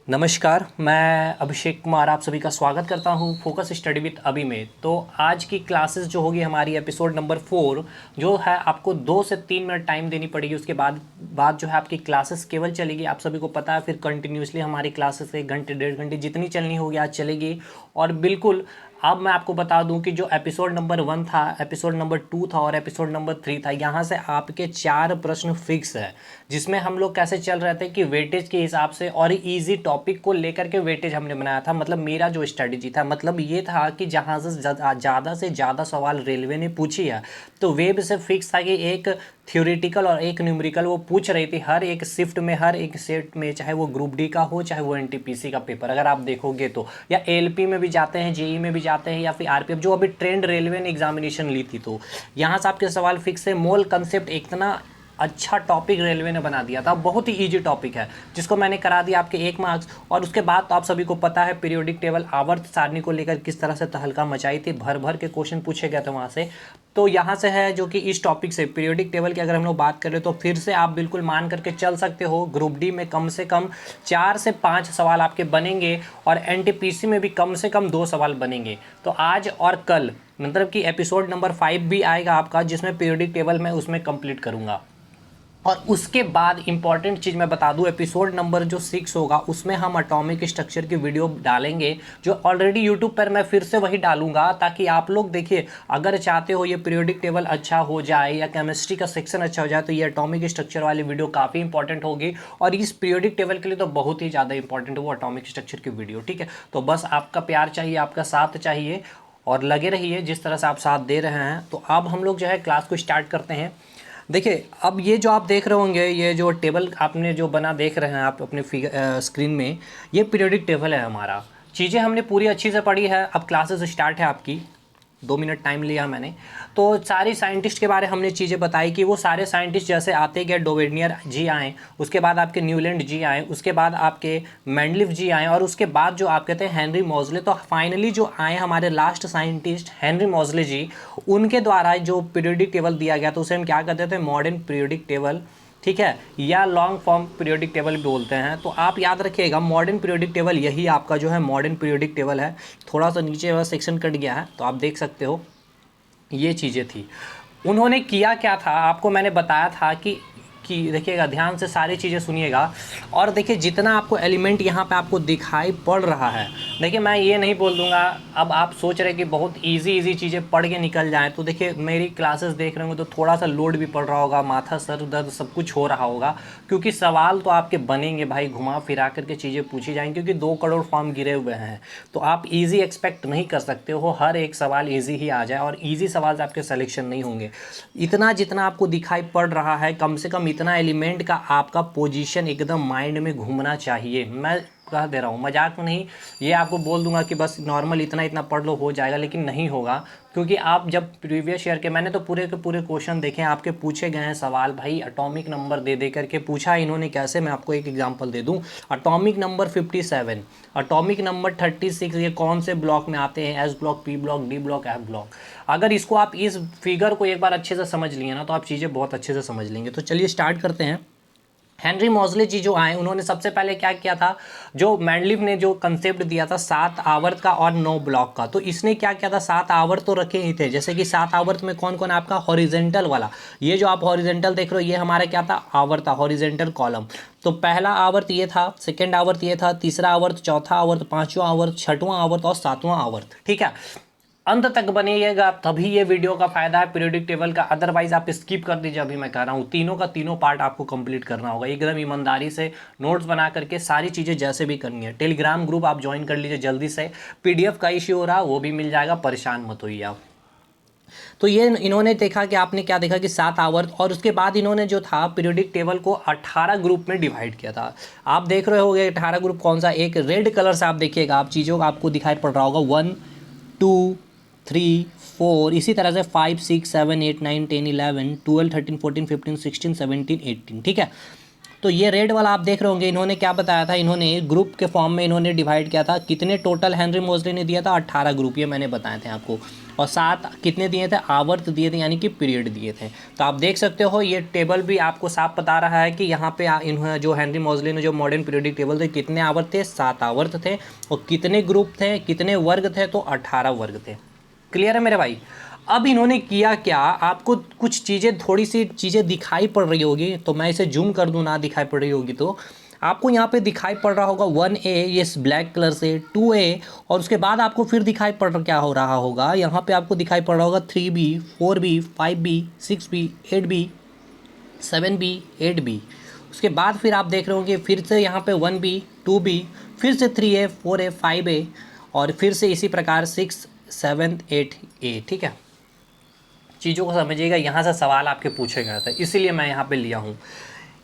नमस्कार, मैं अभिषेक कुमार आप सभी का स्वागत करता हूं फोकस स्टडी विद अभी में। तो आज की क्लासेस जो होगी हमारी एपिसोड नंबर 4 जो है आपको 2 से 3 मिनट टाइम देनी पड़ेगी। उसके बाद जो है आपकी क्लासेस केवल चलेगी। आप सभी को पता है, फिर कंटिन्यूसली हमारी क्लासेस 1 घंटे 1.5 घंटे जितनी चलनी होगी आज चलेगी। और बिल्कुल अब मैं आपको बता दूं कि जो एपिसोड नंबर 1 था, एपिसोड नंबर 2 था और एपिसोड नंबर 3 था, यहाँ से आपके 4 प्रश्न फिक्स है, जिसमें हम लोग कैसे चल रहे थे कि वेटेज के हिसाब से और इजी टॉपिक को लेकर के वेटेज हमने बनाया था। मतलब मेरा जो स्ट्रेटजी था, मतलब ये था कि जहाँ से ज़्यादा सवाल रेलवे ने पूछी है, तो वेब से फिक्स था कि एक थ्योरेटिकल और एक न्यूमेरिकल वो पूछ रही थी हर एक शिफ्ट में, हर एक सेट में, चाहे वो ग्रुप डी का हो चाहे वो एनटीपीसी का पेपर अगर आप देखोगे तो, या एलपी में भी जाते हैं, जेई में भी जाते हैं, या फिर आरपीएफ जो अभी ट्रेंड रेलवे ने एग्जामिनेशन ली थी। तो यहाँ से आपके सवाल फिक्स है। मोल कंसेप्ट इतना अच्छा टॉपिक रेलवे ने बना दिया था, बहुत ही इजी टॉपिक है जिसको मैंने करा दिया आपके 1 मार्क्स। और उसके बाद तो आप सभी को पता है पीरियोडिक टेबल आवर्त सारणी को लेकर किस तरह से तहलका मचाई थी, भर भर के क्वेश्चन पूछे गए थे वहाँ से। तो यहाँ से है जो कि इस टॉपिक से पीरियोडिक टेबल की अगर हम लोग बात करें तो फिर से आप बिल्कुल मान करके चल सकते हो ग्रुप डी में कम से कम 4 से 5 सवाल आपके बनेंगे और एनटीपीसी में भी कम से कम 2 सवाल बनेंगे। तो आज और कल मतलब कि एपिसोड नंबर 5 भी आएगा आपका, जिसमें पीरियोडिक टेबल मैं उसमें कंप्लीट करूँगा। और उसके बाद इंपॉर्टेंट चीज़ मैं बता दूं, एपिसोड नंबर जो 6 होगा उसमें हम एटॉमिक स्ट्रक्चर की वीडियो डालेंगे, जो ऑलरेडी यूट्यूब पर मैं फिर से वही डालूंगा, ताकि आप लोग देखिए अगर चाहते हो ये पीरियोडिक टेबल अच्छा हो जाए या केमिस्ट्री का सेक्शन अच्छा हो जाए तो ये एटॉमिक स्ट्रक्चर वाली वीडियो काफ़ी इंपॉर्टेंट होगी। और इस पीरियोडिक टेबल के लिए तो बहुत ही ज़्यादा इंपॉर्टेंट है वो एटॉमिक स्ट्रक्चर की वीडियो। ठीक है, तो बस आपका प्यार चाहिए, आपका साथ चाहिए और लगे रहिए जिस तरह से आप साथ दे रहे हैं। तो अब हम लोग जो है क्लास को स्टार्ट करते हैं। देखिए अब ये जो आप देख रहे होंगे, ये जो टेबल आपने जो बना देख रहे हैं आप अपने स्क्रीन में, ये पीरियोडिक टेबल है हमारा। चीज़ें हमने पूरी अच्छी से पढ़ी है। अब क्लासेस स्टार्ट है आपकी। 2 मिनट टाइम लिया मैंने। तो सारी साइंटिस्ट के बारे हमने चीज़ें बताई कि वो सारे साइंटिस्ट जैसे आते गए, डोवेनियर जी आए, उसके बाद आपके न्यूलैंड जी आए, उसके बाद आपके मैंडलिफ जी आए, और उसके बाद जो आप कहते हैं हेनरी मॉजले। तो फाइनली जो आए हमारे लास्ट साइंटिस्ट हेनरी मॉजले जी, उनके द्वारा जो पीरियोडिक टेबल दिया गया तो उसे हम क्या कहते थे, मॉडर्न पीरियोडिक टेबल। ठीक है, या लॉन्ग फॉर्म पीरियोडिक टेबल भी बोलते हैं। तो आप याद रखिएगा मॉडर्न पीरियोडिक टेबल यही आपका जो है मॉडर्न पीरियोडिक टेबल है। थोड़ा सा नीचे वाला सेक्शन कट गया है तो आप देख सकते हो, ये चीज़ें थी। उन्होंने किया क्या था, आपको मैंने बताया था कि देखिएगा ध्यान से सारी चीज़ें सुनिएगा। और देखिए जितना आपको एलिमेंट यहाँ पे आपको दिखाई पड़ रहा है, देखिए मैं ये नहीं बोल दूँगा अब आप सोच रहे कि बहुत इजी चीज़ें पढ़ के निकल जाएं। तो देखिए मेरी क्लासेस देख रहे होंगे तो थोड़ा सा लोड भी पड़ रहा होगा, माथा सर दर्द सब कुछ हो रहा होगा, क्योंकि सवाल तो आपके बनेंगे भाई, घुमा फिरा करके चीज़ें पूछी जाएंगी, क्योंकि 2 करोड़ फॉर्म गिरे हुए हैं। तो आप ईजी एक्सपेक्ट नहीं कर सकते हो हर एक सवाल ईजी ही आ जाए, और ईजी सवाल से आपके सिलेक्शन नहीं होंगे। इतना जितना आपको दिखाई पड़ रहा है, कम से कम इतना एलिमेंट का आपका पोजीशन एकदम माइंड में घूमना चाहिए। मैं कह दे रहा हूँ, मजाक में नहीं, ये आपको बोल दूंगा कि बस नॉर्मल इतना इतना पढ़ लो हो जाएगा, लेकिन नहीं होगा। क्योंकि आप जब प्रीवियस ईयर के, मैंने तो पूरे के पूरे क्वेश्चन देखे हैं, आपके पूछे गए हैं सवाल भाई एटॉमिक नंबर दे दे करके पूछा है इन्होंने। कैसे, मैं आपको एक एग्जांपल दे दूं, एटॉमिक नंबर 57, एटॉमिक नंबर 36, ये कौन से ब्लॉक में आते हैं, S block, P block, D block, F block. अगर इसको आप इस फिगर को एक बार अच्छे से समझ लिए ना तो आप चीज़ें बहुत अच्छे से समझ लेंगे। तो चलिए स्टार्ट करते हैं। हेनरी मॉजले जी जो आए, उन्होंने सबसे पहले क्या किया था, जो मैंडलिफ ने जो कंसेप्ट दिया था 7 आवर्त का और 9 ब्लॉक का, तो इसने क्या किया था, 7 आवर्त तो रखे ही थे। जैसे कि 7 आवर्त में कौन कौन, आपका हॉरिजेंटल वाला, ये जो आप हॉरिजेंटल देख रहे हो ये हमारा क्या था, आवर्त था, हॉरिजेंटल कॉलम। तो पहला आवर्त ये था, सेकेंड आवर्त ये था, तीसरा आवर्त, चौथा आवर्त, पांचवा आवर्त, छठवां आवर्त और सातवां आवर्त। ठीक है, अंत तक बनिएगा तभी ये वीडियो का फायदा है पीरियोडिक टेबल का, अदरवाइज आप स्किप कर दीजिए। अभी मैं कह रहा हूँ तीनों का तीनों पार्ट आपको कंप्लीट करना होगा, एकदम ईमानदारी से नोट्स बना करके सारी चीज़ें जैसे भी करनी है। टेलीग्राम ग्रुप आप ज्वाइन कर लीजिए जल्दी से, पीडीएफ का इश्यू हो रहा वो भी मिल जाएगा, परेशान मत होइए आप। तो ये इन्होंने देखा कि आपने क्या देखा कि 7 आवर्त, और उसके बाद इन्होंने जो था पीरियोडिक टेबल को 18 ग्रुप में डिवाइड किया था। आप देख रहे होगे 18 ग्रुप कौन सा, एक रेड कलर से आप देखिएगा, आप चीज़ों का आपको दिखाई पड़ रहा होगा 1 2 3 4, इसी तरह से 5 6 7 8 9 10 11 12 13 14 15 16 17 18। ठीक है, तो ये रेड वाला आप देख रहे होंगे, इन्होंने क्या बताया था, इन्होंने ग्रुप के फॉर्म में इन्होंने डिवाइड किया था। कितने टोटल हेनरी मोज़ले ने दिया था, 18 ग्रुप, ये मैंने बताए थे आपको। और 7 कितने दिए थे, आवर्त दिए थे, यानी कि पीरियड दिए थे। तो आप देख सकते हो ये टेबल भी आपको साफ बता रहा है कि यहाँ पे इन्होंने जो हेनरी मोज़ले ने जो मॉडर्न पीरियोडिक टेबल थे, कितने आवर्त थे, 7 आवर्त थे। और कितने ग्रुप थे, कितने वर्ग थे, तो 18 वर्ग थे। क्लियर है मेरे भाई। अब इन्होंने किया क्या, आपको कुछ चीज़ें, थोड़ी सी चीज़ें दिखाई पड़ रही होगी, तो मैं इसे जूम कर दूँ, ना दिखाई पड़ रही होगी तो आपको यहाँ पे दिखाई पड़ रहा होगा 1A, ये ब्लैक कलर से 2A, और उसके बाद आपको फिर दिखाई पड़ क्या हो रहा होगा, यहाँ पे आपको दिखाई पड़ रहा होगा 3B, 4B, 5B, 6B, 8B, 7B, 8B। उसके बाद फिर आप देख रहे होंगे फिर से यहाँ पे 1B, 2B, फिर से 3A, 4A, 5A, और फिर से इसी प्रकार 6, 7, 8A। ठीक है, चीज़ों को समझिएगा, यहाँ से सवाल आपके पूछे गए थे, इसीलिए मैं यहाँ पे लिया हूँ।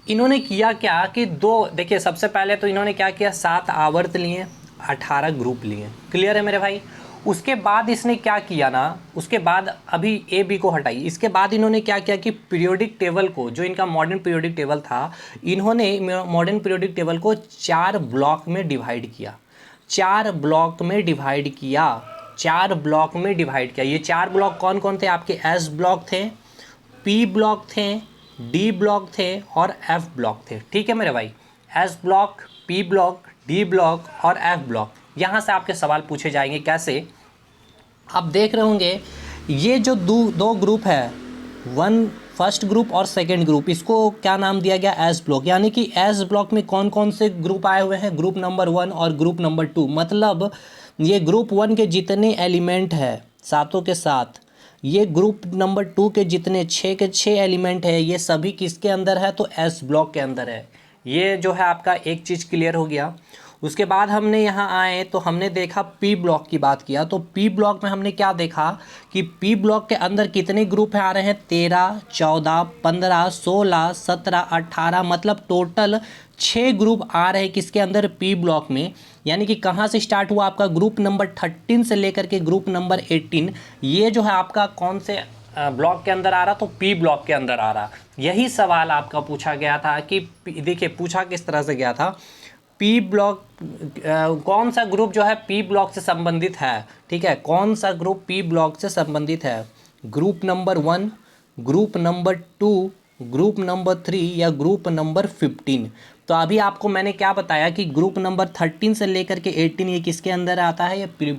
इन्होंने किया क्या कि देखिए सबसे पहले तो इन्होंने क्या किया, 7 आवर्त लिए, 18 ग्रुप लिए। क्लियर है मेरे भाई। उसके बाद इसने क्या किया ना, उसके बाद अभी ए बी को हटाई, इसके बाद इन्होंने क्या किया कि पीरियोडिक टेबल को, जो इनका मॉडर्न पीरियोडिक टेबल था, इन्होंने मॉडर्न पीरियोडिक टेबल को 4 ब्लॉक में डिवाइड किया। 4 ब्लॉक में डिवाइड किया, 4 ब्लॉक में डिवाइड किया। ये 4 ब्लॉक कौन कौन थे आपके, एस ब्लॉक थे, पी ब्लॉक थे, डी ब्लॉक थे, और एफ ब्लॉक थे। ठीक है मेरे भाई, S block, P block, D block और एफ ब्लॉक। यहाँ से आपके सवाल पूछे जाएंगे। कैसे, आप देख रहे होंगे ये जो दो ग्रुप है, फर्स्ट ग्रुप और सेकंड ग्रुप, इसको क्या नाम दिया गया, एस ब्लॉक। यानी कि एस ब्लॉक में कौन कौन से ग्रुप आए हुए हैं, ग्रुप नंबर 1 और ग्रुप नंबर 2। मतलब ये ग्रुप 1 के जितने एलिमेंट है, सातों के साथ, ये ग्रुप नंबर 2 के जितने 6 के 6 एलिमेंट है, ये सभी किसके अंदर है, तो एस ब्लॉक के अंदर है। ये जो है आपका एक चीज़ क्लियर हो गया। उसके बाद हमने यहाँ आए तो हमने देखा पी ब्लॉक की बात किया, तो पी ब्लॉक में हमने क्या देखा कि पी ब्लॉक के अंदर कितने ग्रुप आ रहे हैं, 13, 14, 15, 16, 17, 18, मतलब टोटल 6 ग्रुप आ रहे हैं किसके अंदर, पी ब्लॉक में। यानी कि कहाँ से स्टार्ट हुआ आपका, ग्रुप नंबर 13 से लेकर के ग्रुप नंबर 18, ये जो है आपका कौन से ब्लॉक के अंदर आ रहा, तो पी ब्लॉक के अंदर आ रहा। यही सवाल आपका पूछा गया था कि देखिए पूछा किस तरह से गया था, पी ब्लॉक कौन सा ग्रुप जो है पी ब्लॉक से संबंधित है। ठीक है, कौन सा ग्रुप पी ब्लॉक से संबंधित है, group number 1, group number 2, group number 3 या ग्रुप नंबर 15। तो अभी आपको मैंने क्या बताया कि ग्रुप नंबर 13 से लेकर के 18 ये किसके अंदर आता है, ये पी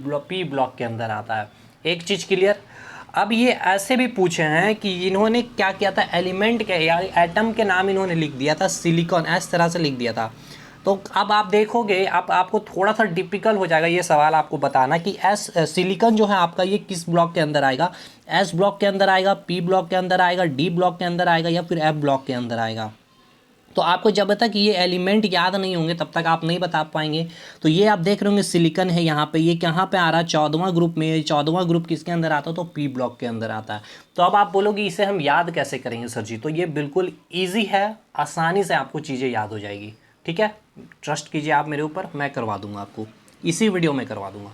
ब्लॉक के अंदर आता है। एक चीज़ क्लियर। अब ये ऐसे भी पूछे हैं कि इन्होंने क्या किया था, एलिमेंट के या एटम के नाम इन्होंने लिख दिया था, सिलिकॉन, इस तरह से लिख दिया था। तो अब आप देखोगे, अब आपको थोड़ा सा डिफिकल्ट हो जाएगा ये सवाल आपको बताना कि सिलिकॉन जो है आपका ये किस ब्लॉक के अंदर आएगा, एस ब्लॉक के अंदर आएगा, पी ब्लॉक के अंदर आएगा, डी ब्लॉक के अंदर आएगा, या फिर एफ ब्लॉक के अंदर आएगा। तो आपको जब तक ये एलिमेंट याद नहीं होंगे तब तक आप नहीं बता पाएंगे। तो ये आप देख रहे होंगे सिलिकॉन है यहाँ पे, ये कहाँ पे आ रहा है, 14वां ग्रुप में। 14वां ग्रुप किसके अंदर आता है, तो पी ब्लॉक के अंदर आता है। तो अब आप बोलोगे इसे हम याद कैसे करेंगे सर जी, तो ये बिल्कुल ईजी है, आसानी से आपको चीज़ें याद हो जाएगी। ठीक है, ट्रस्ट कीजिए आप मेरे ऊपर, मैं करवा दूंगा आपको, इसी वीडियो में करवा दूंगा।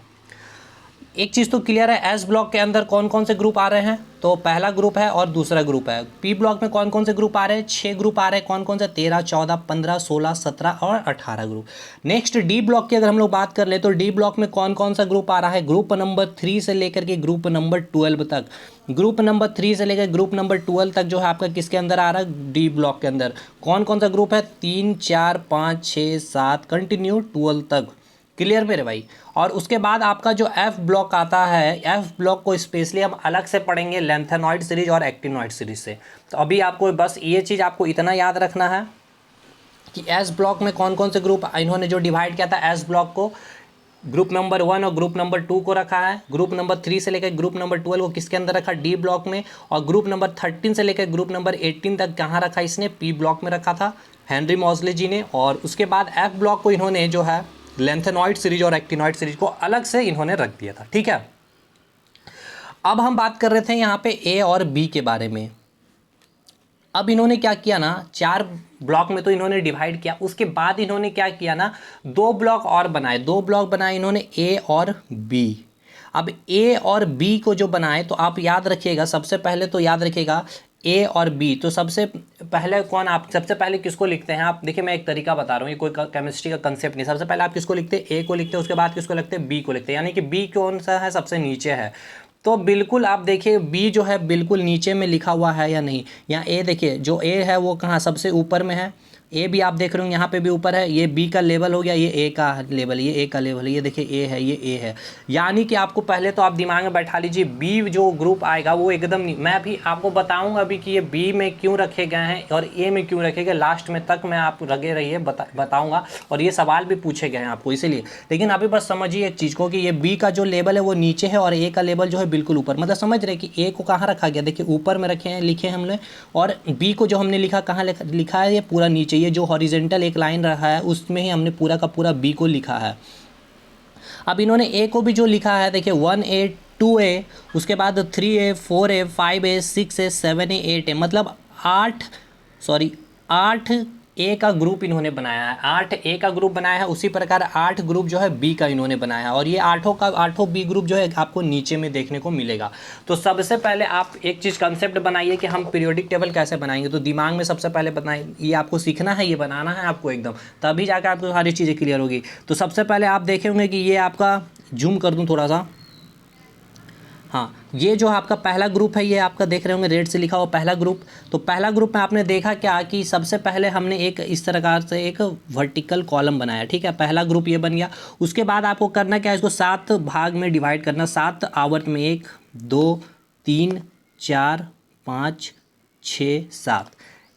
एक चीज़ तो क्लियर है, एस ब्लॉक के अंदर कौन कौन से ग्रुप आ रहे हैं, तो पहला ग्रुप है और दूसरा ग्रुप है। पी ब्लॉक में कौन कौन से ग्रुप आ रहे हैं, 6 ग्रुप आ रहे हैं। कौन कौन से, 13, 14, 15, 16, 17 और 18 ग्रुप। नेक्स्ट डी ब्लॉक की अगर हम लोग बात कर ले तो डी ब्लॉक में कौन कौन सा ग्रुप आ रहा है, ग्रुप नंबर 3 से लेकर के ग्रुप नंबर 12 तक। ग्रुप नंबर 3 से लेकर ग्रुप नंबर 12 तक जो है आपका किसके अंदर आ रहा है, डी ब्लॉक के अंदर। कौन कौन सा ग्रुप है, 3, 4, 5, 6, 7 कंटिन्यू 12 तक। क्लियर मेरे भाई। और उसके बाद आपका जो एफ ब्लॉक आता है, एफ ब्लॉक को स्पेशली हम अलग से पढ़ेंगे लेंथेनॉइड सीरीज और एक्टिनॉइड सीरीज से। तो अभी आपको बस ये चीज़ आपको इतना याद रखना है कि एस ब्लॉक में कौन कौन से ग्रुप इन्होंने जो डिवाइड किया था, एस ब्लॉक को ग्रुप नंबर 1 और ग्रुप नंबर 2 को रखा है। ग्रुप नंबर 3 से लेकर ग्रुप नंबर 12 को किसके अंदर रखा, डी ब्लॉक में। और ग्रुप नंबर 13 से लेकर ग्रुप नंबर 18 तक कहाँ रखा, इसने पी ब्लॉक में रखा था हेनरी मॉज़ले जी ने। और उसके बाद एफ ब्लॉक को इन्होंने जो है लेंथेनॉइड सीरीज और एक्टिनॉइड सीरीज को अलग से इन्होंने रख दिया था। ठीक है, अब हम बात कर रहे थे यहाँ पे ए और बी के बारे में। अब इन्होंने क्या किया ना, 4 ब्लॉक में तो इन्होंने डिवाइड किया, उसके बाद इन्होंने क्या किया ना, 2 ब्लॉक और बनाए। 2 ब्लॉक बनाए इन्होंने ए और बी। अब ए और बी को जो बनाए तो आप याद रखिएगा, सबसे पहले तो याद रखिएगा ए और बी, तो सबसे पहले आप सबसे पहले किसको लिखते हैं? आप देखिए मैं एक तरीका बता रहा हूँ, ये कोई केमिस्ट्री का कंसेप्ट नहीं। सबसे पहले आप किसको लिखते हैं? ए को लिखते हैं, उसके बाद किसको लिखते हैं? बी को लिखते हैं, यानी कि बी कौन सा है? सबसे नीचे है। तो बिल्कुल आप देखिए बी जो है बिल्कुल नीचे में लिखा हुआ है या नहीं। यहाँ ए देखिए, जो ए है वो कहाँ? सबसे ऊपर में है। ए भी आप देख रहे हो यहाँ पे भी ऊपर है। ये बी का लेवल हो गया, ये ए का लेवल, ये ए का लेवल है। ये देखिए ए है, ये ए है। यानी कि आपको पहले तो आप दिमाग में बैठा लीजिए बी जो ग्रुप आएगा वो एकदम नहीं। मैं भी आपको बताऊंगा अभी कि ये बी में क्यों रखे गए हैं और ए में क्यों रखे गए, लास्ट में तक मैं आप लगे रहिए बताऊँगा। और ये सवाल भी पूछे गए हैं आपको इसीलिए। लेकिन अभी बस समझिए एक चीज़ को कि ये बी का जो लेवल है वो नीचे है और ए का लेवल जो है बिल्कुल ऊपर। मतलब समझ रहे कि ए को कहाँ रखा गया? देखिए ऊपर में रखे हैं, लिखे हैं हमने। और बी को जो हमने लिखा कहाँ लिखा है? ये पूरा नीचे, ये जो हॉरिजेंटल एक लाइन रहा है उसमें ही हमने पूरा का पूरा बी को लिखा है। अब इन्होंने ए को भी जो लिखा है देखिए 1A 2A, उसके बाद 3A 4A 5A 6A 7A 8A, मतलब 8 ए का ग्रुप इन्होंने बनाया है। 8 ए का ग्रुप बनाया है, उसी प्रकार 8 ग्रुप जो है बी का इन्होंने बनाया है। और ये आठों बी ग्रुप जो है आपको नीचे में देखने को मिलेगा। तो सबसे पहले आप एक चीज़ कंसेप्ट बनाइए कि हम पीरियोडिक टेबल कैसे बनाएंगे। तो दिमाग में सबसे पहले बनाए, ये आपको सीखना है, ये बनाना है आपको एकदम, तभी जाकर आपको सारी चीज़ें क्लियर होगी। तो सबसे पहले आप देखेंगे कि ये आपका, जूम कर दूँ थोड़ा सा, हाँ, ये जो आपका पहला ग्रुप है, ये आपका देख रहे होंगे रेड से लिखा हुआ पहला ग्रुप। तो पहला ग्रुप में आपने देखा क्या कि सबसे पहले हमने एक इस प्रकार से एक वर्टिकल कॉलम बनाया, ठीक है। पहला ग्रुप ये बन गया। उसके बाद आपको करना क्या है? इसको 7 भाग में डिवाइड करना, 7 आवर्त में, 1 2 3 4 5 6 7,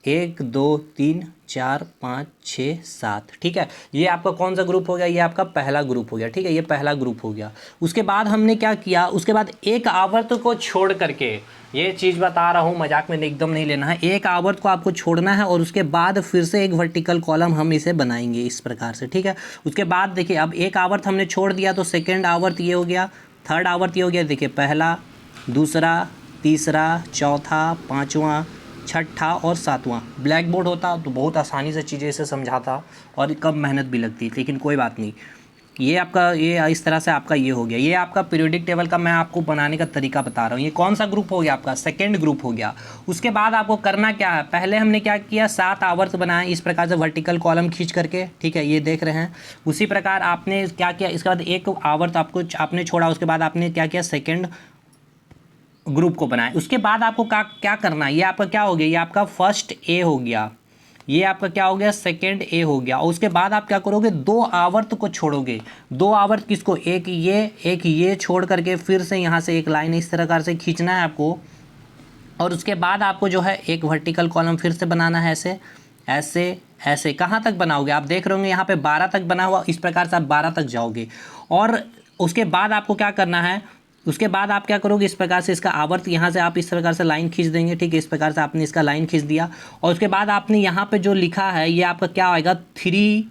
1 2 3 4 5 6 7, ठीक है। ये आपका कौन सा ग्रुप हो गया? ये आपका पहला ग्रुप हो गया, ठीक है। ये पहला ग्रुप हो गया। उसके बाद हमने क्या किया? उसके बाद एक आवर्त को छोड़ करके, ये चीज़ बता रहा हूँ, मजाक में एकदम नहीं लेना है। एक आवर्त को आपको छोड़ना है और उसके बाद फिर से एक वर्टिकल कॉलम हम इसे बनाएंगे इस प्रकार से, ठीक है। उसके बाद देखिए अब एक आवर्त हमने छोड़ दिया तो सेकेंड आवर्त ये हो गया, थर्ड आवर्त ये हो गया। देखिए पहला, दूसरा, तीसरा, चौथा, पाँचवा, छठा और सातवां। ब्लैक बोर्ड होता तो बहुत आसानी से चीज़ें इसे समझाता और कम मेहनत भी लगती, लेकिन कोई बात नहीं। ये आपका, ये इस तरह से आपका ये हो गया। ये आपका पीरियोडिक टेबल का मैं आपको बनाने का तरीका बता रहा हूँ। ये कौन सा ग्रुप हो गया? आपका सेकेंड ग्रुप हो गया। उसके बाद आपको करना क्या है? पहले हमने क्या किया? 7 आवर्त बनाए इस प्रकार से वर्टिकल कॉलम खींच करके, ठीक है, ये देख रहे हैं। उसी प्रकार आपने क्या किया? इसके बाद एक आवर्त आपने छोड़ा, उसके बाद आपने क्या किया? सेकेंड ग्रुप को बनाए। उसके बाद आपको क्या करना है? ये आपका क्या हो गया? ये आपका फर्स्ट ए हो गया, ये आपका क्या हो गया? सेकंड ए हो गया। और उसके बाद आप क्या करोगे? 2 आवर्त को छोड़ोगे। 2 आवर्त किसको? एक ये छोड़ करके फिर से यहाँ से एक लाइन इस तरह से खींचना है आपको। और उसके बाद आपको जो है एक वर्टिकल कॉलम फिर से बनाना है, ऐसे ऐसे ऐसे। कहाँ तक बनाओगे? आप देख रहे होंगे यहाँ पे 12 तक बना हुआ, इस प्रकार से आप 12 तक जाओगे। और उसके बाद आपको क्या करना है? उसके बाद आप क्या करोगे? इस प्रकार से इसका आवर्त यहाँ से आप इस प्रकार से लाइन खींच देंगे, ठीक है। इस प्रकार से आपने इसका लाइन खींच दिया। और उसके बाद आपने यहाँ पे जो लिखा है ये आपका क्या आएगा? 3,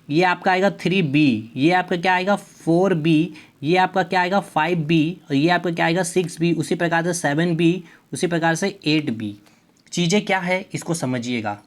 ये आपका आएगा 3B, ये आपका क्या आएगा? 4B, ये आपका क्या आएगा? 5B, और ये आपका क्या आएगा? 6B, उसी प्रकार से 7B, उसी प्रकार से 8B। चीज़ें क्या है इसको समझिएगा।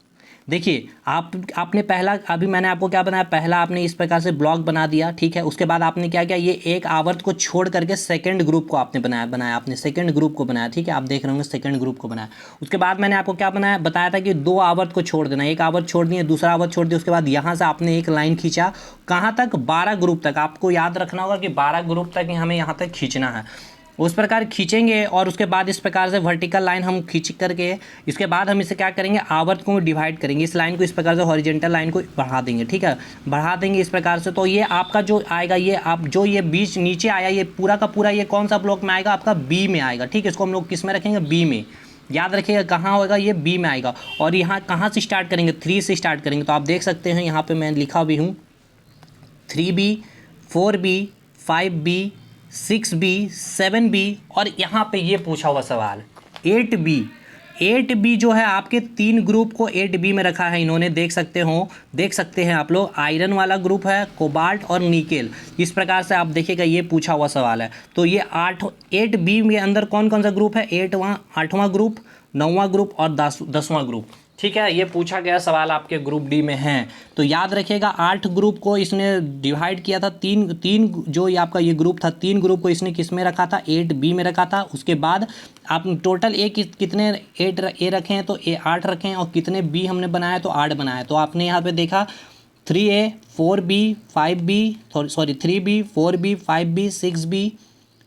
देखिए आपने पहला, अभी मैंने आपको क्या बनाया? पहला आपने इस प्रकार से ब्लॉक बना दिया, ठीक है। उसके बाद आपने क्या किया? ये एक आवर्त को छोड़ करके सेकंड ग्रुप को आपने बनाया आपने सेकंड ग्रुप को बनाया, ठीक है। आप देख रहे होंगे सेकंड ग्रुप को बनाया। उसके बाद मैंने आपको क्या बताया था कि 2 आवर्त को छोड़ देना। एक आवर्त छोड़ दिए, दूसरा आवर्त छोड़ दिया। उसके बाद यहाँ से आपने एक लाइन खींचा, कहाँ तक? 12 ग्रुप तक। आपको याद रखना होगा कि 12 ग्रुप तक हमें यहाँ तक खींचना है। उस प्रकार खींचेंगे और उसके बाद इस प्रकार से वर्टिकल लाइन हम खींच करके, इसके बाद हम इसे क्या करेंगे? आवर्त को डिवाइड करेंगे। इस लाइन को इस प्रकार से हॉरिजॉन्टल लाइन को बढ़ा देंगे, ठीक है, बढ़ा देंगे इस प्रकार से। तो ये आपका जो आएगा, ये आप जो ये बीच नीचे आया, ये पूरा का पूरा ये कौन सा ब्लॉक में आएगा? आपका बी में आएगा, ठीक है। इसको हम लोग किस में रखेंगे? बी में। याद रखिएगा कहाँ होगा? ये बी में आएगा। और यहाँ कहाँ से स्टार्ट करेंगे? 3 से स्टार्ट करेंगे। तो आप देख सकते हैं यहाँ पर मैं लिखा भी हूँ 3B 4B 5B 6B 7B, और यहाँ पे ये पूछा हुआ सवाल 8B। 8B जो है आपके 3 ग्रुप को 8B में रखा है इन्होंने, देख सकते हैं आप लोग। आयरन वाला ग्रुप है, कोबाल्ट और निकेल। इस प्रकार से आप देखिएगा ये पूछा हुआ सवाल है। तो ये 8B के अंदर कौन कौन सा ग्रुप है? 8वां 8वां ग्रुप, 9वां ग्रुप और 10वां ग्रुप। ठीक है, ये पूछा गया सवाल आपके ग्रुप डी में है। तो याद रखिएगा 8 ग्रुप को इसने डिवाइड किया था, तीन तीन जो ये आपका ये ग्रुप था, 3 ग्रुप को इसने किस में रखा था, 8B में रखा था। उसके बाद आप टोटल ए कितने 8 ए रखे हैं तो 8 रखे हैं, और कितने बी हमने बनाया तो 8 बनाया। तो आपने यहाँ पे देखा 3A 4B 5B sorry 3B 4B 5B 6B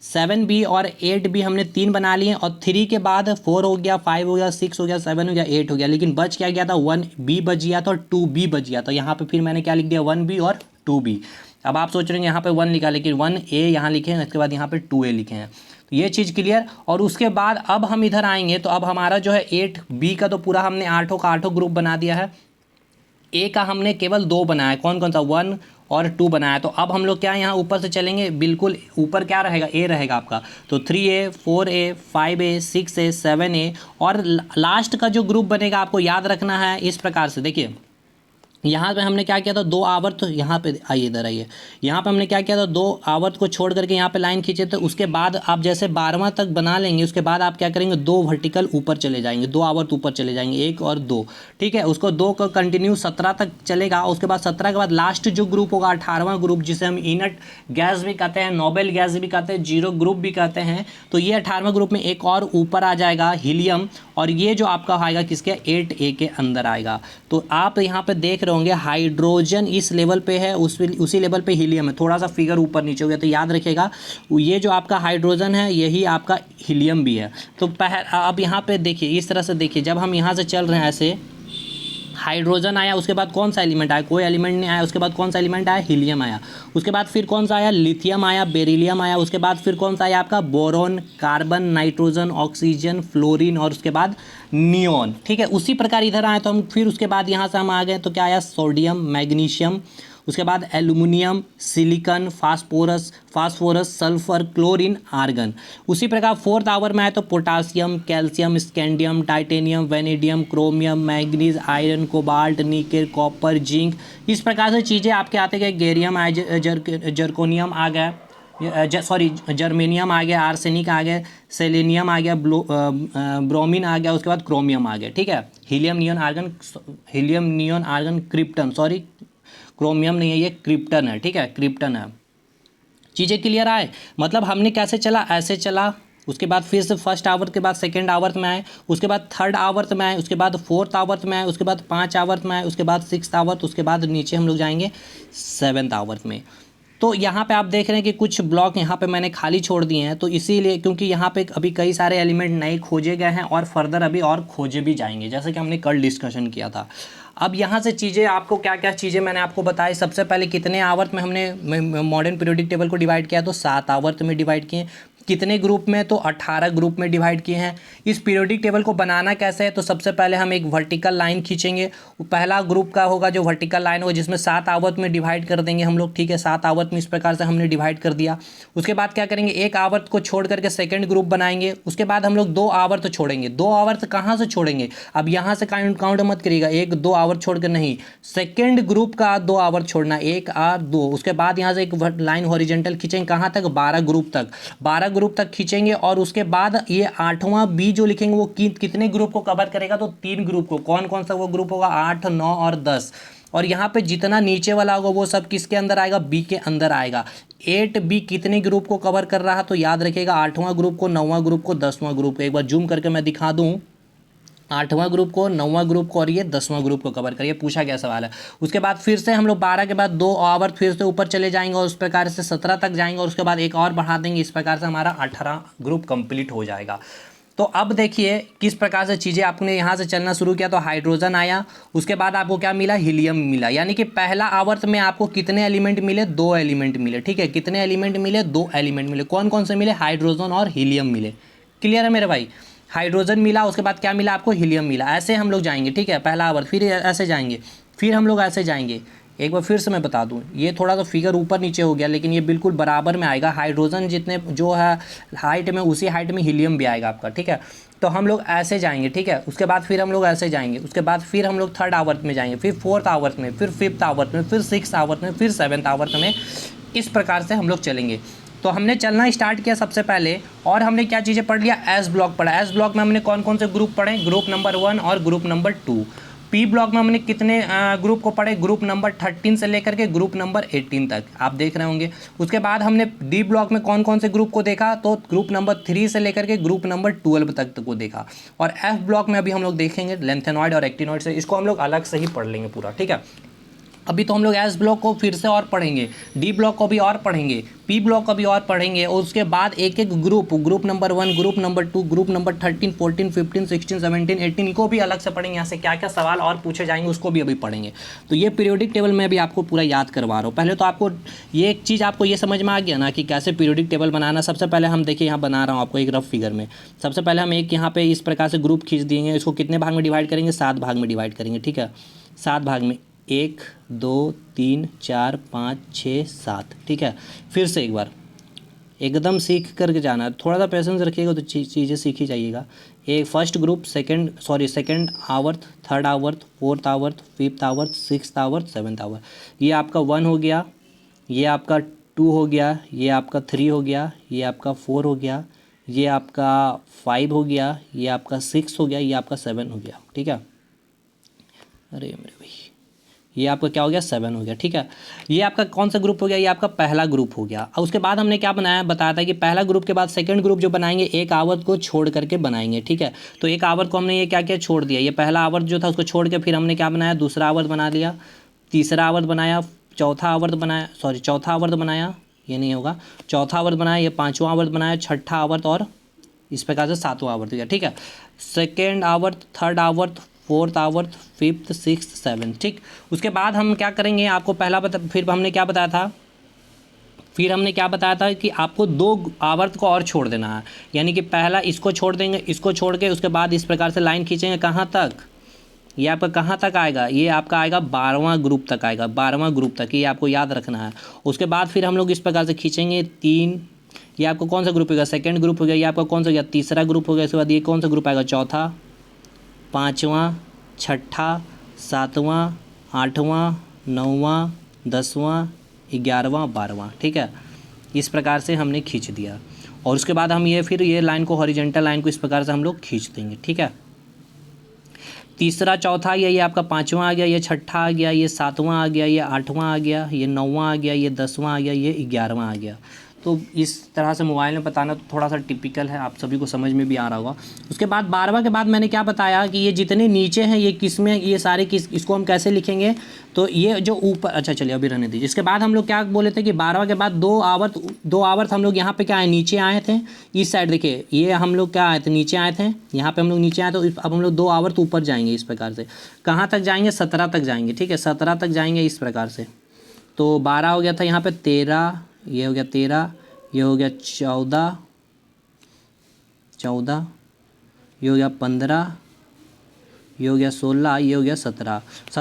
7B और 8B हमने 3 बना लिए, और 3 के बाद 4 हो गया, 5 हो गया, 6 हो गया, 7 हो गया, 8 हो गया। लेकिन बच क्या गया था, 1B बच गया था और 2B बच गया। तो यहाँ पे फिर मैंने क्या लिख दिया, 1B और 2B। अब आप सोच रहे हैं यहाँ पे 1 लिखा, लेकिन 1A यहाँ लिखे हैं, इसके बाद यहाँ पे 2A लिखे हैं। तो ये चीज़ क्लियर। और उसके बाद अब हम इधर आएंगे तो अब हमारा जो है 8B का तो पूरा हमने 8 का 8 ग्रुप बना दिया है। ए का हमने केवल 2 बनाया, कौन कौन सा, 1 और 2 बनाया। तो अब हम लोग क्या यहाँ ऊपर से चलेंगे, बिल्कुल ऊपर क्या रहेगा, ए रहेगा आपका। तो 3A 4A 5A 6A 7A और लास्ट का जो ग्रुप बनेगा आपको याद रखना है इस प्रकार से। देखिए यहाँ पे हमने क्या किया था, 2 आवर्त, यहाँ पे आइए इधर आइए, यहाँ पे हमने क्या किया था, 2 आवर्त को छोड़ करके यहाँ पे लाइन खींचे थे। उसके बाद आप जैसे 12वां तक बना लेंगे, उसके बाद आप क्या करेंगे, 2 वर्टिकल ऊपर चले जाएंगे, 2 आवर्त ऊपर चले जाएंगे, 1 और 2, ठीक है। उसको 2 का कंटिन्यू 17 तक चलेगा। उसके बाद 17 के बाद लास्ट जो ग्रुप होगा 18वां ग्रुप, जिसे हम इनट गैस भी कहते हैं, नोबल गैस भी कहते हैं, जीरो ग्रुप भी कहते हैं। तो ये 18वां ग्रुप में एक और ऊपर आ जाएगा हीलियम, और ये जो आपका आएगा किसके, 8A के अंदर आएगा। तो आप यहाँ पे देख रहे होंगे हाइड्रोजन इस लेवल पे है, उसी लेवल पे हीलियम है, थोड़ा सा फिगर ऊपर नीचे हो गया। तो याद रखिएगा ये जो आपका हाइड्रोजन है यही आपका हीलियम भी है। तो अब यहाँ पे देखिए, इस तरह से देखिए, जब हम यहाँ से चल रहे हैं ऐसे, हाइड्रोजन आया, उसके बाद कौन सा एलिमेंट आया, कोई एलिमेंट नहीं आया। उसके बाद कौन सा एलिमेंट आया, हीलियम आया। उसके बाद फिर कौन सा आया, लिथियम आया, बेरिलियम आया। उसके बाद फिर कौन सा आया आपका, boron, carbon, nitrogen, oxygen, fluorine और उसके बाद नियॉन, ठीक है। उसी प्रकार इधर आए तो हम फिर उसके बाद यहाँ से हम आ गए तो क्या आया, सोडियम, मैग्नीशियम, उसके बाद aluminium, silicon, phosphorus, sulphur, chlorine, argon. उसी प्रकार 4th आवर में आए तो potassium, calcium, scandium, titanium, vanadium, chromium, manganese, iron, cobalt, nickel, copper, zinc. इस प्रकार से चीज़ें आपके आते गए। गेरियम आया, जर्कोनियम आ गया, जर्मेनियम आ गया, आर्सेनिक आ गया, सेलेनियम आ गया, ब्रोमीन आ गया, उसके बाद क्रोमियम आ गया, ठीक है। Helium, neon, argon, krypton, sorry chromium नहीं है, ये क्रिप्टन है, ठीक है, क्रिप्टन है। चीज़ें क्लियर आए, मतलब हमने कैसे चला, ऐसे चला। उसके बाद फिर से 1st आवर्त के बाद 2nd आवर्त में आए, उसके बाद 3rd आवर्त में आए, उसके बाद 4th आवर्त में आए, उसके बाद 5 आवर्त में आए, उसके बाद 6th आवर्त, उसके बाद नीचे हम लोग जाएंगे 7th आवर्त में। तो यहाँ पे आप देख रहे हैं कि कुछ ब्लॉक यहाँ पे मैंने खाली छोड़ दिए हैं, तो इसीलिए क्योंकि यहाँ पे अभी कई सारे एलिमेंट नए खोजे गए हैं और फर्दर अभी और खोजे भी जाएंगे, जैसे कि हमने कल डिस्कशन किया था। अब यहाँ से चीज़ें आपको क्या क्या चीज़ें मैंने आपको बताई। सबसे पहले कितने आवर्त में हमने मॉडर्न पीरियोडिक टेबल को डिवाइड किया, तो 7 आवर्त में डिवाइड किए। कितने ग्रुप में, तो 18 ग्रुप में डिवाइड किए हैं। इस पीरियोडिक टेबल को बनाना कैसे है, तो सबसे पहले हम एक वर्टिकल लाइन खींचेंगे। पहला ग्रुप का होगा जो वर्टिकल लाइन होगा, जिसमें 7 आवर्त में डिवाइड कर देंगे हम लोग, ठीक है। 7 आवर्त में इस प्रकार से हमने डिवाइड कर दिया। उसके बाद क्या करेंगे, 1 आवर्त को छोड़ करके सेकेंड ग्रुप बनाएंगे। उसके बाद हम लोग 2 आवर्त छोड़ेंगे। 2 आवर्त कहाँ से छोड़ेंगे, अब यहाँ से काउंट मत करिएगा, 1-2 आवर्त छोड़ कर नहीं, सेकेंड ग्रुप का 2 आवर्त छोड़ना, 1 और 2। उसके बाद यहाँ से एक लाइन हॉरिजेंटल खींचेंगे, कहाँ तक, 12 ग्रुप तक, 12 ग्रुप तक खींचेंगे। और उसके बाद ये 8वां बी जो लिखेंगे वो कितने ग्रुप को कवर करेगा, तो 3 ग्रुप को। कौन कौन सा वो ग्रुप होगा, 8, 9 और 10। और यहाँ पे जितना नीचे वाला होगा वो सब किसके अंदर आएगा, बी के अंदर आएगा। 8B कितने ग्रुप को कवर कर रहा है, तो याद रखिएगा 8वां ग्रुप को, 9वां ग्रुप को, 10वां ग्रुप को। एक बार जूम करके मैं दिखा दूँ, 8वां ग्रुप को, 9वां ग्रुप को और ये 10वां ग्रुप को कवर करिए, पूछा गया सवाल है। उसके बाद फिर से हम लोग 12 के बाद 2 आवर्त फिर से ऊपर चले जाएंगे और उस प्रकार से 17 तक जाएंगे और उसके बाद एक और बढ़ा देंगे। इस प्रकार से हमारा 18 ग्रुप कंप्लीट हो जाएगा। तो अब देखिए किस प्रकार से चीज़ें आपने यहाँ से चलना शुरू किया। तो हाइड्रोजन आया, उसके बाद आपको क्या मिला, हीलियम मिला। यानी कि पहला आवर्त में आपको कितने एलिमेंट मिले, 2 एलिमेंट मिले, ठीक है। कितने एलिमेंट मिले, 2 एलिमेंट मिले। कौन कौन से मिले, हाइड्रोजन और हीलियम मिले। क्लियर है मेरे भाई, हाइड्रोजन मिला, उसके बाद क्या मिला आपको, हीलियम मिला। ऐसे हम लोग जाएंगे, ठीक है, पहला आवर्त, फिर ऐसे जाएंगे, फिर हम लोग ऐसे जाएंगे। एक बार फिर से मैं बता दूं, ये थोड़ा सा फिगर ऊपर नीचे हो गया, लेकिन ये बिल्कुल बराबर में आएगा। हाइड्रोजन जितने जो है हाइट में, उसी हाइट में हीलियम भी आएगा आपका, ठीक है। तो हम लोग ऐसे जाएंगे, ठीक है। उसके बाद फिर हम लोग ऐसे जाएंगे, उसके बाद फिर हम लोग 3rd आवर्त में जाएंगे, फिर 4th आवर्त में, फिर 5th आवर्त में, फिर 6th आवर्त में, फिर 7th आवर्त में। इस प्रकार से हम लोग चलेंगे। तो हमने चलना स्टार्ट किया सबसे पहले, और हमने क्या चीज़ें पढ़ लिया, एस ब्लॉक पढ़ा। एस ब्लॉक में हमने कौन कौन से ग्रुप पढ़े, ग्रुप नंबर 1 और ग्रुप नंबर 2। पी ब्लॉक में हमने कितने ग्रुप को पढ़े, ग्रुप नंबर 13 से लेकर के ग्रुप नंबर 18 तक आप देख रहे होंगे। उसके बाद हमने डी ब्लॉक में कौन कौन से ग्रुप को देखा, तो ग्रुप नंबर 3 से लेकर के ग्रुप नंबर 12 तक को देखा। और एफ ब्लॉक में अभी हम लोग देखेंगे लेंथेनॉइड और एक्टिनॉइड से, इसको हम लोग अलग से ही पढ़ लेंगे पूरा, ठीक है। अभी तो हम लोग एस ब्लॉक को फिर से और पढ़ेंगे, डी ब्लॉक को भी और पढ़ेंगे, पी ब्लॉक को भी और पढ़ेंगे, और उसके बाद एक एक group number 1, group number 2, group number 13, 14, 15, 16, 17, 18 को भी अलग से पढ़ेंगे। यहाँ से क्या क्या सवाल और पूछे जाएंगे उसको भी अभी पढ़ेंगे। तो ये पीरियोडिक टेबल मैं भी आपको पूरा याद करवा रहा हूँ। पहले तो आपको ये एक चीज़ आपको ये समझ में आ गया ना कि कैसे पीरियोडिक टेबल बनाना। सबसे पहले हम देखिए यहाँ बना रहा हूँ आपको एक रफ फिगर में। सबसे पहले हम एक यहाँ पे इस प्रकार से ग्रुप खींच देंगे, इसको कितने भाग में डिवाइड करेंगे, 7 भाग में डिवाइड करेंगे, ठीक है। 7 भाग में 1 2 3 4 5 6 7, ठीक है। फिर से एक बार एकदम सीख करके जाना है, थोड़ा सा पेशेंस रखिएगा तो चीज़ें सीखी जाइएगा। एक फर्स्ट ग्रुप, सेकंड आवर्त, थर्ड आवर्त, फोर्थ आवर्त, फिफ्थ आवर्त, सिक्स्थ आवर्त, सेवन्थ आवर्त। ये आपका 1 हो गया, ये आपका 2 हो गया, ये आपका 3 हो गया, ये आपका 4 हो गया, ये आपका 5 हो गया, ये आपका 6 हो गया, ये आपका 7 हो गया, ठीक है। अरे मेरे भाई, ये आपका क्या हो गया, 7 हो गया, ठीक है। ये आपका कौन सा ग्रुप हो गया, ये आपका पहला ग्रुप हो गया। और उसके बाद हमने क्या बनाया, बताया था कि पहला ग्रुप के बाद सेकंड ग्रुप जो बनाएंगे एक आवर्त को छोड़ करके बनाएंगे, ठीक है। तो एक आवर्त को हमने ये क्या किया, छोड़ दिया। ये पहला आवर्त जो था उसको छोड़ के फिर हमने क्या बनाया, दूसरा आवर्त बना लिया, तीसरा आवर्त बनाया, चौथा आवर्त बनाया, ये नहीं होगा, चौथा आवर्त बनाया, ये 5वां आवर्त बनाया, छठा आवर्त, और इस प्रकार से 7वां आवर्त गया, ठीक है। सेकेंड आवर्त, थर्ड आवर्त, फोर्थ आवर्त, फिफ्थ, सिक्स्थ, सेवन्थ, ठीक। उसके बाद हम क्या करेंगे, आपको फिर हमने क्या बताया था, कि आपको 2 आवर्त को और छोड़ देना है। यानी कि पहला इसको छोड़ देंगे, इसको छोड़ के उसके बाद इस प्रकार से लाइन खींचेंगे, कहाँ तक, ये आपका कहाँ तक आएगा, ये आपका आएगा 12वां ग्रुप तक आएगा, 12वां ग्रुप तक, ये आपको याद रखना है। उसके बाद फिर हम लोग इस प्रकार से खींचेंगे 3, ये आपका कौन सा ग्रुप होगा, सेकेंड ग्रुप हो गया, ये आपका कौन सा हो गया, तीसरा ग्रुप हो गया। इसके बाद ये कौन सा ग्रुप आएगा, चौथा, 5वां, छठा, 7वां, 8वां, 9वां, 10वां, 11वां, 12वां, ठीक है। इस प्रकार से हमने खींच दिया। और उसके बाद हम फिर ये लाइन को, हॉरिजेंटल लाइन को इस प्रकार से हम लोग खींच देंगे, ठीक है। तीसरा, चौथा आ गया, ये आपका 5वां आ गया, ये छठा आ गया, ये 7वां आ गया, ये 8वां आ गया, ये 9वां आ गया, ये 10वां आ गया, ये 11वां आ गया। तो इस तरह से मोबाइल में बताना तो थोड़ा सा टिपिकल है, आप सभी को समझ में भी आ रहा होगा। उसके बाद 12वां के बाद मैंने क्या बताया कि ये जितने नीचे हैं ये किस में, ये सारे इसको हम कैसे लिखेंगे, तो ये जो ऊपर, अच्छा चलिए अभी रहने दीजिए। इसके बाद हम लोग क्या बोले थे कि 12वां के बाद 2 आवर्त हम लोग यहाँ पे क्या आए, नीचे आए थे। इस साइड देखिए, ये हम लोग क्या आए थे, नीचे आए थे, यहाँ पे हम लोग नीचे आए, तो अब हम लोग 2 आवर्त ऊपर जाएंगे इस प्रकार से। कहाँ तक जाएंगे, 17 तक जाएंगे, ठीक है, 17 तक जाएंगे इस प्रकार से। तो 12 हो गया था यहाँ पे, 13, ये हो गया 13, ये हो गया 14, ये हो गया 15, ये हो गया 16, ये हो गया 17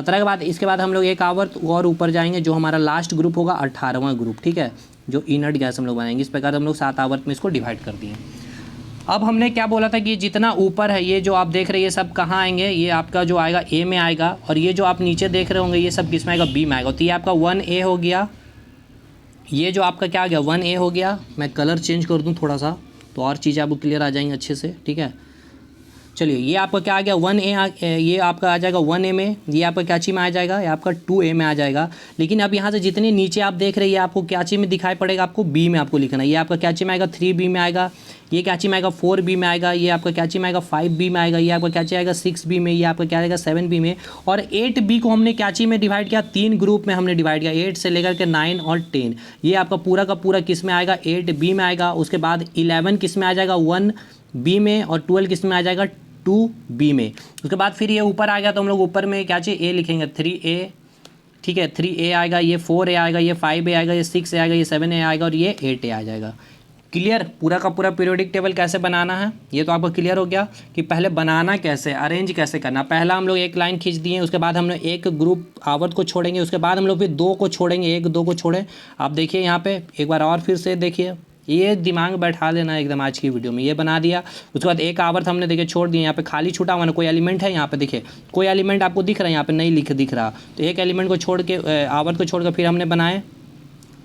के बाद इसके बाद हम लोग एक आवर्त और ऊपर जाएंगे, जो हमारा लास्ट ग्रुप होगा 18वां ग्रुप, ठीक है, जो इनर्ट गैस हम लोग बनाएंगे। इस प्रकार हम लोग 7 आवर्त में इसको डिवाइड कर दिए। अब हमने क्या बोला था कि जितना ऊपर है, ये जो आप देख रहे हैं ये सब कहाँ आएंगे, ये आपका जो आएगा ए में आएगा, और ये जो आप नीचे देख रहे होंगे ये सब किस में आएगा, बी में आएगा। तो ये आपका 1A हो गया, ये जो आपका क्या आ गया, 1A हो गया। मैं कलर चेंज कर दूं थोड़ा सा तो और चीज़ें आपको क्लियर आ जाएंगी अच्छे से, ठीक है। चलिए, ये आपका क्या आ गया, 1A, ये आपका आ जाएगा 1A में, ये आपका क्या चीज़ में आ जाएगा, ये आपका 2A में आ जाएगा। लेकिन अब यहाँ से जितने नीचे आप देख रहे हैं आपको क्या चीज़ में दिखाई पड़ेगा, आपको B में आपको लिखना है। ये आपका क्या चीज़ में आएगा, 3B में आएगा, ये क्या चीज़ में आएगा, 4B में आएगा, ये आपका क्या चीज़ में आएगा, 5B में आएगा, ये आपका क्या चीज़ आएगा, 6B में, ये आपका क्या आएगा, 7B में। और 8B को हमने क्या चीज़ में डिवाइड किया, 3 ग्रुप में हमने डिवाइड किया, 8 से लेकर के 9 और 10। ये आपका पूरा का पूरा किस में आएगा, 8B में आएगा। उसके बाद 11 किस में आ जाएगा, 1B में, और 12 किस में आ जाएगा, 2B में। उसके बाद फिर ये ऊपर आ गया तो हम लोग ऊपर में क्या चाहिए, A लिखेंगे, 3A, ठीक है, 3A आएगा, ये 4A आएगा, ये 5A आएगा, ये 6A आएगा, ये 7A आएगा, और ये 8A आ जाएगा। क्लियर, पूरा का पूरा पीरियोडिक टेबल कैसे बनाना है ये तो आपको क्लियर हो गया कि पहले बनाना कैसे, अरेंज कैसे करना। पहला हम लोग एक लाइन खींच दिए, उसके बाद हम लोग एक ग्रुप आवर्त को छोड़ेंगे, उसके बाद हम लोग फिर 2 को छोड़ेंगे, 1 2 को छोड़े। आप देखिए यहाँ पे एक बार और फिर से देखिए, ये दिमाग में बैठा लेना एकदम आज की वीडियो में, ये बना दिया। उसके बाद एक आवर्त हमने देखिए छोड़ दिया, यहाँ पे खाली छूटा हुआ ना, कोई एलिमेंट है यहाँ पे, देखिए कोई एलिमेंट आपको दिख रहा है यहाँ पे, नहीं दिख रहा, तो एक एलिमेंट को छोड़ के, आवर्त को छोड़ कर फिर हमने बनाए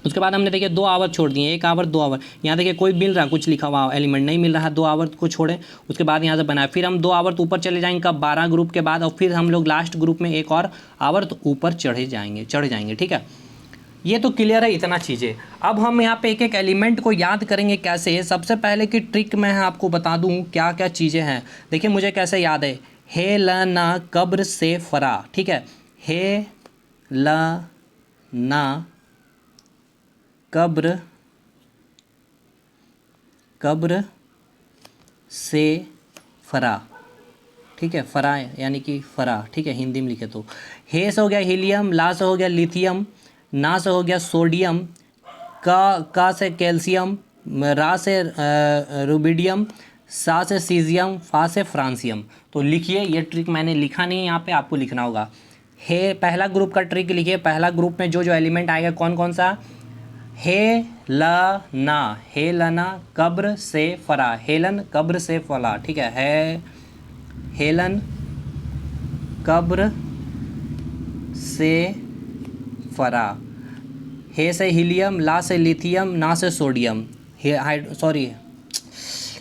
उसके बाद हमने देखिए 2 आवर्त छोड़ दिए, 1 आवर्त 2 आवर्त। यहाँ देखिए कोई मिल रहा, कुछ लिखा हुआ एलिमेंट नहीं मिल रहा, 2 आवर्त को छोड़े। उसके बाद यहाँ से बनाए, फिर हम 2 आवर्त ऊपर चले जाएंगे कब, 12 ग्रुप के बाद, और फिर हम लोग लास्ट ग्रुप में 1 और आवर्त ऊपर चढ़ जाएंगे। ठीक है, ये तो क्लियर है इतना चीज़ें। अब हम यहाँ पे एक एक एलिमेंट को याद करेंगे कैसे। सबसे पहले की ट्रिक मैं आपको बता दूँ क्या क्या चीज़ें हैं। देखिए मुझे कैसे याद है, हे ल ना कब्र से फरा। ठीक है, हे ल ना कब्र से फरा। ठीक है, फरा यानी कि फरा। ठीक है, हिंदी में लिखे तो हे से हो गया हीलियम, ला से हो गया लिथियम, ना से हो गया सोडियम, का से कैल्शियम, रा से रुबिडियम, सा से सीजियम, फा से फ्रांसियम। तो लिखिए, ये ट्रिक मैंने लिखा नहीं है यहाँ पे, आपको लिखना होगा। हे पहला ग्रुप का ट्रिक लिखिए। पहला ग्रुप में जो जो एलिमेंट आएगा कौन कौन सा, हे लना कब्र से फरा, हेलन कब्र से फला। ठीक है, हेलन कब्र से फरा। हे से हीलियम, ला से लिथियम, ना से सोडियम,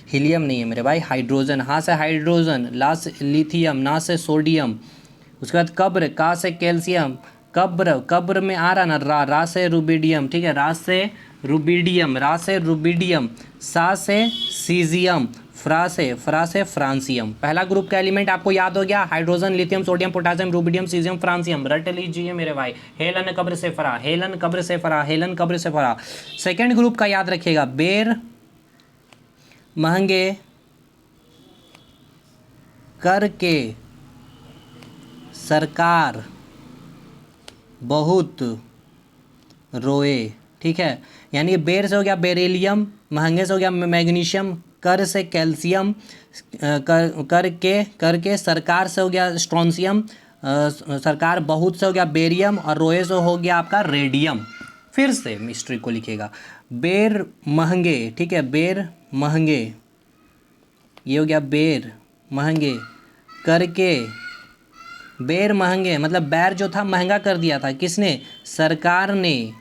हीलियम नहीं है मेरे भाई, हाइड्रोजन। हाँ से हाइड्रोजन, ला से लिथियम, ना से सोडियम। उसके बाद कब्र, का से कैल्शियम, कब्र में आ रहा ना रा से रुबिडियम। ठीक है, रा से रुबिडियम, सा से सीजियम, फ्रा से फ्रांसियम। पहला ग्रुप का एलिमेंट आपको याद हो गया, hydrogen, lithium, sodium, potassium, rubidium, caesium, francium. रट लीजिए मेरे भाई, हेलन कब्र से फरा, हेलन कब्र से फरा, हेलन कब्र से फरा। सेकेंड ग्रुप का याद रखिएगा, बेर महंगे करके सरकार बहुत रोए। ठीक है, यानी बेर से हो गया बेरिलियम, महंगे से हो गया मैग्नीशियम, कर से कैल्शियम, करके सरकार से हो गया स्ट्रोंसियम, सरकार बहुत से हो गया बेरियम, और रोए से हो गया आपका रेडियम। फिर से मिस्ट्री को लिखेगा, बेर महंगे। ठीक है, बेर महंगे, ये हो गया बेर महंगे करके, बेर महंगे मतलब बैर जो था महंगा कर दिया था किसने, सरकार ने।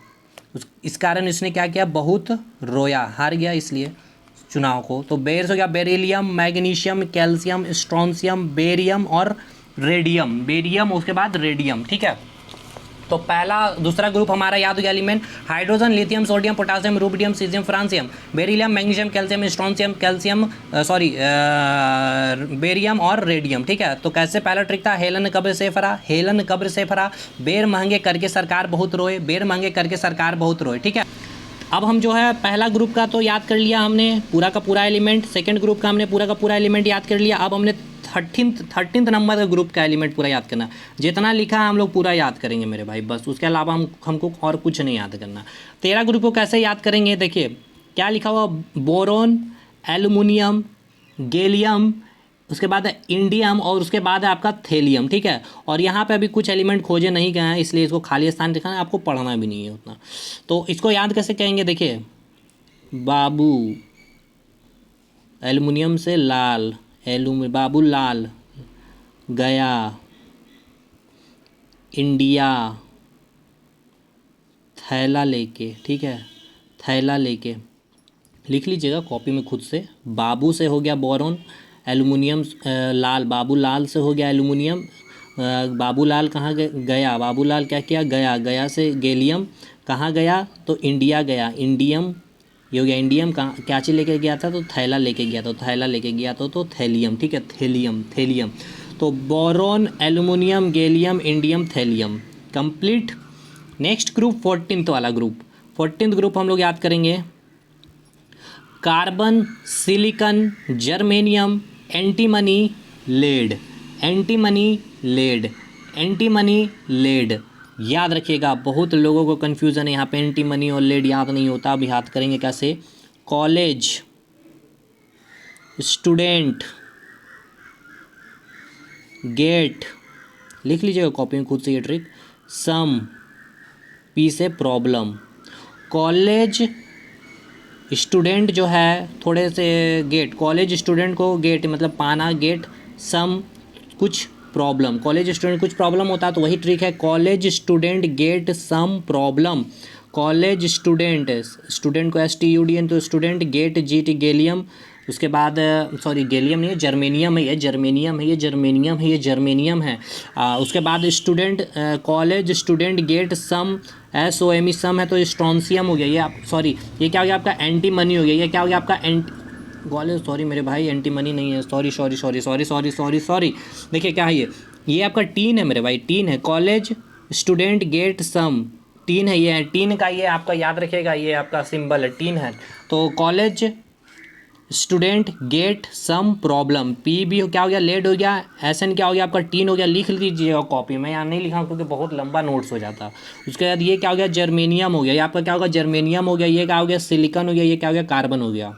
इस कारण इसने क्या किया, बहुत रोया, हार गया इसलिए चुनाव को। तो बेर से हो गया beryllium, magnesium, calcium, strontium, barium और रेडियम। बेरियम उसके बाद रेडियम। ठीक है, तो पहला दूसरा ग्रुप हमारा याद हो गया element, hydrogen, lithium, sodium, potassium, rubidium, caesium, francium, beryllium, magnesium, calcium, strontium, barium और रेडियम। ठीक है, तो कैसे पहला ट्रिक था, हेलन कब्र से फरा, हेलन कब्र से फरा, बेर महंगे करके सरकार बहुत रोए, बेर महंगे करके सरकार बहुत रोए। ठीक है, अब हम जो है पहला ग्रुप का तो याद कर लिया हमने पूरा का पूरा एलिमेंट, सेकंड ग्रुप का हमने पूरा का पूरा एलिमेंट याद कर लिया। अब हमने 13th नंबर का ग्रुप का एलिमेंट पूरा याद करना। जितना लिखा है हम लोग पूरा याद करेंगे मेरे भाई, बस उसके अलावा हमको और कुछ नहीं याद करना। 13 ग्रुप को कैसे याद करेंगे, देखिए क्या लिखा हुआ, बोरोन, एल्युमिनियम, गैलियम, उसके बाद है इंडियम और उसके बाद है आपका थेलियम। ठीक है, और यहाँ पे अभी कुछ एलिमेंट खोजे नहीं गए हैं इसलिए इसको खाली स्थान दिखाना, आपको पढ़ना भी नहीं है उतना। तो इसको याद कैसे कहेंगे, देखिए बाबू, एल्युमिनियम से लाल, बाबू लाल, गया, इंडिया, थैला लेके। ठीक है, थैला लेके लिख लीजिएगा कॉपी में खुद से। बाबू से हो गया बोरोन, एल्युमिनियम, लाल, बाबू लाल से हो गया एल्युमिनियम, बाबू लाल कहाँ गया, बाबू लाल क्या किया, गया, गया से गैलियम, कहाँ गया तो इंडिया गया, इंडियम, ये हो गया इंडियम, कहाँ क्या चीज़ लेके गया था तो थैला लेके गया, तो थैला लेके गया तो थैलियम। ठीक है, थैलियम। तो boron, aluminium, gallium, indium, thallium complete. Next group 14th वाला ग्रुप, 14th ग्रुप हम लोग याद करेंगे, carbon, silicon, germanium, antimony, lead, antimony, lead. याद रखिएगा, बहुत लोगों को कन्फ्यूज़न है यहाँ पे, एंटीमनी और लेड याद नहीं होता। अब याद करेंगे कैसे, कॉलेज स्टूडेंट, गेट, लिख लीजिएगा कॉपी में खुद से ये ट्रिक, सम, पी से प्रॉब्लम, कॉलेज स्टूडेंट जो है थोड़े से गेट, कॉलेज स्टूडेंट को गेट मतलब पाना, गेट, सम कुछ प्रॉब्लम, कॉलेज स्टूडेंट कुछ प्रॉब्लम होता है तो वही ट्रिक है, college student get some problem, college student, student को STUDENT, तो स्टूडेंट, गेट GT गैलियम, उसके बाद सॉरी गैलियम नहीं है, जर्मेनियम है, ये जर्मेनियम है, ये जर्मेनियम है, ये जर्मेनियम है। उसके बाद student, college student get some, SOME some है तो स्ट्रॉन्सियम हो गया, ये आप सॉरी ये क्या हो गया आपका एंटीमनी हो गया, ये क्या हो गया आपका कॉलेज, सॉरी मेरे भाई एंटीमनी नहीं है, sorry sorry sorry sorry sorry sorry sorry. देखिए क्या है ये आपका टीन है मेरे भाई, टीन है। College student get some, tin है, ये है टीन का, ये आपका याद रखिएगा, ये आपका सिंबल है, टीन है। तो college student get some problem, P भी क्या हो गया, लेड हो गया, SN क्या हो गया आपका टीन हो गया, लिख लीजिएगा कॉपी में, यहाँ नहीं लिखा क्योंकि बहुत लंबा नोट्स हो जाता। उसके बाद ये क्या हो गया, जर्मेनियम हो गया, ये आपका क्या होगा, जर्मेनियम हो गया, ये क्या हो गया, सिलिकॉन हो गया, ये क्या हो गया, कार्बन हो गया।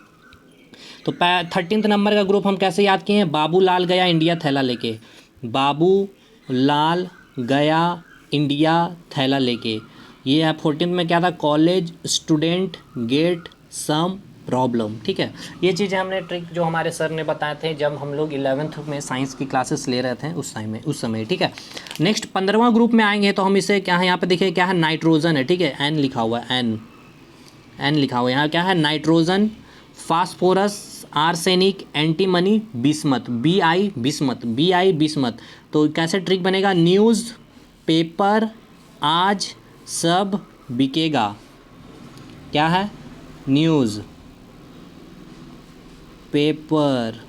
तो 13th नंबर का ग्रुप हम कैसे याद किए हैं, बाबू लाल गया इंडिया थैला लेके, बाबू लाल गया इंडिया थैला लेके। ये है 14th में क्या था, college student get some problem, ठीक है। ये चीज़ें हमने ट्रिक जो हमारे सर ने बताए थे जब हम लोग 11th में साइंस की क्लासेस ले रहे थे उस समय, ठीक है। नेक्स्ट 15वां ग्रुप में आएंगे तो हम इसे क्या है, यहाँ पे देखिए क्या है, नाइट्रोजन है, ठीक है, N लिखा हुआ है, N लिखा हुआ है, यहाँ क्या है, nitrogen, phosphorus, arsenic, antimony, bismuth, BI bismuth. तो कैसे ट्रिक बनेगा, न्यूज़ पेपर आज सब बिकेगा, क्या है, न्यूज़ पेपर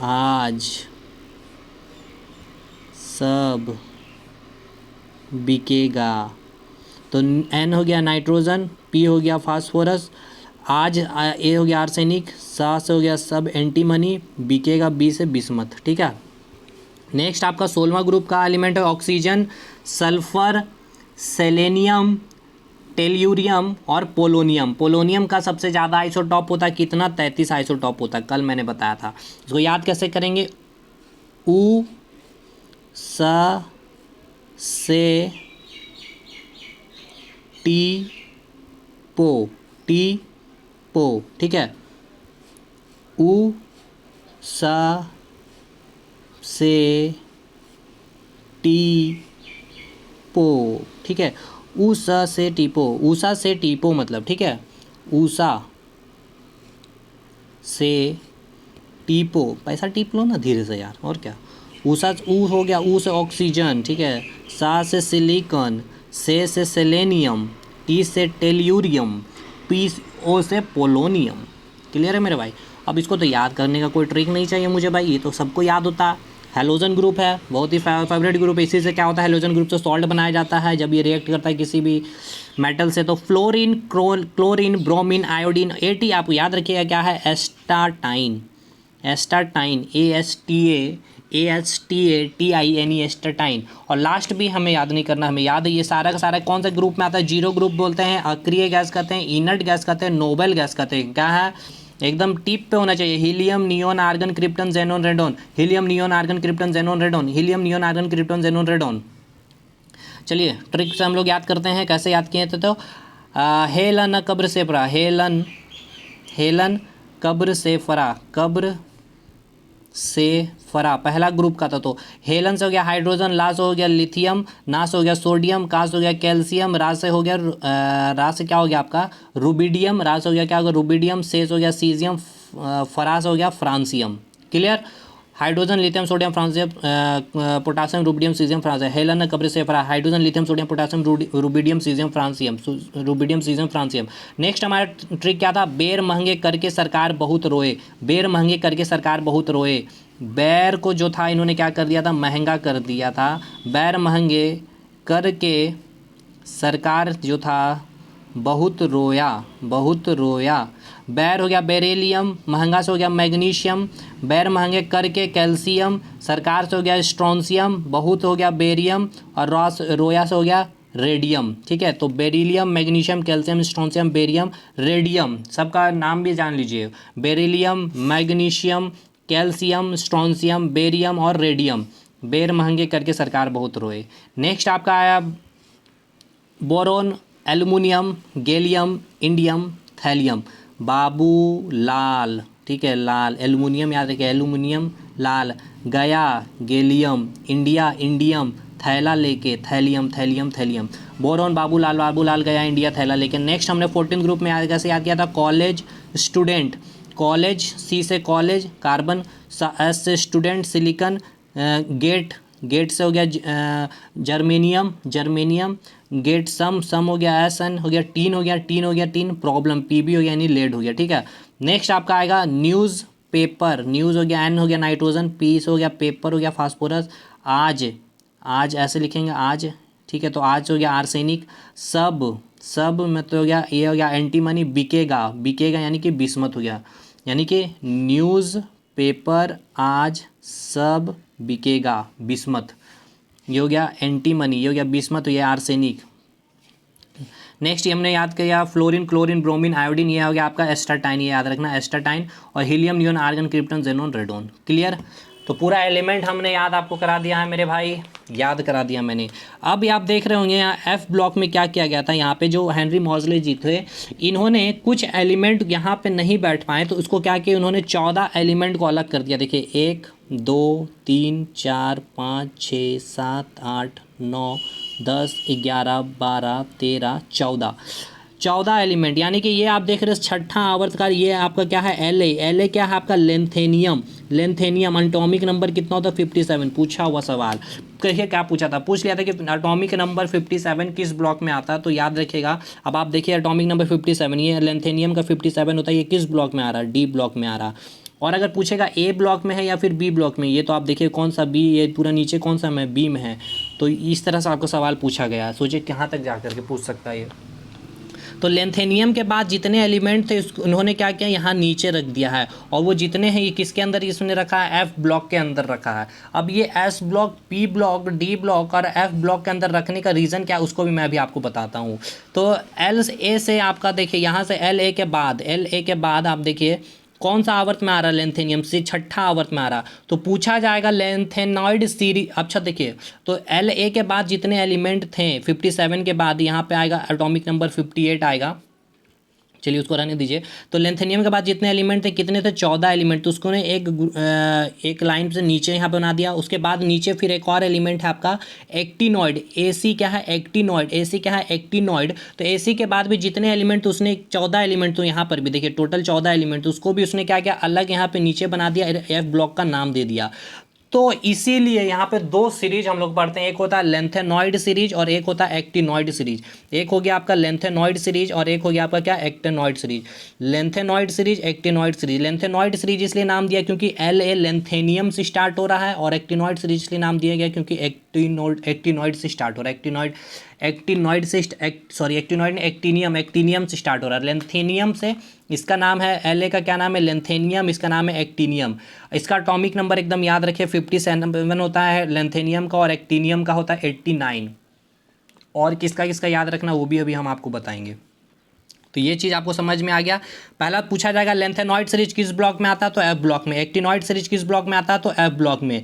आज सब बिकेगा। तो N हो गया नाइट्रोजन, P हो गया फास्फोरस, आज A हो गया आर्सेनिक, सा से हो गया सब एंटीमनी, बिकेगा B से बिस्मथ, ठीक है। नेक्स्ट आपका 16वां ग्रुप का एलिमेंट है ऑक्सीजन, सल्फर, सेलेनियम, टेल्यूरियम और पोलोनियम। पोलोनियम का सबसे ज़्यादा आइसोटॉप होता है कितना, 33 आइसोटॉप होता है, कल मैंने बताया था। इसको याद कैसे करेंगे, उ सा से टी पो, ठीक है, उ सा से टी पो, ठीक है, ऊसा से टीपो, ऊसा से टीपो मतलब, ठीक है, ऊसा से टीपो, पैसा टीप लो ना धीरे से यार, और क्या। ऊसा, ऊ हो गया, ऊ से ऑक्सीजन, ठीक है, सा से सिलिकॉन, से सेलेनियम, टी से टेल्यूरियम, पी ओ से पोलोनियम। क्लियर है मेरे भाई। अब इसको तो याद करने का कोई ट्रिक नहीं चाहिए मुझे भाई, ये तो सबको याद होता है। हेलोजन ग्रुप है, बहुत ही फेवरेट ग्रुप है, इसी से क्या होता है, हेलोजन ग्रुप से सॉल्ट बनाया जाता है जब ये रिएक्ट करता है किसी भी मेटल से। तो fluorine, chlorine, bromine, iodine, AT आपको याद रखिएगा क्या है, एस्टाटाइन, ASTATINE, एस्टाटाइन। और लास्ट भी हमें याद नहीं करना, हमें याद है ये सारा का सारा कौन सा ग्रुप में आता है, जीरो ग्रुप बोलते हैं, अक्रिय गैस कहते हैं, इनर्ट गैस कहते हैं, नोबल गैस कहते हैं। क्या है, एकदम टिप पे होना चाहिए, helium, neon, argon, krypton, xenon, radon, helium, neon, argon, krypton, xenon, radon, helium, neon, argon, krypton, xenon, radon. चलिए ट्रिक से हम लोग याद करते हैं, कैसे याद किए थे। तो हेलन कब्र से फरा, हेलन कब्र से फरा, कब्र से फरा पहला ग्रुप का था। तो हेलन से हो गया हाइड्रोजन, ला से हो गया लिथियम, ना से हो गया सोडियम, का से हो गया कैल्शियम, रा से हो गया रा से क्या हो गया आपका रुबिडियम, रा से हो गया क्या होगा रुबिडियम, से हो गया सीजियम, फरा से हो गया francium. Clear, hydrogen, lithium, sodium, francium, potassium, rubidium, caesium, francium. Helen कब्र से फरा, hydrogen, lithium, sodium, potassium, rubidium, caesium, francium, rubidium, caesium, francium. Next हमारा ट्रिक क्या था, बेर महंगे करके सरकार बहुत रोए, बेर महंगे करके सरकार बहुत रोए। बैर को जो था इन्होंने क्या कर दिया था, महंगा कर दिया था, बैर महंगे करके सरकार जो था बहुत रोया, बहुत रोया। बैर हो गया बेरिलियम, महंगा से हो गया मैग्नीशियम, बैर महंगे करके कैल्शियम, सरकार से हो गया स्ट्रॉन्सियम, बहुत हो गया बेरियम, और रोया से हो गया रेडियम। ठीक है, तो beryllium, magnesium, calcium, strontium, barium, radium, सबका नाम भी जान लीजिए, beryllium, magnesium, calcium, strontium, barium और रेडियम। बेर महंगे करके सरकार बहुत रोए। नेक्स्ट आपका आया boron, aluminium, gallium, indium, thallium. Babu Lal, ठीक है, लाल, एल्युमिनियम याद रखिए, एल्युमिनियम, लाल, गया, गैलियम, इंडिया, इंडियम, थैला लेके, thallium thallium thallium. Boron Babulal गया इंडिया थैला लेके। नेक्स्ट हमने 14 ग्रुप में कैसे याद किया था, कॉलेज स्टूडेंट, कॉलेज सी से कॉलेज, कार्बन, एस से स्टूडेंट, सिलिकॉन, गेट से हो गया जर्मेनियम, गेट सम हो गया एस हो गया, टीन हो गया प्रॉब्लम, पीबी हो गया यानी लेड हो गया, ठीक है। नेक्स्ट आपका आएगा न्यूज़ पेपर, न्यूज़ हो गया, एन हो गया नाइट्रोजन, पीस हो गया पेपर हो गया फास्फोरस, आज ऐसे लिखेंगे आज, ठीक है। तो आज हो गया आर्सेनिक, सब में तो हो गया, ये हो गया एंटीमनी, बिकेगा यानी कि बिस्मत हो गया, यानी कि न्यूज़ पेपर आज सब बिकेगा बिस्मत, ये हो गया एंटीमनी, ये हो गया बिस्मत, तो ये आर्सेनिक। नेक्स्ट ये हमने याद किया फ्लोरीन, क्लोरीन, ब्रोमीन, आयोडीन, ये हो गया आपका एस्टाटाइन, ये याद रखना एस्टाटाइन, और helium, neon, argon, krypton, xenon, radon. Clear. तो पूरा एलिमेंट हमने याद आपको करा दिया है मेरे भाई, याद करा दिया मैंने। अब आप देख रहे होंगे यहाँ एफ ब्लॉक में क्या किया गया था, यहाँ पे जो हेनरी मॉजले जी थे इन्होंने कुछ एलिमेंट यहाँ पे नहीं बैठ पाए, तो उसको क्या किया उन्होंने 14 एलिमेंट को अलग कर दिया। देखिए 1 2 3 4 5 6 7 8 9 10 11 12 13 14 एलिमेंट, यानी कि ये आप देख रहे हैं छठा आवर्तकाल, ये आपका क्या है एल ए क्या है आपका लेंथेनियम एटॉमिक नंबर कितना होता है 57, पूछा हुआ सवाल। कहिए क्या पूछा था, पूछ लिया था कि एटॉमिक नंबर 57 किस ब्लॉक में आता है, तो याद रखिएगा। अब आप देखिए एटॉमिक नंबर 57, ये लेंथेनियम का 57 होता है, ये किस ब्लॉक में आ रहा है, डी ब्लॉक में आ रहा है। और अगर पूछेगा ए ब्लॉक में है या फिर बी ब्लॉक में, ये तो आप देखिए कौन सा बी, ये पूरा नीचे कौन सा में बी में है, तो इस तरह से आपको सवाल पूछा गया। सोचिए कहाँ तक जा करके पूछ सकता है ये। तो लेंथेनियम के बाद जितने एलिमेंट थे उन्होंने क्या किया, यहाँ नीचे रख दिया है, और वो जितने हैं ये किसके अंदर इसने रखा है, एफ ब्लॉक के अंदर रखा है। अब ये S block, P block, D block और एफ ब्लॉक के अंदर रखने का रीज़न क्या है उसको भी मैं अभी आपको बताता हूँ। तो एल ए से आपका देखिए यहाँ से एल ए के बाद आप देखिए कौन सा आवर्त में आ रहा है, लेंथेनियम से छठा आवर्त में आ रहा, तो पूछा जाएगा लेंथेनॉइड सीरीज। अच्छा देखिए, तो एल ए के बाद जितने एलिमेंट थे 57 के बाद यहाँ पे आएगा एटॉमिक नंबर 58 आएगा, चलिए उसको रहने दीजिए। तो लेंथेनियम के बाद जितने एलिमेंट थे कितने थे, 14 एलिमेंट, तो उसको ने एक लाइन से नीचे यहाँ बना दिया। उसके बाद नीचे फिर एक और एलिमेंट है आपका एक्टिनॉइड, एसी क्या है एक्टिनॉइड, तो एसी के बाद भी जितने एलिमेंट तो उसने 14 एलिमेंट, तो यहाँ पर भी देखिए टोटल 14 एलिमेंट, तो उसको भी उसने क्या किया अलग यहाँ पे नीचे बना दिया, एफ ब्लॉक का नाम दे दिया। तो इसीलिए यहाँ पे दो सीरीज हम लोग पढ़ते हैं, एक होता है लेंथेनॉइड सीरीज और एक होता है एक्टिनॉइड सीरीज। एक हो गया आपका लेंथेनॉइड सीरीज और एक हो गया आपका क्या actinoid series. Lanthanoid series, actinoid series. Lanthanoid series इसलिए नाम दिया क्योंकि एल ए लेंथेनियम से स्टार्ट हो रहा है, और एक्टिनॉइड सीरीज इसलिए नाम दिया गया क्योंकि एक्टिनॉइड से स्टार्ट हो रहा है। एक्टिनॉइड ने एक्टिनियम से स्टार्ट हो रहा है। लेंथेनियम से इसका नाम है, एल ए का क्या नाम है, लेंथेनियम, इसका नाम है एक्टिनियम। इसका एटॉमिक नंबर एकदम याद रखिए 57 होता है लेंथेनियम का, और एक्टिनियम का होता है 89। और किसका याद रखना वो भी अभी हम आपको बताएंगे। तो ये चीज़ आपको समझ में आ गया। पहला पूछा जाएगा लेंथेनॉइड सीरीज किस ब्लॉक में आता है, तो एफ ब्लॉक में। एक्टिनॉइड सीरीज किस ब्लॉक में आता है, तो एफ ब्लॉक में।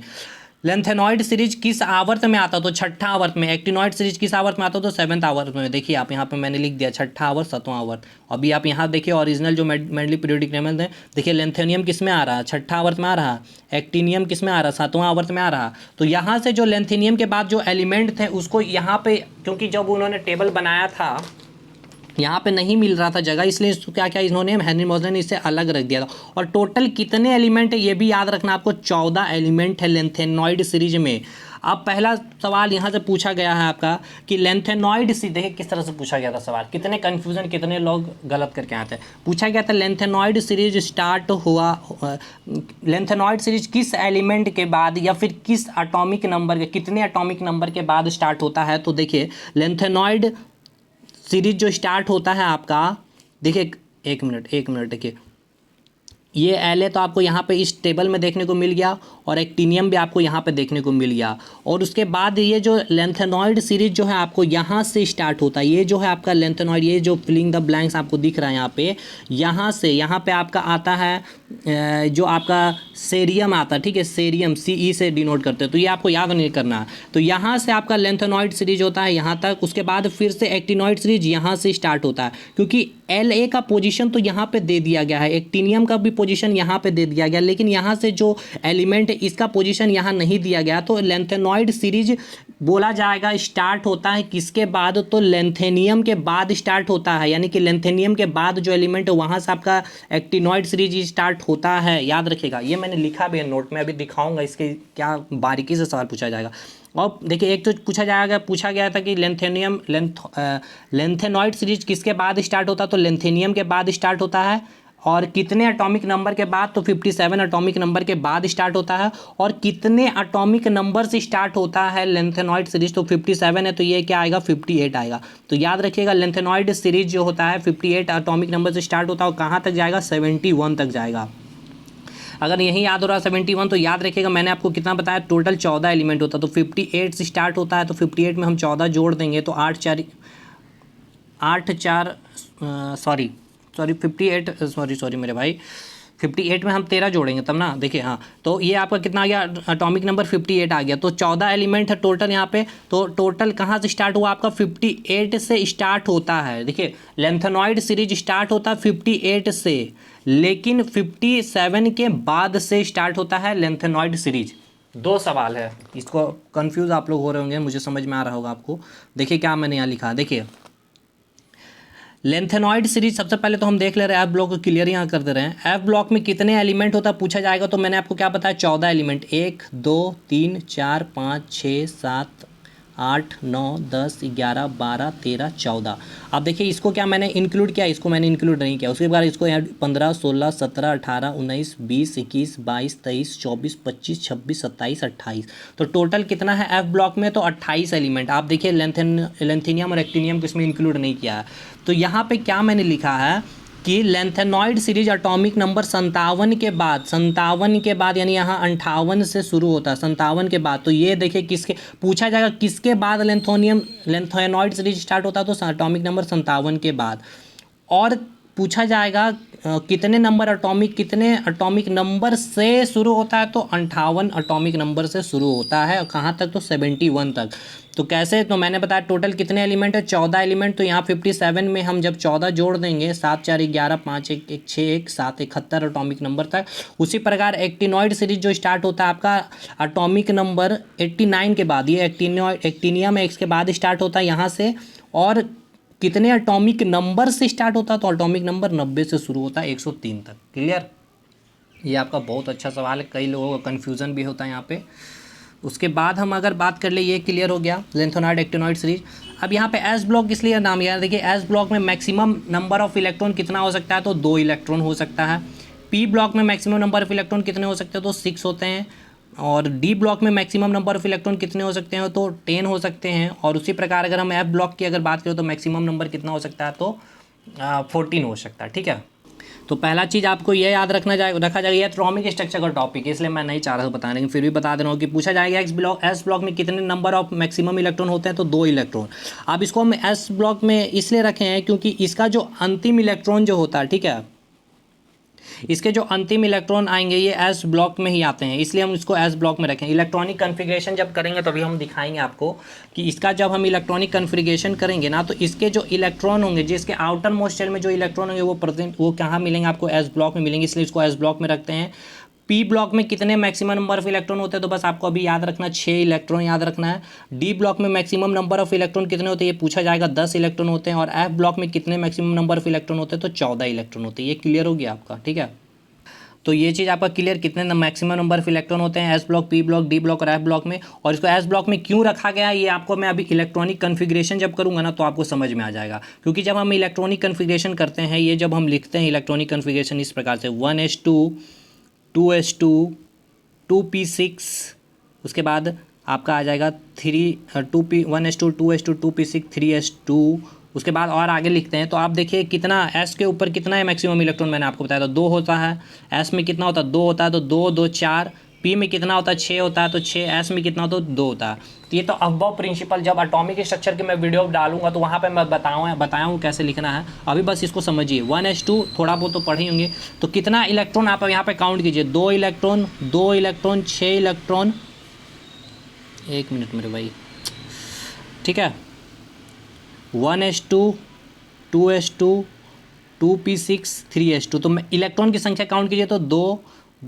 लेंथेनॉइड सीरीज किस आवर्त में आता है, तो छठा आवर्त में। एक्टिनॉइड सीरीज किस आवर्त में आता है, तो 7th आवर्त में। देखिए आप यहाँ पे मैंने लिख दिया छठा आवर्त 7वां आवर्त। अभी आप यहाँ देखिए ओरिजिनल जो मेंडली पीरियोडिक टेबल है, देखिए लेंथेनियम किस में आ रहा है, छठा आवर्त में आ रहा, एक्टिनियम किस में आ रहा, 7वां आवर्त में आ रहा। तो यहाँ से जो लेंथेनियम के बाद जो एलिमेंट थे उसको यहाँ पे, क्योंकि जब उन्होंने टेबल बनाया था यहाँ पे नहीं मिल रहा था जगह, इसलिए इसको क्या किया इन्होंने, हेनरी मॉजले ने इसे अलग रख दिया था। और टोटल कितने एलिमेंट है ये भी याद रखना आपको, 14 एलिमेंट है लेंथेनॉइड सीरीज में। अब पहला सवाल यहाँ से पूछा गया है आपका कि लेंथेनॉइड सीरीज, देखिए किस तरह से पूछा गया था सवाल, कितने कन्फ्यूजन, कितने लोग गलत करके आते हैं। पूछा गया था लेंथेनॉइड सीरीज स्टार्ट हुआ, लेंथेनॉइड सीरीज किस एलिमेंट के बाद या फिर किस एटॉमिक नंबर के, कितने एटॉमिक नंबर के बाद स्टार्ट होता है। तो देखिए लेंथेनॉइड सीरीज जो स्टार्ट होता है आपका, देखिए एक मिनट देखिए, ये एल ए तो आपको यहाँ पे इस टेबल में देखने को मिल गया, और एक्टिनियम भी आपको यहाँ पे देखने को मिल गया। और उसके बाद ये जो लेंथेनॉइड सीरीज जो है आपको यहाँ से स्टार्ट होता है। ये जो है आपका लेंथेनॉइड, ये जो फिलिंग द ब्लैंक्स आपको दिख रहा है यहाँ पे, यहाँ पे आपका आता है जो आपका सेरियम आता है, ठीक है, सेरियम CE से डिनोट करते हैं, तो ये आपको याद नहीं करना। तो यहाँ से आपका लेंथेनॉइड सीरीज होता है यहाँ तक, उसके बाद फिर से एक्टिनॉइड सीरीज यहाँ से स्टार्ट होता है, क्योंकि एल ए का पोजीशन तो यहाँ पे दे दिया गया है, एक्टिनियम का भी पोजीशन यहाँ पे दे दिया गया, लेकिन यहाँ से जो एलिमेंट इसका पोजीशन यहाँ नहीं दिया गया, तो लेंथेनॉइड सीरीज बोला जाएगा स्टार्ट होता है किसके बाद, तो लेंथेनियम के बाद स्टार्ट होता है, यानी कि लेंथेनियम के बाद जो एलिमेंट है वहाँ से आपका एक्टिनॉइड सीरीज स्टार्ट होता है, याद रखिएगा। ये मैंने लिखा भी है नोट में, अभी दिखाऊंगा इसके क्या बारीकी से सवाल पूछा जाएगा। और देखिए एक तो पूछा गया था कि लेंथेनॉइड सीरीज किसके बाद स्टार्ट होता है, तो लेंथेनियम के बाद स्टार्ट होता है, और कितने एटॉमिक नंबर के बाद, तो 57 एटॉमिक नंबर के बाद स्टार्ट होता है, और कितने एटॉमिक नंबर से स्टार्ट होता है लेंथेनॉइड सीरीज, तो 57 है तो ये क्या आएगा 58 आएगा। तो याद रखिएगा लेंथेनॉइड सीरीज जो होता है 58 एटॉमिक नंबर से स्टार्ट होता है, और कहाँ तक जाएगा 71 तक जाएगा। अगर यही याद हो रहा है 71, तो याद रखिएगा मैंने आपको कितना बताया, टोटल 14 एलिमेंट होता है, तो 58 से स्टार्ट होता है, तो 58 में हम 14 जोड़ देंगे तो 58 मेरे भाई 58 में हम 13 जोड़ेंगे तब ना, देखिए हाँ, तो ये आपका कितना आ गया, एटॉमिक नंबर 58 आ गया। तो 14 एलिमेंट है टोटल यहाँ पे, तो टोटल कहाँ से स्टार्ट हुआ आपका 58 से स्टार्ट होता है। देखिए लेंथेनॉइड सीरीज स्टार्ट होता है 58 से, लेकिन 57 के बाद से स्टार्ट होता है लेंथेनॉइड सीरीज। दो सवाल है, इसको कंफ्यूज आप लोग हो रहे होंगे, मुझे समझ में आ रहा होगा आपको। देखिए क्या मैंने यहाँ लिखा, देखिए लेंथेनॉइड सीरीज सबसे पहले तो हम देख ले रहे हैं, एफ ब्लॉक को क्लियर यहाँ कर दे रहे हैं। एफ ब्लॉक में कितने एलिमेंट होता है पूछा जाएगा, तो मैंने आपको क्या बताया 14 एलिमेंट, 1 2 3 4 5 6 7 8 9 10 11 12 13 14। अब देखिए इसको क्या मैंने इंक्लूड किया, इसको मैंने इंक्लूड नहीं किया। उसके बाद इसको यहाँ 15 16 17 18 19 20 21 22 23 24 25 26 27 28, तो टोटल कितना है एफ ब्लॉक में, तो 28 एलिमेंट। आप देखिए लेंथेनियम और एक्टिनियम को इसमें इंक्लूड नहीं किया है। तो यहाँ पे क्या मैंने लिखा है कि लेंथेनॉइड सीरीज एटॉमिक नंबर 57 के बाद यानी यहाँ 58 से शुरू होता है, 57 के बाद। तो ये देखिए किसके पूछा जाएगा, किसके बाद लेंथेनॉइड सीरीज स्टार्ट होता है, तो एटॉमिक नंबर 57 के बाद। और पूछा जाएगा कितने एटॉमिक नंबर से शुरू होता है, तो 58 एटॉमिक नंबर से शुरू होता है, और कहाँ तक, तो 71 तक। तो कैसे, तो मैंने बताया टोटल कितने एलिमेंट है 14 एलिमेंट, तो यहाँ 57 में हम जब 14 जोड़ देंगे 7 4 11 5 1 1 6 1 7 71 एटॉमिक नंबर तक। उसी प्रकार एक्टिनॉइड सीरीज जो स्टार्ट होता है आपका एटॉमिक नंबर 89 के बाद, ये एक्टिनियम एक्स के बाद स्टार्ट होता है यहाँ से, और कितने एटॉमिक नंबर से स्टार्ट होता है, तो एटॉमिक नंबर 90 से शुरू होता है 103 तक। क्लियर, ये आपका बहुत अच्छा सवाल है, कई लोगों का कन्फ्यूज़न भी होता है यहाँ पे। उसके बाद हम अगर बात कर ले, ये क्लियर हो गया लेंथेनॉइड एक्टिनॉइड सीरीज। अब यहाँ पे एस ब्लॉक इसलिए नाम याद, देखिए एस ब्लॉक में मैक्सिमम नंबर ऑफ इलेक्ट्रॉन कितना हो सकता है, तो 2 इलेक्ट्रॉन हो सकता है। पी ब्लॉक में मैक्सिमम नंबर ऑफ इलेक्ट्रॉन कितने हो सकते हैं, तो 6 होते हैं। और डी ब्लॉक में मैक्सिमम नंबर ऑफ इलेक्ट्रॉन कितने हो सकते हैं, तो 10 हो सकते हैं। और उसी प्रकार अगर हम एफ ब्लॉक की अगर बात करें तो मैक्सिमम नंबर कितना हो सकता है, तो 14 हो सकता है। ठीक है, तो पहला चीज़ आपको ये याद रखा जाएगा, ये एटॉमिक स्ट्रक्चर का टॉपिक है, इसलिए मैं नहीं चाह रहा था बताने, लेकिन फिर भी बता दे रहा हूँ कि पूछा जाएगा एस ब्लॉक में कितने नंबर ऑफ मैक्सिमम इलेक्ट्रॉन होते हैं, तो 2 इलेक्ट्रॉन। अब इसको हम एस ब्लॉक में इसलिए रखे हैं क्योंकि इसका जो अंतिम इलेक्ट्रॉन जो होता है, ठीक है, इसके जो अंतिम इलेक्ट्रॉन आएंगे ये एस ब्लॉक में ही आते हैं, इसलिए हम इसको एस ब्लॉक में रखें। इलेक्ट्रॉनिक कन्फिग्रेशन जब करेंगे तभी हम दिखाएंगे आपको कि इसका जब हम इलेक्ट्रॉनिक कन्फिग्रेशन करेंगे ना, तो इसके जो इलेक्ट्रॉन होंगे, जिसके आउटर मोस्ट शेल में जो इलेक्ट्रॉन होंगे वो कहाँ मिलेंगे आपको, एस ब्लॉक में मिलेंगे, इसलिए इसको एस ब्लॉक में रखते हैं। पी ब्लॉक में कितने मैक्सिमम नंबर ऑफ इलेक्ट्रॉन होते हैं, तो बस आपको अभी याद रखना 6 इलेक्ट्रॉन याद रखना है। डी ब्लॉक में मैक्सिमम नंबर ऑफ इलेक्ट्रॉन कितने होते हैं, ये पूछा जाएगा 10 इलेक्ट्रॉन होते हैं। और एफ ब्लॉक में कितने मैक्सिमम नंबर ऑफ इलेक्ट्रॉन होते हैं, तो 14 इलेक्ट्रॉन होते हैं। ये क्लियर हो गया आपका, ठीक है। तो ये चीज़ आपका क्लियर, कितने मैक्सिमम नंबर ऑफ इलेक्ट्रॉन होते हैं S block, P block, D block और एफ ब्लॉक में। और इसको एस ब्लॉक में क्यों रखा गया है, ये आपको मैं अभी इलेक्ट्रॉनिक कन्फिग्रेशन जब करूँगा ना, तो आपको समझ में आ जाएगा। क्योंकि जब हम इलेक्ट्रॉनिक कन्फिग्रेशन करते हैं, ये जब हम लिखते हैं इलेक्ट्रॉनिक कन्फिग्रेशन इस प्रकार से 1s2 2s2 2p6, उसके बाद आपका आ जाएगा 1s2 2s2 2p6 3s2, उसके बाद और आगे लिखते हैं। तो आप देखिए कितना एस के ऊपर कितना है मैक्सिमम इलेक्ट्रॉन, मैंने आपको बताया था 2 होता है। एस में कितना होता है, 2 होता है, तो 2 2 4। पी में कितना होता है, 6 होता है, तो 6। एस में कितना होता है, 2 होता है। तो ये तो अबव प्रिंसिपल, जब एटॉमिक स्ट्रक्चर की मैं वीडियो डालूंगा तो वहाँ पे मैं बताया हूँ कैसे लिखना है। अभी बस इसको समझिए। 1s2 थोड़ा बहुत तो पढ़े होंगे। तो कितना इलेक्ट्रॉन आप यहाँ पे काउंट कीजिए, 2 इलेक्ट्रॉन 6 इलेक्ट्रॉन, 1 मिनट मेरे भाई, ठीक है। 1s2 2s2 2p6 3s2। तो मैं इलेक्ट्रॉन की संख्या काउंट कीजिए तो 2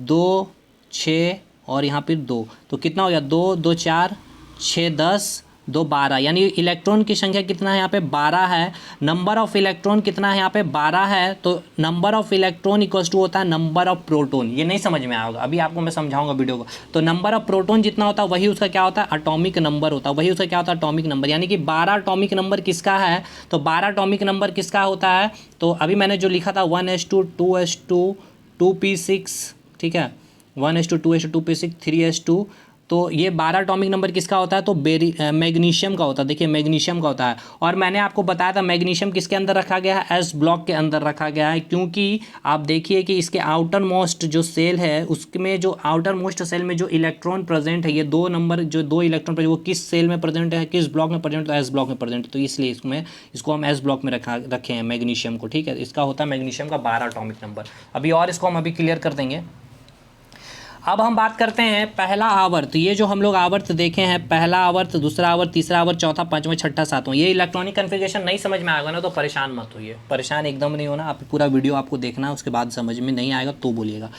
2 6 और यहाँ पे 2, तो कितना हो गया 2 2 4 6 10 2 12, यानी इलेक्ट्रॉन की संख्या कितना है यहाँ पे 12 है। नंबर ऑफ इलेक्ट्रॉन कितना है यहाँ पे 12 है, तो number of electron equals to होता है नंबर ऑफ प्रोटॉन। ये नहीं समझ में आएगा, अभी आपको मैं समझाऊंगा वीडियो को। तो नंबर ऑफ प्रोटॉन जितना होता है वही उसका क्या होता है एटॉमिक नंबर होता है, वही उसका क्या होता है एटॉमिक नंबर। यानी कि 12 एटॉमिक नंबर किसका है, तो 12 एटॉमिक नंबर किसका होता है, तो अभी मैंने जो लिखा था 1s2 2s2 2p6, ठीक है 1s2 2s2 2p6 3s2, तो ये 12 एटॉमिक नंबर किसका होता है, तो मैग्नीशियम का होता है। देखिए मैग्नीशियम का होता है। और मैंने आपको बताया था मैग्नीशियम किसके अंदर रखा गया है, एस ब्लॉक के अंदर रखा गया है, क्योंकि आप देखिए कि इसके आउटर मोस्ट जो सेल है उसमें जो आउटर मोस्ट सेल में जो इलेक्ट्रॉन प्रेजेंट है, ये 2 नंबर जो 2 इलेक्ट्रॉन प्रेजेंट वो किस सेल में प्रेजेंट है, किस ब्लॉक में प्रेजेंट, तो एस ब्लॉक में प्रेजेंट है, तो इसलिए इसको हम एस ब्लॉक में रखे हैं मैग्नीशियम को, ठीक है। इसका होता है मैग्नीशियम का 12 एटॉमिक नंबर। अभी और इसको हम अभी क्लियर कर देंगे। अब हम बात करते हैं पहला आवर्त। ये जो हम लोग आवर्त देखे हैं, पहला आवर्त, दूसरा आवर्त, तीसरा आवर्त, चौथा, पांचवा, छठा, सातवां, ये इलेक्ट्रॉनिक कन्फिगरेशन नहीं समझ में आएगा ना तो परेशान मत होइए, परेशान एकदम नहीं होना। आप पूरा वीडियो आपको देखना है, उसके बाद समझ में नहीं आएगा तो बोलिएगा।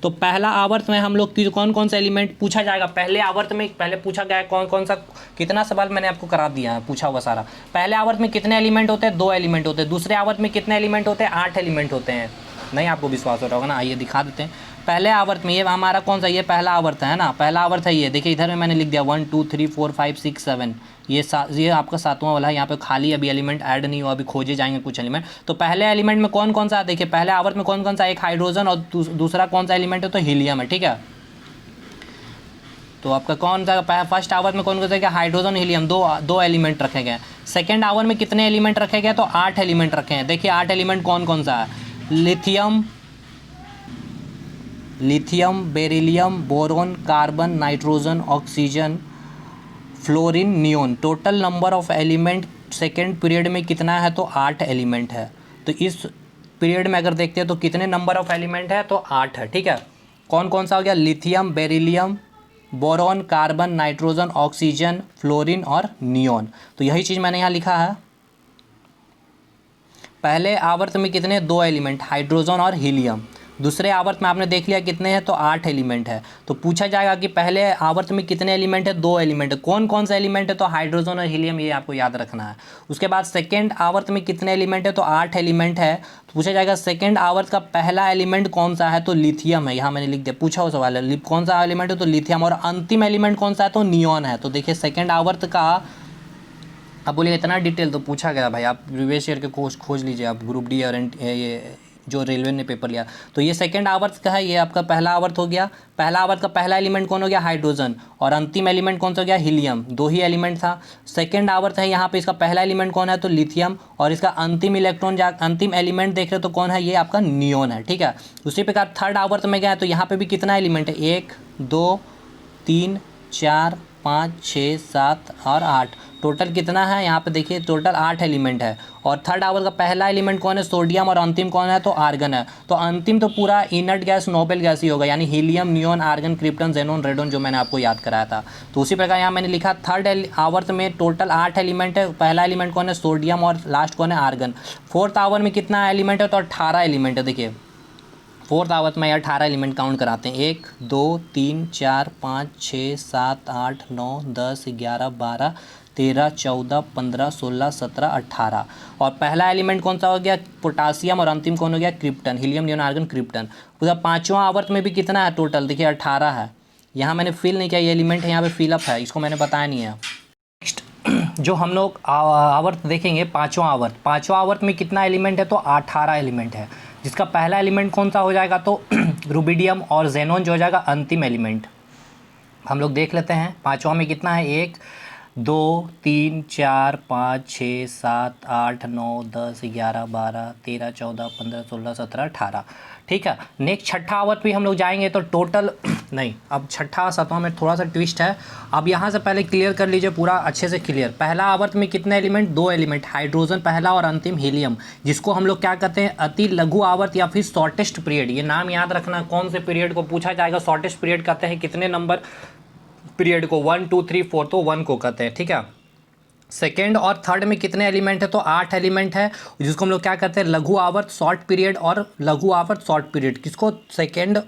तो पहला आवर्त में हम लोग की कौन कौन सा एलिमेंट पूछा जाएगा, पहले आवर्त में पहले पूछा गया कौन कौन सा, कितना सवाल मैंने आपको करा दिया है, पूछा हुआ सारा। पहले आवर्त में कितने एलिमेंट होते हैं, 2 एलिमेंट होते हैं। दूसरे आवर्त में कितने एलिमेंट होते हैं, 8 एलिमेंट होते हैं। नहीं आपको विश्वास हो रहा होगा ना, आइए दिखा देते हैं। पहले आवर्त में ये हमारा कौन सा, ये पहला आवर्त है ना, पहला आवर्त है ये। देखिए इधर में मैंने लिख दिया 1 2 3 4 5 6 7, ये आपका 7वां वाला है। यहाँ पे खाली अभी एलिमेंट ऐड नहीं हुआ, अभी खोजे जाएंगे कुछ एलिमेंट। तो पहले एलिमेंट में कौन कौन सा, देखिए पहले आवर्त में कौन कौन सा, एक हाइड्रोजन और दूसरा कौन सा एलिमेंट है, तो हीलियम है, ठीक है। तो आपका कौन सा फर्स्ट आवर में कौन कौन सा, हाइड्रोजन हीलियम, दो एलिमेंट रखे गए। सेकेंड आवर में कितने एलिमेंट रखे गए, तो 8 एलिमेंट रखे हैं। देखिए 8 एलिमेंट कौन कौन सा है, lithium, beryllium, boron, carbon, nitrogen, oxygen, fluorine, neon. Total number of element second period में कितना है, तो 8 एलिमेंट है। तो इस पीरियड में अगर देखते हैं तो कितने नंबर ऑफ एलिमेंट है, तो 8 है, ठीक है। कौन कौन सा हो गया, lithium, beryllium, boron, carbon, nitrogen, oxygen, fluorine और नियोन। तो यही चीज़ मैंने यहाँ लिखा है। पहले आवर्त में कितने, 2 एलिमेंट, हाइड्रोजन और हीलियम। दूसरे आवर्त में आपने देख लिया कितने हैं, तो 8 एलिमेंट है। तो पूछा जाएगा कि पहले आवर्त में कितने एलिमेंट है, 2 एलिमेंट है। कौन कौन सा एलिमेंट है, तो हाइड्रोजन और हीलियम, ये आपको याद रखना है। उसके बाद सेकेंड आवर्त में कितने एलिमेंट है, तो 8 एलिमेंट है। तो पूछा जाएगा सेकेंड आवर्त का पहला एलिमेंट कौन सा है, तो लिथियम है। यहाँ मैंने लिख दिया, पूछा हुआ सवाल है कौन सा एलिमेंट है, तो लिथियम। और अंतिम एलिमेंट कौन सा है, तो नियोन है। तो देखिए सेकेंड आवर्त का, अब बोलिए इतना डिटेल तो पूछा गया भाई, आप प्रीवियस ईयर के खोज लीजिए, आप ग्रुप डी और ये जो रेलवे ने पेपर लिया। तो ये सेकंड आवर्त का है, ये आपका पहला आवर्त हो गया। पहला आवर्त का पहला एलिमेंट कौन हो गया, हाइड्रोजन, और अंतिम एलिमेंट कौन सा हो गया, हीलियम। 2 ही एलिमेंट था। सेकंड आवर्त है, यहाँ पे इसका पहला एलिमेंट कौन है, तो लिथियम, और इसका अंतिम अंतिम एलिमेंट देख रहे हो तो कौन है, ये आपका नियोन है, ठीक है। उसी प्रकार थर्ड आवर्त में गया तो यहाँ पे भी कितना एलिमेंट है, 1 2 3 4 5 6 7 और 8, टोटल कितना है यहाँ पे देखिए, टोटल 8 एलिमेंट है। और थर्ड आवर का पहला एलिमेंट कौन है, सोडियम, और अंतिम कौन है, तो आर्गन है। तो अंतिम तो पूरा इनर्ट गैस, नोबेल गैस ही होगा, यानी helium, neon, argon, krypton, xenon, radon, जो मैंने आपको याद कराया था। तो उसी प्रकार यहाँ मैंने लिखा थर्ड आवर्त में टोटल 8 एलिमेंट है। पहला एलिमेंट कौन है, सोडियम, और लास्ट कौन है, आर्गन। फोर्थ आवर में कितना एलिमेंट है, तो 18 एलिमेंट है। देखिए फोर्थ आवर्त में 18 एलिमेंट काउंट कराते हैं, 1 2 3 4 5 6 7 8 9 10 11 12 13 14 15 16 17 18। और पहला एलिमेंट कौन सा हो गया, पोटासियम, और अंतिम कौन हो गया, krypton, helium, neon, argon, krypton. पूरा पाँचवां आवर्त में भी कितना है टोटल, देखिए 18 है। यहाँ मैंने फिल नहीं किया, ये एलिमेंट है यहाँ पे फिलअप है, इसको मैंने बताया नहीं है। नेक्स्ट जो हम लोग आवर्त देखेंगे, पाँचवां आवर्त में कितना एलिमेंट है, तो 18 एलिमेंट है। जिसका पहला एलिमेंट कौन सा हो जाएगा, तो रुबिडियम, और जेनोन जो हो जाएगा अंतिम एलिमेंट। हम लोग देख लेते हैं पाँचवां में कितना है, 1 2 3 4 5 6 7 8 9 10 11 12 13 14 15 16 17 18, ठीक है। नेक्स्ट छठा आवर्त भी हम लोग जाएंगे तो टोटल नहीं, अब छठा सातवां में थोड़ा सा ट्विस्ट है। अब यहाँ से पहले क्लियर कर लीजिए पूरा अच्छे से क्लियर। पहला आवर्त में कितने एलिमेंट, 2 एलिमेंट, हाइड्रोजन पहला और अंतिम हीलियम, जिसको हम लोग क्या कहते हैं, अति लघु आवर्त या फिर शॉर्टेस्ट पीरियड। ये नाम याद रखना, कौन से पीरियड को पूछा जाएगा, शॉर्टेस्ट पीरियड कहते हैं। कितने नंबर पीरियड को, 1 2 3 4, तो 1 को कहते हैं, ठीक है। सेकेंड और थर्ड में कितने एलिमेंट है, तो 8 एलिमेंट है, जिसको हम लोग क्या कहते हैं, लघु आवर्त शॉर्ट पीरियड और लघु आवर्त शॉर्ट पीरियड। किसको, सेकेंड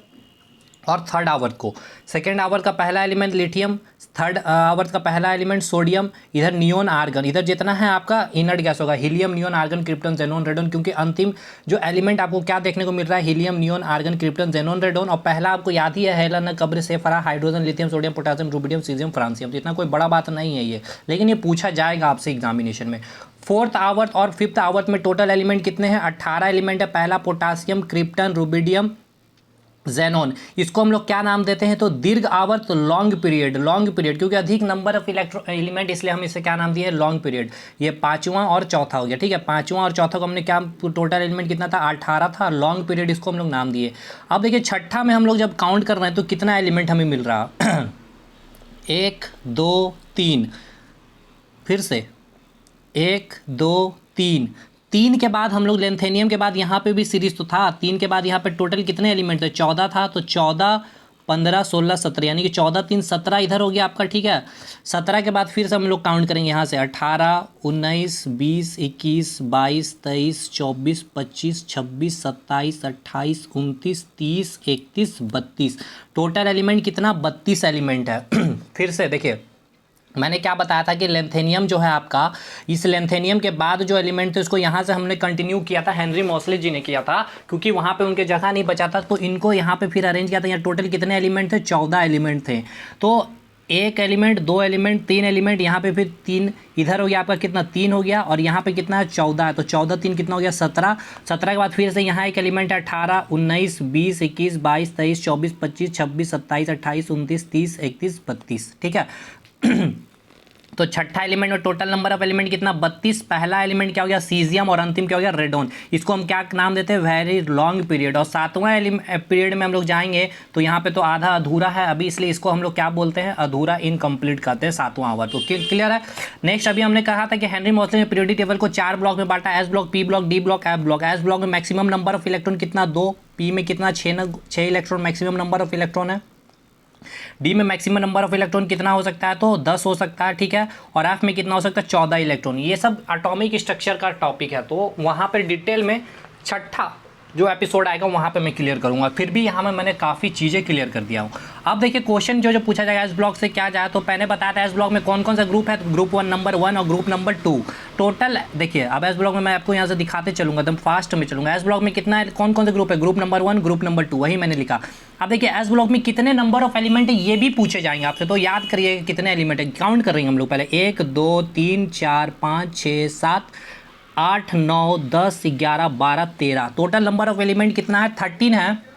और थर्ड आवर्त को। सेकेंड आवर्त का पहला एलिमेंट लिथियम, थर्ड आवर्त का पहला एलिमेंट सोडियम, इधर नियोन आर्गन, इधर जितना है आपका इनर्ट गैस होगा helium, neon, argon, krypton, xenon, radon, क्योंकि अंतिम जो एलिमेंट आपको क्या देखने को मिल रहा है, helium, neon, argon, krypton, xenon, radon, और पहला आपको याद ही है हेलन, कब्र, सेफरा, hydrogen, lithium, sodium, potassium, rubidium, caesium, francium. तो इतना कोई बड़ा बात नहीं है ये, लेकिन ये पूछा जाएगा आपसे एग्जामिनेशन में। फोर्थ आवर्त और फिफ्थ आवर्त में टोटल एलिमेंट कितने हैं, 18 एलिमेंट है। पहला पोटासियम, क्रिप्टन, रूबिडियम, जेनॉन, इसको हम लोग क्या नाम देते हैं, तो दीर्घ आवर्त, लॉन्ग पीरियड, लॉन्ग पीरियड, क्योंकि अधिक नंबर ऑफ इलेक्ट्रो एलिमेंट, इसलिए हम इसे क्या नाम दिए, लॉन्ग पीरियड। ये पांचवा और चौथा हो गया, ठीक है। पांचवा और चौथा को हमने क्या, टोटल एलिमेंट कितना था, 18 था, लॉन्ग पीरियड, इसको हम लोग नाम दिए। अब देखिए छठा में हम लोग जब काउंट कर रहे हैं तो कितना एलिमेंट हमें मिल रहा 1 2 3, फिर से 1 2 3, 3 के बाद हम लोग लेंथेनियम के बाद यहाँ पे भी सीरीज तो था, 3 के बाद यहाँ पे टोटल कितने एलिमेंट थे, 14 था, तो 14 15 16 17, यानी कि 14 3 17 इधर हो गया आपका, ठीक है। 17 के बाद फिर से हम लोग काउंट करेंगे यहाँ से 18 19 20 21 22 23 24 25 26 27 28 29 30 31 32, टोटल एलिमेंट कितना, 32 एलिमेंट है। फिर से देखिए मैंने क्या बताया था कि लेंथेनियम जो है आपका, इस लेंथेनियम के बाद जो एलिमेंट थे उसको यहाँ से हमने कंटिन्यू किया था, हेनरी मोसले जी ने किया था, क्योंकि वहाँ पे उनके जगह नहीं बचा था, तो इनको यहाँ पे फिर अरेंज किया था। यहाँ टोटल कितने एलिमेंट थे, 14 एलिमेंट थे। तो एक एलिमेंट, दो एलिमेंट, तीन एलिमेंट, यहाँ पे फिर 3 इधर हो गया आपका, कितना 3 हो गया, और यहाँ पे कितना है 14 है, तो 14 3 कितना हो गया 17। 17 के बाद फिर से यहाँ एक एलिमेंट है 18 19 20 21 22 23 24 25 26 27 28 29 30 31 32, ठीक है। तो छठा एलिमेंट और टोटल नंबर ऑफ एलिमेंट कितना, 32। पहला एलिमेंट क्या हो गया, सीजियम, और अंतिम क्या हो गया, रेडोन। इसको हम क्या नाम देते हैं, वेरी लॉन्ग पीरियड। और सातवां पीरियड में हम लोग जाएंगे तो यहाँ पे तो आधा अधूरा है अभी, इसलिए इसको हम लोग क्या बोलते हैं, अधूरा, इनकम्प्लीट कहते हैं, सातवां आवर। तो क्लियर है। नेक्स्ट अभी हमने कहा था कि हेनरी मोसले ने पीरियोडिक टेबल को 4 ब्लॉक में बांटा, S block, P block, D block, F block. S block में मैक्सिमम नंबर ऑफ इलेक्ट्रॉन कितना, 2, पी में कितना 6 electron maximum number of electron है, डी में मैक्सिमम नंबर ऑफ इलेक्ट्रॉन कितना हो सकता है, तो 10 हो सकता है, ठीक है। और एफ में कितना हो सकता है, 14 इलेक्ट्रॉन। ये सब एटॉमिक स्ट्रक्चर का टॉपिक है, तो वहाँ पर डिटेल में छठा जो एपिसोड आएगा वहाँ पे मैं क्लियर करूँगा। फिर भी यहाँ में मैंने काफ़ी चीज़ें क्लियर कर दिया हूँ। अब देखिए क्वेश्चन जो पूछा जाएगा एस ब्लॉक से क्या जाए, तो मैंने बताया था एस ब्लॉक में कौन कौन सा ग्रुप है, तो ग्रुप 1 नंबर 1 और ग्रुप नंबर 2 टोटल। देखिए अब एस ब्लॉक में मैं आपको यहाँ से दिखाते चलूँगा, एकदम फास्ट में चलूँगा। एस ब्लॉक में कितना है, कौन कौन से ग्रुप है, ग्रुप नंबर 1 ग्रुप नंबर 2, वही मैंने लिखा। अब देखिए एस ब्लॉक में कितने नंबर ऑफ एलिमेंट है ये भी पूछे जाएंगे आपसे, तो याद करिए कितने एलिमेंट है। काउंट कर रहे हैं हम लोग पहले, 1 2 3 4 5 6 7 8 9 10 11 12 13, टोटल नंबर ऑफ एलिमेंट कितना है, 13 है।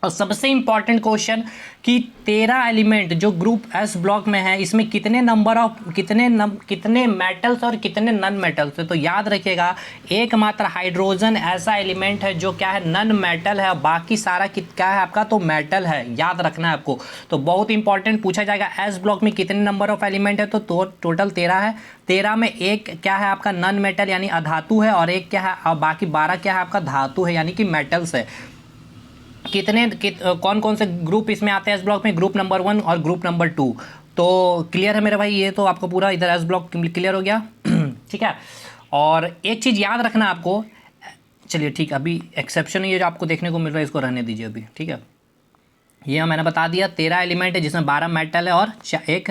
और सबसे इंपॉर्टेंट क्वेश्चन कि 13 एलिमेंट जो ग्रुप एस ब्लॉक में है, इसमें कितने नंबर ऑफ कितने मेटल्स और कितने नन मेटल्स है। तो याद रखिएगा एकमात्र हाइड्रोजन ऐसा एलिमेंट है जो क्या है, नन मेटल है, बाकी सारा क्या है आपका, तो मेटल है, याद रखना है आपको। तो बहुत इंपॉर्टेंट पूछा जाएगा एस ब्लॉक में कितने नंबर ऑफ एलिमेंट है, तो टोटल 13 है। 13 में एक क्या है आपका नन मेटल यानी अधातु है, और एक क्या है, और बाकी 12 क्या है आपका धातु है यानी कि मेटल्स है। कौन कौन से ग्रुप इसमें आते हैं एस ब्लॉक में, ग्रुप नंबर 1 और ग्रुप नंबर 2। तो क्लियर है मेरे भाई, ये तो आपको पूरा इधर एस ब्लॉक क्लियर हो गया ठीक है। और एक चीज़ याद रखना आपको, चलिए ठीक, अभी एक्सेप्शन ये जो आपको देखने को मिल रहा है इसको रहने दीजिए अभी, ठीक है। ये मैंने बता दिया 13 एलिमेंट है जिसमें 12 मेटल है, और एक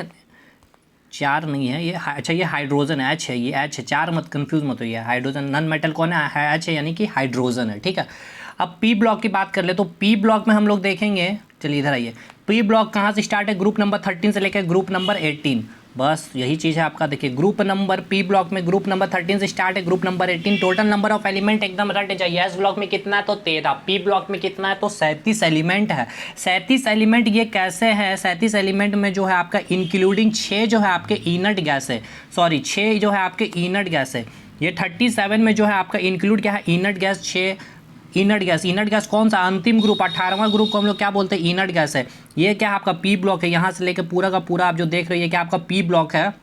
4 नहीं है ये, अच्छा ये हाइड्रोजन एच है, ये एच है, 4 मत कंफ्यूज मत होइए। हाइड्रोजन नन मेटल कौन है, एच है, यानी कि हाइड्रोजन है, ठीक है। अब पी ब्लॉक की बात कर ले तो पी ब्लॉक में हम लोग देखेंगे, चलिए इधर आइए, पी ब्लॉक कहाँ से स्टार्ट है, ग्रुप नंबर 13 से लेकर ग्रुप नंबर 18, बस यही चीज़ है आपका। देखिए ग्रुप नंबर पी ब्लॉक में ग्रुप नंबर 13 से स्टार्ट है, group number 18, total number of element एकदम रट जाइए। एस ब्लॉक में कितना है, तो 13, पी ब्लॉक में कितना है, तो 37 एलिमेंट है। 37 एलिमेंट ये कैसे है, 37 एलिमेंट में जो है आपका इंक्लूडिंग 6 जो है आपके इनर्ट गैस है, सॉरी 6 जो है आपके इनर्ट गैस है। ये 37 में जो है आपका इंक्लूड क्या है, inert gas 6 inert gas. Inert gas कौन सा, अंतिम ग्रुप 18वां ग्रुप को हम लोग क्या बोलते हैं, इनर्ट गैस है। ये क्या आपका पी ब्लॉक है, यहाँ से लेकर पूरा का पूरा आप जो देख रहे हैं क्या आपका पी ब्लॉक है।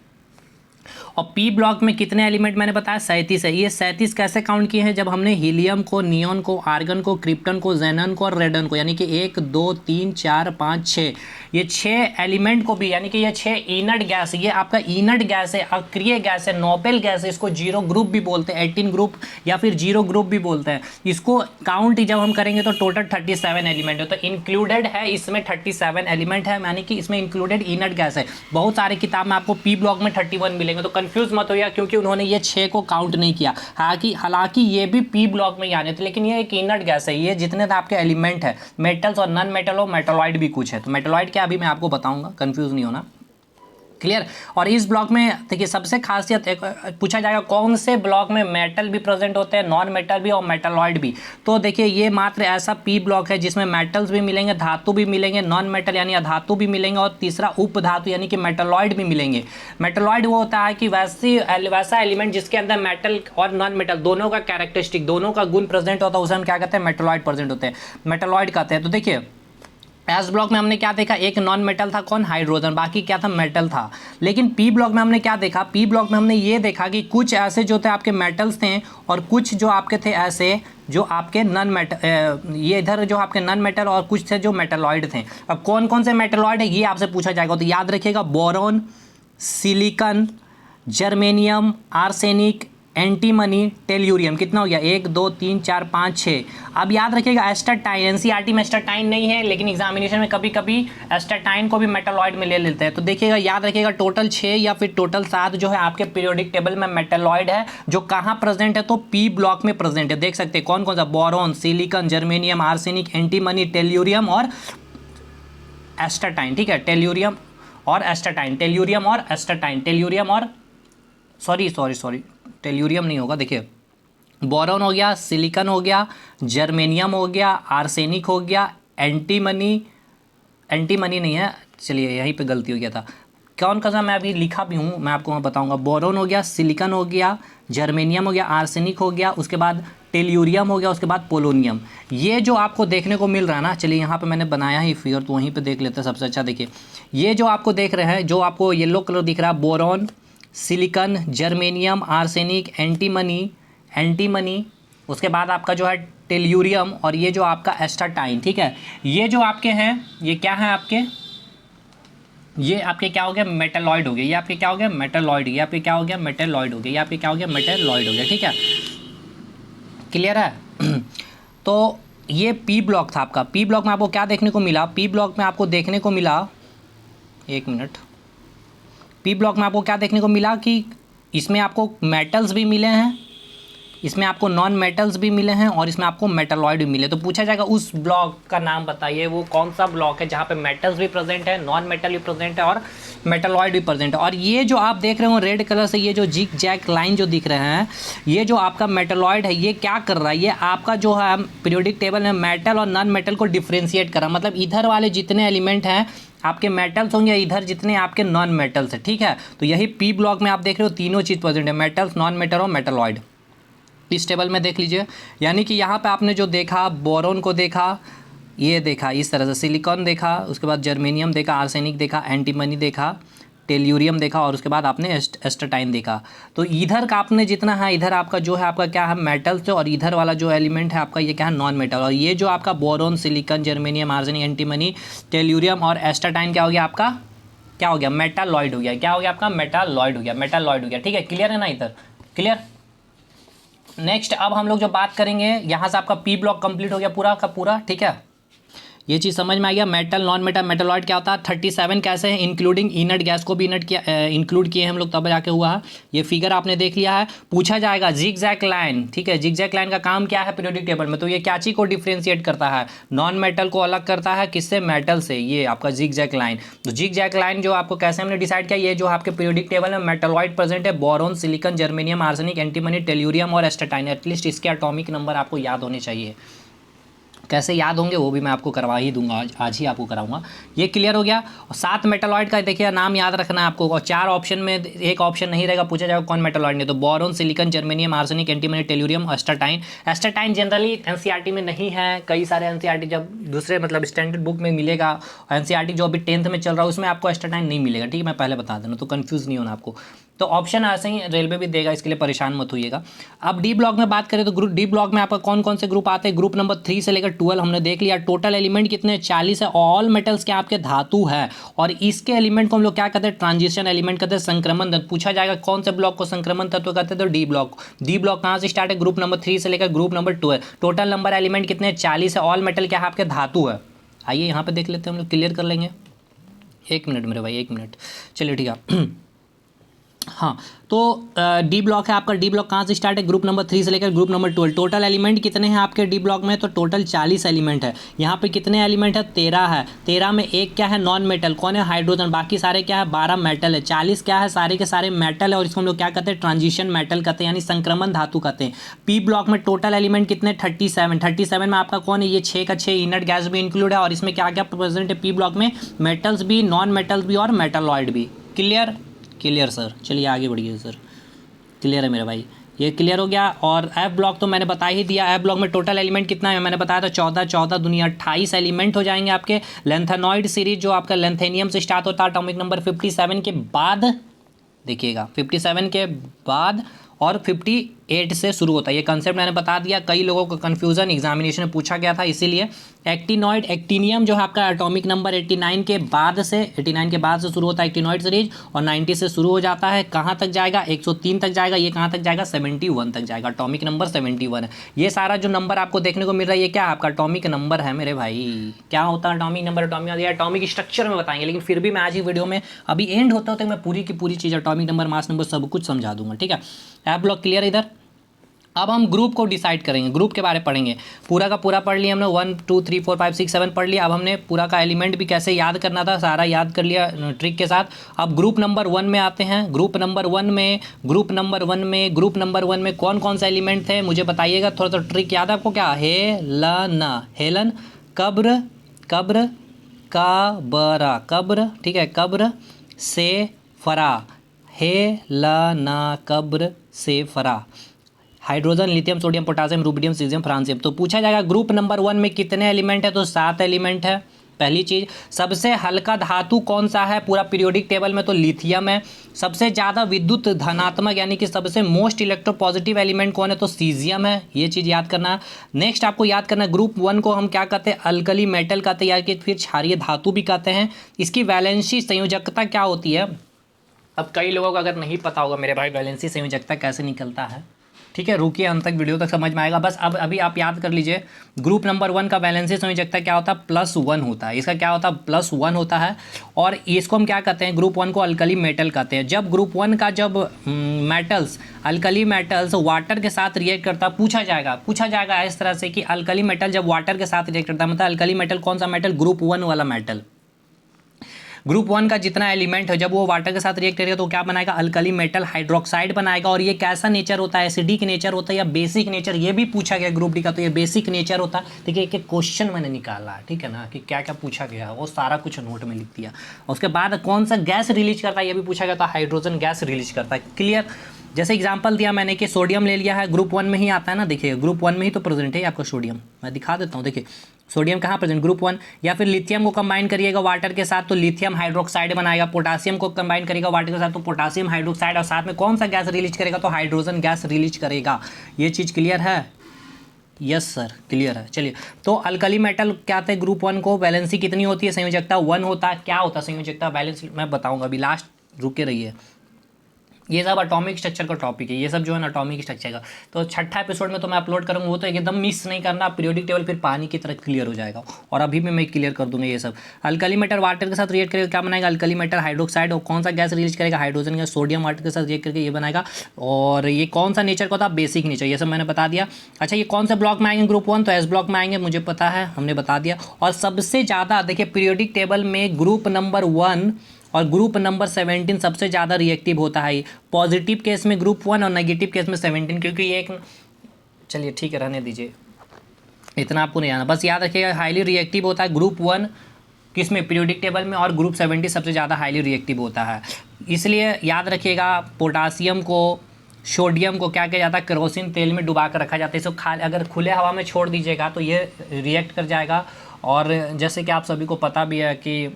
और पी ब्लॉक में कितने एलिमेंट मैंने बताया 37 है। ये 37 कैसे काउंट किए हैं, जब हमने हीलियम को, नियॉन को, आर्गन को, क्रिप्टन को, जेनन को और रेडन को, यानी कि 1 2 3 4 5 6, ये 6 एलिमेंट को भी, यानी कि ये 6 इनर्ट गैस, ये आपका इनर्ट गैस है, अक्रिय गैस है, नोबेल गैस है, इसको जीरो ग्रुप भी बोलते हैं, 18 ग्रुप या फिर जीरो ग्रुप भी बोलते हैं। इसको काउंट जब हम करेंगे तो टोटल 37 एलिमेंट है, तो इंक्लूडेड है इसमें 37 एलिमेंट है, यानी कि इसमें इंक्लूडेड इनर्ट गैस है। बहुत सारे किताब में आपको पी ब्लॉक में 31 मिलेंगे, तो कंफ्यूज मत होइए, क्योंकि उन्होंने ये 6 को काउंट नहीं किया। हालांकि ये भी पी ब्लॉक में ही आने थे, लेकिन ये एक इनर्ट गैस है। ये जितने आपके एलिमेंट है, मेटल्स और नॉन मेटल और मेटलॉइड भी कुछ है, तो मेटलॉइड क्या अभी मैं आपको बताऊंगा, कंफ्यूज नहीं होना, क्लियर। और इस ब्लॉक में देखिए सबसे खासियत पूछा जाएगा कौन से ब्लॉक में मेटल भी प्रेजेंट होते हैं, नॉन मेटल भी और मेटलॉइड भी। तो देखिए ये मात्र ऐसा पी ब्लॉक है जिसमें मेटल्स भी मिलेंगे, धातु भी मिलेंगे, नॉन मेटल यानी अधातु भी मिलेंगे, और तीसरा उपधातु यानी कि मेटलॉइड भी मिलेंगे। मेटलॉइड वो होता है कि वैसा एलिमेंट जिसके अंदर मेटल और नॉन मेटल दोनों का कैरेक्टरिस्टिक, दोनों का गुण प्रेजेंट होता है, उसे हम क्या कहते हैं, मेटलॉइड प्रेजेंट होते हैं, मेटलॉइड कहते हैं। तो देखिए एस ब्लॉक में हमने क्या देखा, एक नॉन मेटल था, कौन, हाइड्रोजन, बाकी क्या था, मेटल था। लेकिन पी ब्लॉक में हमने क्या देखा, पी ब्लॉक में हमने ये देखा कि कुछ ऐसे जो थे आपके मेटल्स थे और कुछ जो आपके थे ऐसे जो आपके नॉन मेटल, ये इधर जो आपके नॉन मेटल और कुछ थे जो मेटलॉइड थे। अब कौन कौन से मेटलॉइड है ये आपसे पूछा जाएगा, तो याद रखिएगा boron, silicon, germanium, arsenic, antimony, tellurium. कितना हो गया, 1 2 3 4 5 6। अब याद रखिएगा एस्टाटाइन, एनसीईआरटी में एस्टाटाइन नहीं है, लेकिन एग्जामिनेशन में कभी कभी एस्टाटाइन को भी मेटलॉइड में ले लेते हैं। तो देखिएगा, याद रखिएगा टोटल 6 या फिर टोटल 7 जो है आपके पीरियोडिक टेबल में मेटलॉइड है, जो कहाँ प्रेजेंट है, तो पी ब्लॉक में प्रेजेंट है। देख सकते हैं कौन कौन सा, boron, silicon, germanium, arsenic, antimony, tellurium और एस्टाटाइन। ठीक है, टेल्यूरियम और एस्टाटाइन, टेल्यूरियम और एस्टाटाइन, टेल्यूरियम और सॉरी टेल्यूरियम नहीं होगा, देखिए बोरॉन हो गया, सिलिकॉन हो गया, जर्मेनियम हो गया, आर्सेनिक हो गया, एंटीमनी नहीं है, चलिए यहीं पे गलती हो गया था, कौन सा मैं अभी लिखा भी हूँ, मैं आपको बताऊँगा। बोरॉन हो गया, सिलिकॉन हो गया, जर्मेनियम हो गया, आर्सेनिक हो गया, उसके बाद टेल्यूरियम हो गया, उसके बाद पोलोनियम। ये जो आपको देखने को मिल रहा है ना, चलिए यहाँ पे मैंने बनाया ही फिगर, तो वहीं पे देख लेते हैं सबसे अच्छा। देखिए ये जो आपको देख रहे हैं, जो आपको येलो कलर दिख रहा है, boron, silicon, germanium, arsenic, antimony, उसके बाद आपका जो है टेल्यूरियम, और ये जो आपका एस्टाटाइन। ठीक है, ये जो आपके हैं ये क्या है आपके, ये आपके क्या हो गया, मेटलॉइड हो गया, ये आपके क्या हो गया, मेटलॉइड, ये आपके क्या हो गया, मेटलॉइड हो गया, ये आपके क्या हो गया, मेटलॉइड हो गया। ठीक है, क्लियर है। तो ये पी ब्लॉक था आपका। पी ब्लॉक में आपको क्या देखने को मिला, पी ब्लॉक में आपको देखने को मिला, एक मिनट, पी ब्लॉक में आपको क्या देखने को मिला कि इसमें आपको मेटल्स भी मिले हैं, इसमें आपको नॉन मेटल्स भी मिले हैं, और इसमें आपको मेटलॉइड भी मिले। तो पूछा जाएगा उस ब्लॉक का नाम बताइए, वो कौन सा ब्लॉक है जहाँ पे मेटल्स भी प्रेजेंट है, नॉन मेटल भी प्रेजेंट है और मेटलॉइड भी प्रेजेंट है। और ये जो आप देख रहे हो रेड कलर से, ये जो जिग जैक लाइन जो दिख रहे हैं, ये जो आपका मेटलॉइड है, ये क्या कर रहा है, ये आपका जो है पीरियोडिक टेबल में मेटल और नॉन मेटल को डिफ्रेंशिएट कर रहा है। मतलब इधर वाले जितने एलिमेंट हैं आपके मेटल्स होंगे, इधर जितने आपके नॉन मेटल्स है। ठीक है, तो यही पी ब्लॉक में आप देख रहे हो तीनों चीज़ प्रेजेंट है, मेटल्स, नॉन मेटल और मेटलॉइड। इस टेबल में देख लीजिए, यानी कि यहाँ पे आपने जो देखा, बोरॉन को देखा, ये देखा इस तरह से, सिलिकॉन देखा, उसके बाद जर्मेनियम देखा, आर्सेनिक देखा, एंटीमनी देखा, टेल्यूरियम देखा, और उसके बाद आपने एस्टाटाइन देखा। तो इधर का आपने जितना है, इधर आपका जो है आपका क्या है, मेटल्स, और इधर वाला जो एलिमेंट है आपका ये क्या है, नॉन मेटल। और ये जो आपका boron, silicon, germanium, arsenic, antimony, tellurium और एस्टाटाइन क्या हो गया आपका, क्या हो गया, मेटालॉइड हो गया। क्या हो गया आपका, मेटालॉइड हो गया, मेटालॉइड हो गया। ठीक है, क्लियर है ना, इधर क्लियर। नेक्स्ट अब हम लोग जो बात करेंगे, यहाँ से आपका पी ब्लॉक कंप्लीट हो गया पूरा का पूरा। ठीक है, ये चीज़ समझ में आ गया। मेटल, नॉन मेटल, मेटलॉइड क्या होता है, 37 कैसे हैं, इंक्लूडिंग इनर्ट गैस को भी इंक्लूड किए हम लोग, तब जाके हुआ है। ये फिगर आपने देख लिया है। पूछा जाएगा जिगजैग लाइन, ठीक है, जिगजैग लाइन का काम क्या है पीरियोडिक टेबल में, तो ये क्या चीज़ को डिफ्रेंशिएट करता है, नॉन मेटल को अलग करता है, किससे, मेटल से, ये आपका जिगजैग लाइन। तो जिगजैग लाइन जो आपको कैसे हमने डिसाइड किया, ये जो आपके पीरियोडिक टेबल में मेटलॉइड प्रेजेंट है, boron, silicon, germanium, arsenic, antimony, tellurium और एस्टाटाइन, एटलीस्ट इसके एटॉमिक नंबर आपको याद होने चाहिए। कैसे याद होंगे वो भी मैं आपको करवा ही दूंगा, आज ही आपको कराऊंगा। ये क्लियर हो गया। और 7 मेटलॉइड का देखिए नाम याद रखना है आपको, और 4 ऑप्शन में एक ऑप्शन नहीं रहेगा, पूछा जाएगा कौन मेटलॉइड नहीं, तो boron, silicon, germanium, arsenic, antimony, tellurium, एस्टाटाइन। एस्टाटाइन generally NCERT में नहीं है, कई सारे एनसीईआरटी जब दूसरे मतलब स्टैंडर्ड बुक में मिलेगा, एनसीईआरटी जो अभी 10th में चल रहा है उसमें आपको एस्टाटाइन नहीं मिलेगा। ठीक है, मैं पहले बता देना, तो कन्फ्यूज़ नहीं होना आपको। तो ऑप्शन ऐसे ही रेलवे भी देगा, इसके लिए परेशान मत होइएगा। अब डी ब्लॉक में बात करें तो ग्रुप डी ब्लॉक में आपका कौन कौन से ग्रुप आते हैं, ग्रुप नंबर 3 से लेकर 12 हमने देख लिया। टोटल एलिमेंट कितने 40 है। ऑल मेटल्स के आपके धातु है, और इसके एलिमेंट को हम लोग क्या कहते हैं, ट्रांजिशन एलिमेंट कहते हैं, संक्रमण तत्व। पूछा जाएगा कौन से ब्लॉक को संक्रमण तत्व कहते हैं, तो डी ब्लॉक। डी ब्लॉक कहाँ से स्टार्ट है, ग्रुप नंबर 3 से लेकर group number 12। Total number element कितने 40 है। ऑल मेटल क्या है, आपके धातु है। आइए यहाँ पे देख लेते हैं, हम लोग क्लियर कर लेंगे। 1 मिनट मेरे भाई, 1 मिनट, चलिए ठीक है। हाँ, तो डी ब्लॉक है आपका। डी ब्लॉक कहाँ से स्टार्ट है, ग्रुप नंबर 3 से लेकर ग्रुप नंबर 12। टोटल एलिमेंट कितने हैं आपके डी ब्लॉक में, तो टोटल 40 एलिमेंट है। यहाँ पे कितने एलिमेंट है, 13 है। 13 में एक क्या है, नॉन मेटल, कौन है, हाइड्रोजन। बाकी सारे क्या है, 12 मेटल है। 40 क्या है, सारे के सारे मेटल है, और इसको हम लोग क्या कहते हैं, ट्रांजिशन मेटल कहते हैं, यानी संक्रमण धातु कहते हैं। पी ब्लॉक में टोटल एलिमेंट कितने, 37। 37 में आपका कौन है, ये 6 का 6 इनर्ट गैस भी इंक्लूड है, और इसमें क्या क्या प्रेजेंट है पी ब्लॉक में, मेटल्स भी, नॉन मेटल्स भी, और मेटालॉइड भी। क्लियर, क्लियर सर, चलिए आगे बढ़िए सर। क्लियर है मेरे भाई, ये क्लियर हो गया। और एफ ब्लॉक तो मैंने बता ही दिया। एफ ब्लॉक में टोटल एलिमेंट कितना है, मैंने बताया था 14 14 दुनिया 28 एलिमेंट हो जाएंगे आपके। लेंथेनॉइड सीरीज जो आपका लेंथेनियम से स्टार्ट होता है, एटॉमिक नंबर 57 के बाद, देखिएगा 57 के बाद, और 58 से शुरू होता है। ये कंसेप्ट मैंने बता दिया, कई लोगों को कन्फ्यूजन एग्जामिनेशन में पूछा गया था, इसीलिए। एक्टिनॉइड, एक्टिनियम जो है आपका एटॉमिक नंबर 89 के बाद से, 89 के बाद से शुरू होता है एक्टिनॉइड सीरीज, और 90 से शुरू हो जाता है। कहाँ तक जाएगा, 103 तक जाएगा। ये कहाँ तक जाएगा, 71 तक जाएगा। एटॉमिक नंबर 71 है। ये सारा जो नंबर आपको देखने को मिल रहा है, ये क्या है, आपका एटॉमिक नंबर है मेरे भाई। क्या होता है एटॉमिक नंबर, एटॉमिक स्ट्रक्चर में बताएंगे, लेकिन फिर भी मैं आज ही वीडियो में, अभी एंड होता होता मैं पूरी की पूरी चीज़ एटॉमिक नंबर, मास नंबर सब कुछ समझा दूंगा, ठीक है। एफ ब्लॉक क्लियर इधर। अब हम ग्रुप को डिसाइड करेंगे, ग्रुप के बारे में पढ़ेंगे। पूरा का पूरा पढ़ लिया हमने, 1 2 3 4 5 6 7 पढ़ लिया। अब हमने पूरा का एलिमेंट भी कैसे याद करना था, सारा याद कर लिया ट्रिक के साथ। अब ग्रुप नंबर 1 में आते हैं। ग्रुप नंबर 1 में कौन कौन से एलिमेंट थे मुझे बताइएगा। थोड़ा सा ट्रिक याद है आपको क्या, हेलन, कब्र, कब्र, ठीक है, कब्र से फरा, हेलना, कब्र से फरा, hydrogen, lithium, sodium, potassium, rubidium, caesium, francium. तो पूछा जाएगा ग्रुप नंबर 1 में कितने एलिमेंट है, तो 7 एलिमेंट है। पहली चीज़, सबसे हल्का धातु कौन सा है पूरा पीरियोडिक टेबल में, तो लिथियम है। सबसे ज़्यादा विद्युत धनात्मक यानी कि सबसे मोस्ट इलेक्ट्रोपॉजिटिव एलिमेंट कौन है, तो सीजियम है। ये चीज़ याद करना है। नेक्स्ट आपको याद करना है, ग्रुप 1 को हम क्या कहते हैं, अल्कली मेटल कहते हैं, या कि फिर क्षारीय धातु भी कहते हैं। इसकी वैलेंसी संयोजकता क्या होती है, अब कई लोगों को अगर नहीं पता होगा मेरे भाई, वैलेंसी संयोजकता कैसे निकलता है, ठीक है, रुकिए अंत तक, वीडियो तक समझ में आएगा। बस अब अभी आप याद कर लीजिए, ग्रुप नंबर 1 का वैलेंसी संयोजकता क्या होता है, +1 होता है। इसका क्या होता है, +1 होता है। और इसको हम क्या कहते हैं, ग्रुप 1 को अल्कली मेटल कहते हैं। जब ग्रुप 1 का जब मेटल्स, अल्कली मेटल्स वाटर के साथ रिएक्ट करता, पूछा जाएगा इस तरह से कि अल्कली मेटल जब वाटर के साथ रिएक्ट करता है, मतलब अल्कली मेटल कौन सा मेटल, ग्रुप 1 वाला मेटल। ग्रुप 1 का जितना एलिमेंट है जब वो वाटर के साथ रिएक्ट करेगा तो क्या बनाएगा, अल्कली मेटल हाइड्रोक्साइड बनाएगा। और ये कैसा नेचर होता है, एसिडिक नेचर होता है या बेसिक नेचर, ये भी पूछा गया ग्रुप डी का, तो ये बेसिक नेचर होता है। देखिए एक क्वेश्चन मैंने निकाला, ठीक है ना, कि क्या क्या पूछा गया, वो सारा कुछ नोट में लिख दिया। उसके बाद कौन सा गैस रिलीज करता है, ये भी पूछा गया था, हाइड्रोजन गैस रिलीज करता है। क्लियर। जैसे एग्जांपल दिया मैंने कि सोडियम ले लिया है, ग्रुप 1 में ही आता है ना, देखिए ग्रुप 1 में ही तो प्रेजेंट है आपका सोडियम। मैं दिखा देता हूँ, देखिए सोडियम कहाँ प्रेजेंट, ग्रुप 1। या फिर लिथियम को कंबाइन करिएगा वाटर के साथ तो लिथियम हाइड्रोक्साइड बनाएगा। पोटासियम को कंबाइन करेगा वाटर के साथ तो पोटासियम हाइड्रोक्साइड, और साथ में कौन सा गैस रिलीज करेगा, तो हाइड्रोजन गैस रिलीज करेगा। ये चीज़ क्लियर है, यस सर क्लियर है। चलिए, तो अल्कली मेटल क्या आते हैं ग्रुप 1 को, वैलेंसी कितनी होती है, संयोजकता 1 होता है। क्या होता है संयोजकता, वैलेंसी मैं बताऊँगा अभी, लास्ट रुके रहिए। ये सब एटॉमिक स्ट्रक्चर का टॉपिक है, ये सब जो है ना एटॉमिक स्ट्रक्चर का। तो छठा एपिसोड में तो मैं अपलोड करूँगा, वो तो एकदम मिस नहीं करना, पीरियोडिक टेबल फिर पानी की तरह क्लियर हो जाएगा। और अभी भी मैं क्लियर कर दूंगा ये सब। अल्कली मेटल वाटर के साथ रिएक्ट करेगा, क्या बनाएगा, अल्कली मेटल हाइड्रोक्साइड। और कौन सा गैस रिलीज करेगा, हाइड्रोजन गैस। सोडियम वाटर के साथ रिएक्ट करके ये बनाएगा। और ये कौन सा नेचर का होता है, बेसिक नेचर, ये सब मैंने बता दिया। अच्छा, ये कौन से ब्लॉक में आएंगे ग्रुप 1, तो एस ब्लॉक में आएंगे, मुझे पता है, हमने बता दिया। और सबसे ज़्यादा देखिए पीरियोडिक टेबल में ग्रुप नंबर 1 और ग्रुप नंबर 17 सबसे ज़्यादा रिएक्टिव होता है। पॉजिटिव केस में ग्रुप 1 और नेगेटिव केस में 17, क्योंकि ये एक, चलिए ठीक है रहने दीजिए, इतना आपको नहीं आना, बस याद रखिएगा हाईली रिएक्टिव होता है ग्रुप 1 किस में, पीरियोडिक टेबल में, और ग्रुप 70 सबसे ज़्यादा हाईली रिएक्टिव होता है। इसलिए याद रखिएगा, पोटासियम को, सोडियम को क्या किया जाता है, केरोसिन तेल में डुबा कर रखा जाता है। इसको अगर खुले हवा में छोड़ दीजिएगा तो ये रिएक्ट कर जाएगा। और जैसे कि आप सभी को पता भी है कि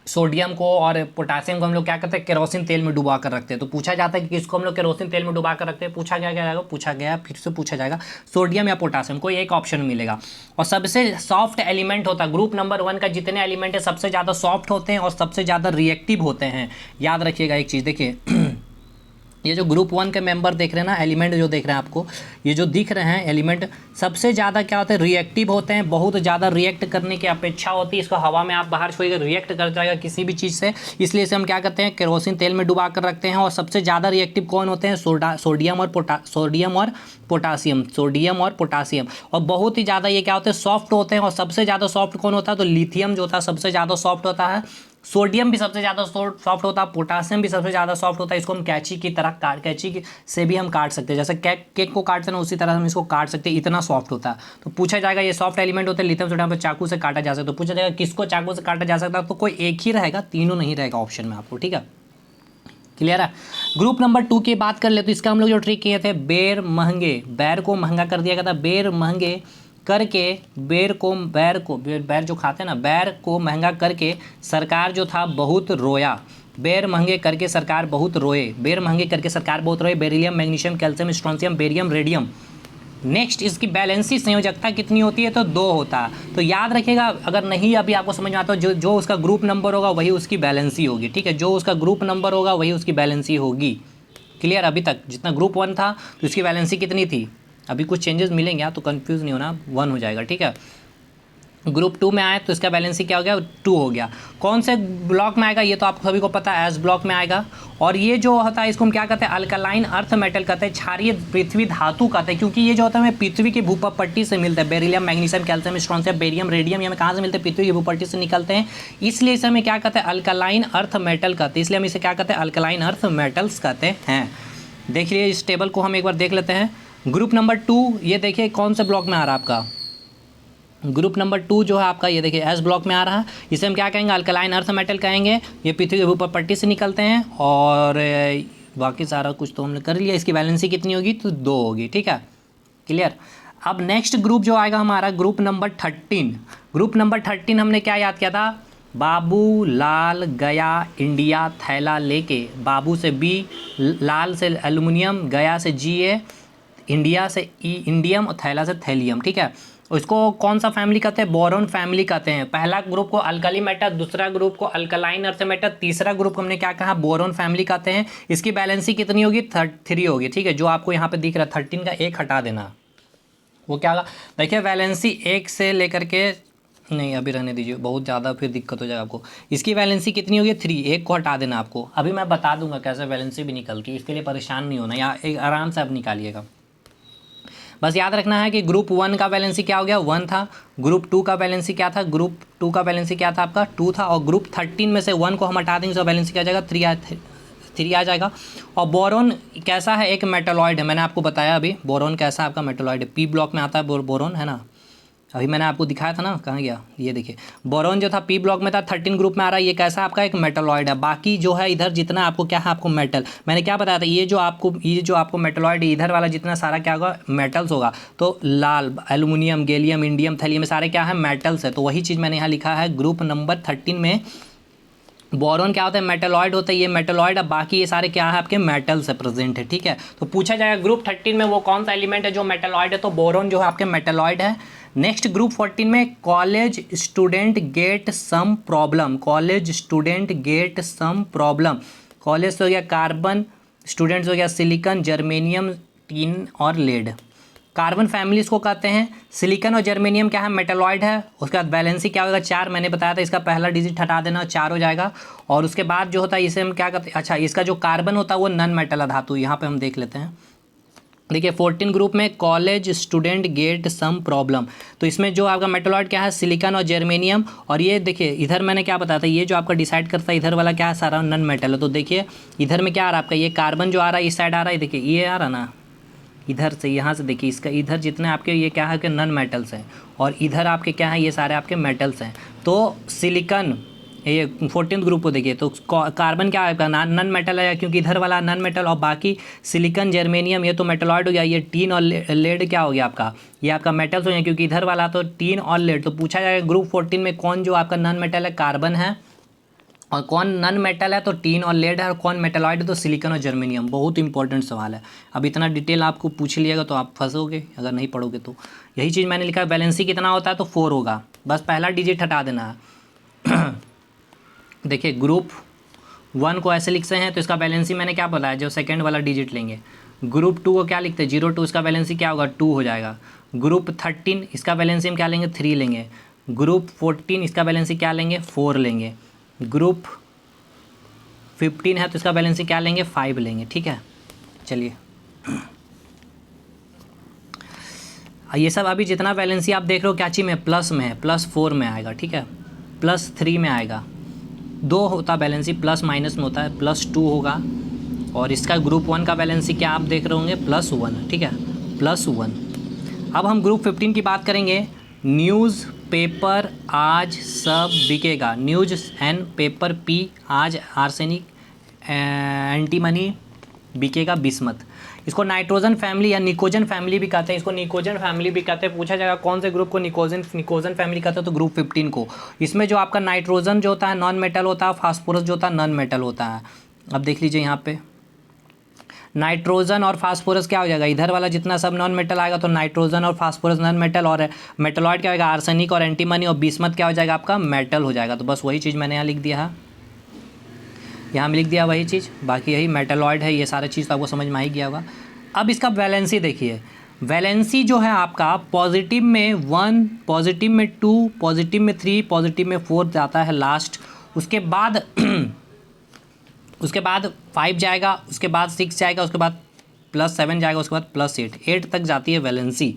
सोडियम को और पोटासियम को हम लोग क्या करते हैं, केरोसिन तेल में डुबा कर रखते हैं। तो पूछा जाता है कि किसको हम लोग केरोसिन तेल में डुबा कर रखते हैं, पूछा गया जाएगा, पूछा गया फिर से पूछा जाएगा सोडियम या पोटासियम, कोई एक ऑप्शन मिलेगा। और सबसे सॉफ्ट एलिमेंट होता है ग्रुप नंबर 1 का, जितने एलिमेंट है सबसे ज़्यादा सॉफ्ट होते हैं और सबसे ज़्यादा रिएक्टिव होते हैं। याद रखिएगा एक चीज़, देखिए ये जो ग्रुप 1 के मेंबर देख रहे हैं ना, एलिमेंट जो देख रहे हैं आपको, ये जो दिख रहे हैं एलिमेंट, सबसे ज़्यादा क्या होते हैं, रिएक्टिव होते हैं, बहुत ज़्यादा रिएक्ट करने की अपेक्षा होती है। इसको हवा में आप बाहर छोड़िएगा रिएक्ट कर जाएगा किसी भी चीज़ से, इसलिए इसे हम क्या करते हैं, केरोसिन तेल में डुबा कर रखते हैं। और सबसे ज़्यादा रिएक्टिव कौन होते हैं, सोडियम और पोटासियम। और बहुत ही ज़्यादा ये क्या होते हैं, सॉफ्ट होते हैं। और सबसे ज़्यादा सॉफ्ट कौन होता है, तो लिथियम जो होता है सबसे ज़्यादा सॉफ्ट होता है, सोडियम भी सबसे ज़्यादा सॉफ्ट होता है, पोटासियम भी सबसे ज़्यादा सॉफ्ट होता है। इसको हम कैंची की तरह से भी हम काट सकते हैं, जैसे केक को काटते हैं ना, उसी तरह हम इसको काट सकते हैं, इतना सॉफ्ट होता है। तो पूछा जाएगा ये सॉफ्ट एलिमेंट होते हैं, लिथियम सोडियम पर चाकू से काटा जा सकता है। तो पूछा जाएगा किसको चाकू से काटा जा सकता है, तो कोई एक ही रहेगा, तीनों नहीं रहेगा ऑप्शन में आपको, ठीक है, क्लियर है। ग्रुप नंबर 2 की बात कर ले तो इसका हम लोग जो ट्रिक किए थे, बैर को महंगा कर दिया गया था, बैर महंगे करके बैर जो खाते हैं ना, बैर को महंगा करके सरकार जो था बहुत रोया। बैर महंगे करके सरकार बहुत रोए, beryllium, magnesium, calcium, strontium, barium, radium. Next इसकी बैलेंसी संयोजकता कितनी होती है, तो 2 होता है। तो याद रखिएगा, अगर नहीं अभी आपको समझ में आता हो, जो उसका ग्रुप नंबर होगा वही उसकी बैलेंसी होगी, ठीक है, जो उसका ग्रुप नंबर होगा वही उसकी बैलेंसी होगी। क्लियर, अभी तक जितना ग्रुप 1 था तो उसकी बैलेंसी कितनी थी, अभी कुछ चेंजेस मिलेंगे तो कंफ्यूज नहीं होना, 1 हो जाएगा, ठीक है। ग्रुप 2 में आए तो इसका बैलेंसी क्या हो गया, 2 हो गया। कौन से ब्लॉक में आएगा, ये तो आप सभी को पता है, एस ब्लॉक में आएगा। और ये जो होता है इसको हम क्या कहते हैं, अल्कलाइन अर्थ मेटल कहते हैं, क्षारीय पृथ्वी धातु कहते हैं, क्योंकि ये जो होता है हमें पृथ्वी की भूपट्टी से मिलता है। Beryllium, magnesium, calcium, strontium, barium, radium, ये हमें कहाँ से मिलते हैं, पृथ्वी की भूपट्टी से निकलते हैं, इसलिए इसे हमें क्या कहते हैं, अल्कलाइन अर्थ मेटल कहते हैं, इसलिए हम इसे क्या कहते हैं, अल्कलाइन अर्थ मेटल्स कहते हैं। देखिए इस टेबल को हम एक बार देख लेते हैं। ग्रुप नंबर 2, ये देखिए कौन से ब्लॉक में आ रहा है आपका, ग्रुप नंबर 2 जो है आपका, ये देखिए एस ब्लॉक में आ रहा है। इसे हम क्या कहेंगे, अल्कलाइन अर्थ मेटल कहेंगे। ये पृथ्वी के भूपट्टी से निकलते हैं और बाकी सारा कुछ तो हमने कर लिया। इसकी बैलेंसी कितनी होगी, तो 2 होगी, ठीक है, क्लियर। अब नेक्स्ट ग्रुप जो आएगा हमारा, ग्रुप नंबर 13। ग्रुप नंबर 13 हमने क्या याद किया था, बाबू लाल गया इंडिया थैला लेके, बाबू से बी, लाल से एल्युमिनियम, गया से Ga, इंडिया से ई इंडियम और थैला से थैलियम, ठीक है। इसको कौन सा फैमिली कहते हैं, बोरोन फैमिली कहते हैं। पहला ग्रुप को अल्कली मेटल, दूसरा ग्रुप को अल्कलाइन अर्थ मेटल, तीसरा ग्रुप हमने क्या कहा, बोरोन फैमिली कहते हैं। इसकी बैलेंसी कितनी होगी, 3 होगी, ठीक है। जो आपको यहाँ पे दिख रहा है 13 का 1 हटा देना, वो क्या होगा, देखिए बैलेंसी 1 से लेकर के, नहीं अभी रहने दीजिए, बहुत ज़्यादा फिर दिक्कत हो जाएगा आपको। इसकी बैलेंसी कितनी होगी, 3, 1 को हटा देना आपको। अभी मैं बता दूंगा कैसे बैलेंसी भी निकलती है, इसके लिए परेशान नहीं होना, या एक आराम से आप निकालिएगा। बस याद रखना है कि ग्रुप 1 का बैलेंसी क्या हो गया, 1 था। ग्रुप 2 का बैलेंसी क्या था, ग्रुप 2 का बैलेंसी क्या था आपका, 2 था। और ग्रुप 13 में से 1 को हम हटा देंगे तो बैलेंसी क्या आ जाएगा, 3 आ जाएगा। और बोरोन कैसा है, एक मेटलॉइड है, मैंने आपको बताया अभी बोरोन कैसा आपका मेटलॉइड है, पी ब्लॉक में आता है बोरोन, है ना, अभी मैंने आपको दिखाया था ना, कहाँ गया, ये देखिए बोरोन जो था पी ब्लॉक में था, 13 ग्रुप में आ रहा है। ये कैसा आपका एक मेटलॉइड है। बाकी जो है इधर जितना आपको क्या है, आपको मेटल, मैंने क्या बताया था, ये जो आपको मेटलॉइड इधर वाला जितना सारा क्या होगा, मेटल्स होगा। तो लाल एल्युमिनियम, गैलियम, इंडियम, थैलियम, सारे क्या है, मेटल्स है। तो वही चीज़ मैंने यहाँ लिखा है, ग्रुप नंबर 13 में बोरोन क्या होता है, मेटलॉइड होता है, ये मेटलॉइड। अब बाकी ये सारे क्या है, आपके मेटल्स है प्रेजेंट है, ठीक है। तो पूछा जाएगा ग्रुप 13 में वो कौन सा एलिमेंट है जो मेटलॉइड है, तो बोरोन जो है आपके मेटलॉइड है। नेक्स्ट ग्रुप 14 में college student get some problem, college student get some problem, college हो गया कार्बन, स्टूडेंट्स हो गया सिलिकॉन, जर्मेनियम, टिन और लेड। कार्बन फैमिलीज को कहते हैं। सिलिकॉन और जर्मेनियम क्या है, मेटलॉइड है। उसके बाद बैलेंसी क्या होगा, 4, मैंने बताया था, इसका पहला डिजिट हटा देना, 4 हो जाएगा। और उसके बाद जो होता है इसे हम क्या कहते हैं, अच्छा इसका जो कार्बन होता है वो नॉन मेटल धातु, यहाँ पे हम देख लेते हैं। देखिए 14 ग्रुप में college student get some problem, तो इसमें जो आपका मेटलॉइड क्या है, सिलिकॉन और जर्मेनियम। और ये देखिए इधर मैंने क्या बताया था, ये जो आपका डिसाइड करता है इधर वाला क्या है, सारा नॉन मेटल है। तो देखिए इधर में क्या आ रहा है आपका, ये कार्बन जो आ रहा है इस साइड आ रहा है, देखिए ये आ रहा ना इधर से, यहाँ से देखिए इसका इधर जितने आपके ये क्या है कि नॉन मेटल्स हैं, और इधर आपके क्या है, ये सारे आपके मेटल्स हैं। तो सिलिकॉन ये 14th ग्रुप को देखिए, तो कार्बन क्या है, नॉन मेटल है क्योंकि इधर वाला नॉन मेटल, और बाकी सिलिकॉन जर्मेनियम ये तो मेटलॉइड हो गया। ये टीन और लेड क्या हो गया आपका, ये आपका मेटल्स हो गया क्योंकि इधर वाला तो टीन और लेड। तो पूछा जाएगा ग्रुप 14 में कौन जो आपका नॉन मेटल है, कार्बन है। और कौन नन मेटल है तो टीन और लेड है, और कौन मेटलॉइड है तो सिलिकॉन और जर्मेनियम। बहुत इंपॉर्टेंट सवाल है। अब इतना डिटेल आपको पूछ लिएगा तो आप फंसोगे अगर नहीं पढ़ोगे तो। यही चीज़ मैंने लिखा है, वैलेंसी कितना होता है तो 4 होगा, बस पहला डिजिट हटा देना है। देखिए ग्रुप 1 को ऐसे लिखते हैं तो इसका वैलेंसी मैंने क्या बताया, जो सेकेंड वाला डिजिट लेंगे। ग्रुप 2 को क्या लिखते हैं 0 2, इसका वैलेंसी क्या होगा 2 हो जाएगा। ग्रुप 13 इसका वैलेंसी हम क्या लेंगे 3 लेंगे। ग्रुप 14 इसका वैलेंसी क्या लेंगे 4 लेंगे। ग्रुप 15 है तो इसका वैलेंसी क्या लेंगे 5 लेंगे। ठीक है, चलिए ये सब अभी जितना वैलेंसी आप देख रहे हो क्या चीज़ में, प्लस में है, +4 में आएगा। ठीक है, +3 में आएगा। 2 होता वैलेंसी, प्लस माइनस में होता है, +2 होगा। और इसका ग्रुप 1 का वैलेंसी क्या आप देख रहे होंगे +1। ठीक है, +1। अब हम ग्रुप 15 की बात करेंगे। न्यूज़ पेपर आज सब बिकेगा, न्यूज़ एंड पेपर पी आज आर्सेनिक एंटीमनी बिकेगा बिस्मत। इसको नाइट्रोजन फैमिली या निकोजन फैमिली भी कहते हैं, इसको निकोजन फैमिली भी कहते हैं। पूछा जाएगा कौन से ग्रुप को निकोजन फैमिली कहते हैं तो ग्रुप 15 को। इसमें जो आपका नाइट्रोजन जो होता है नॉन मेटल होता है, फास्फोरस जो होता है नॉन मेटल होता है। अब देख लीजिए यहाँ पे नाइट्रोजन और फास्फोरस क्या हो जाएगा, इधर वाला जितना सब नॉन मेटल आएगा तो नाइट्रोजन और फास्फोरस नॉन मेटल, और मेटलॉइड क्या होगा आर्सेनिक और एंटीमनी, और बिस्मत क्या हो जाएगा आपका मेटल हो जाएगा। तो बस वही चीज़ मैंने यहाँ लिख दिया है, यहाँ में लिख दिया वही चीज़, बाकी यही मेटलॉइड है। ये सारा चीज़ तो आपको समझ में ही गया होगा। अब इसका वैलेंसी देखिए, वैलेंसी जो है आपका पॉजिटिव में 1, पॉजिटिव में 2, पॉजिटिव में 3, पॉजिटिव में 4 जाता है लास्ट। उसके बाद उसके बाद 5 जाएगा, उसके बाद 6 जाएगा, उसके बाद +7 जाएगा, उसके बाद +8 तक जाती है वैलेंसी।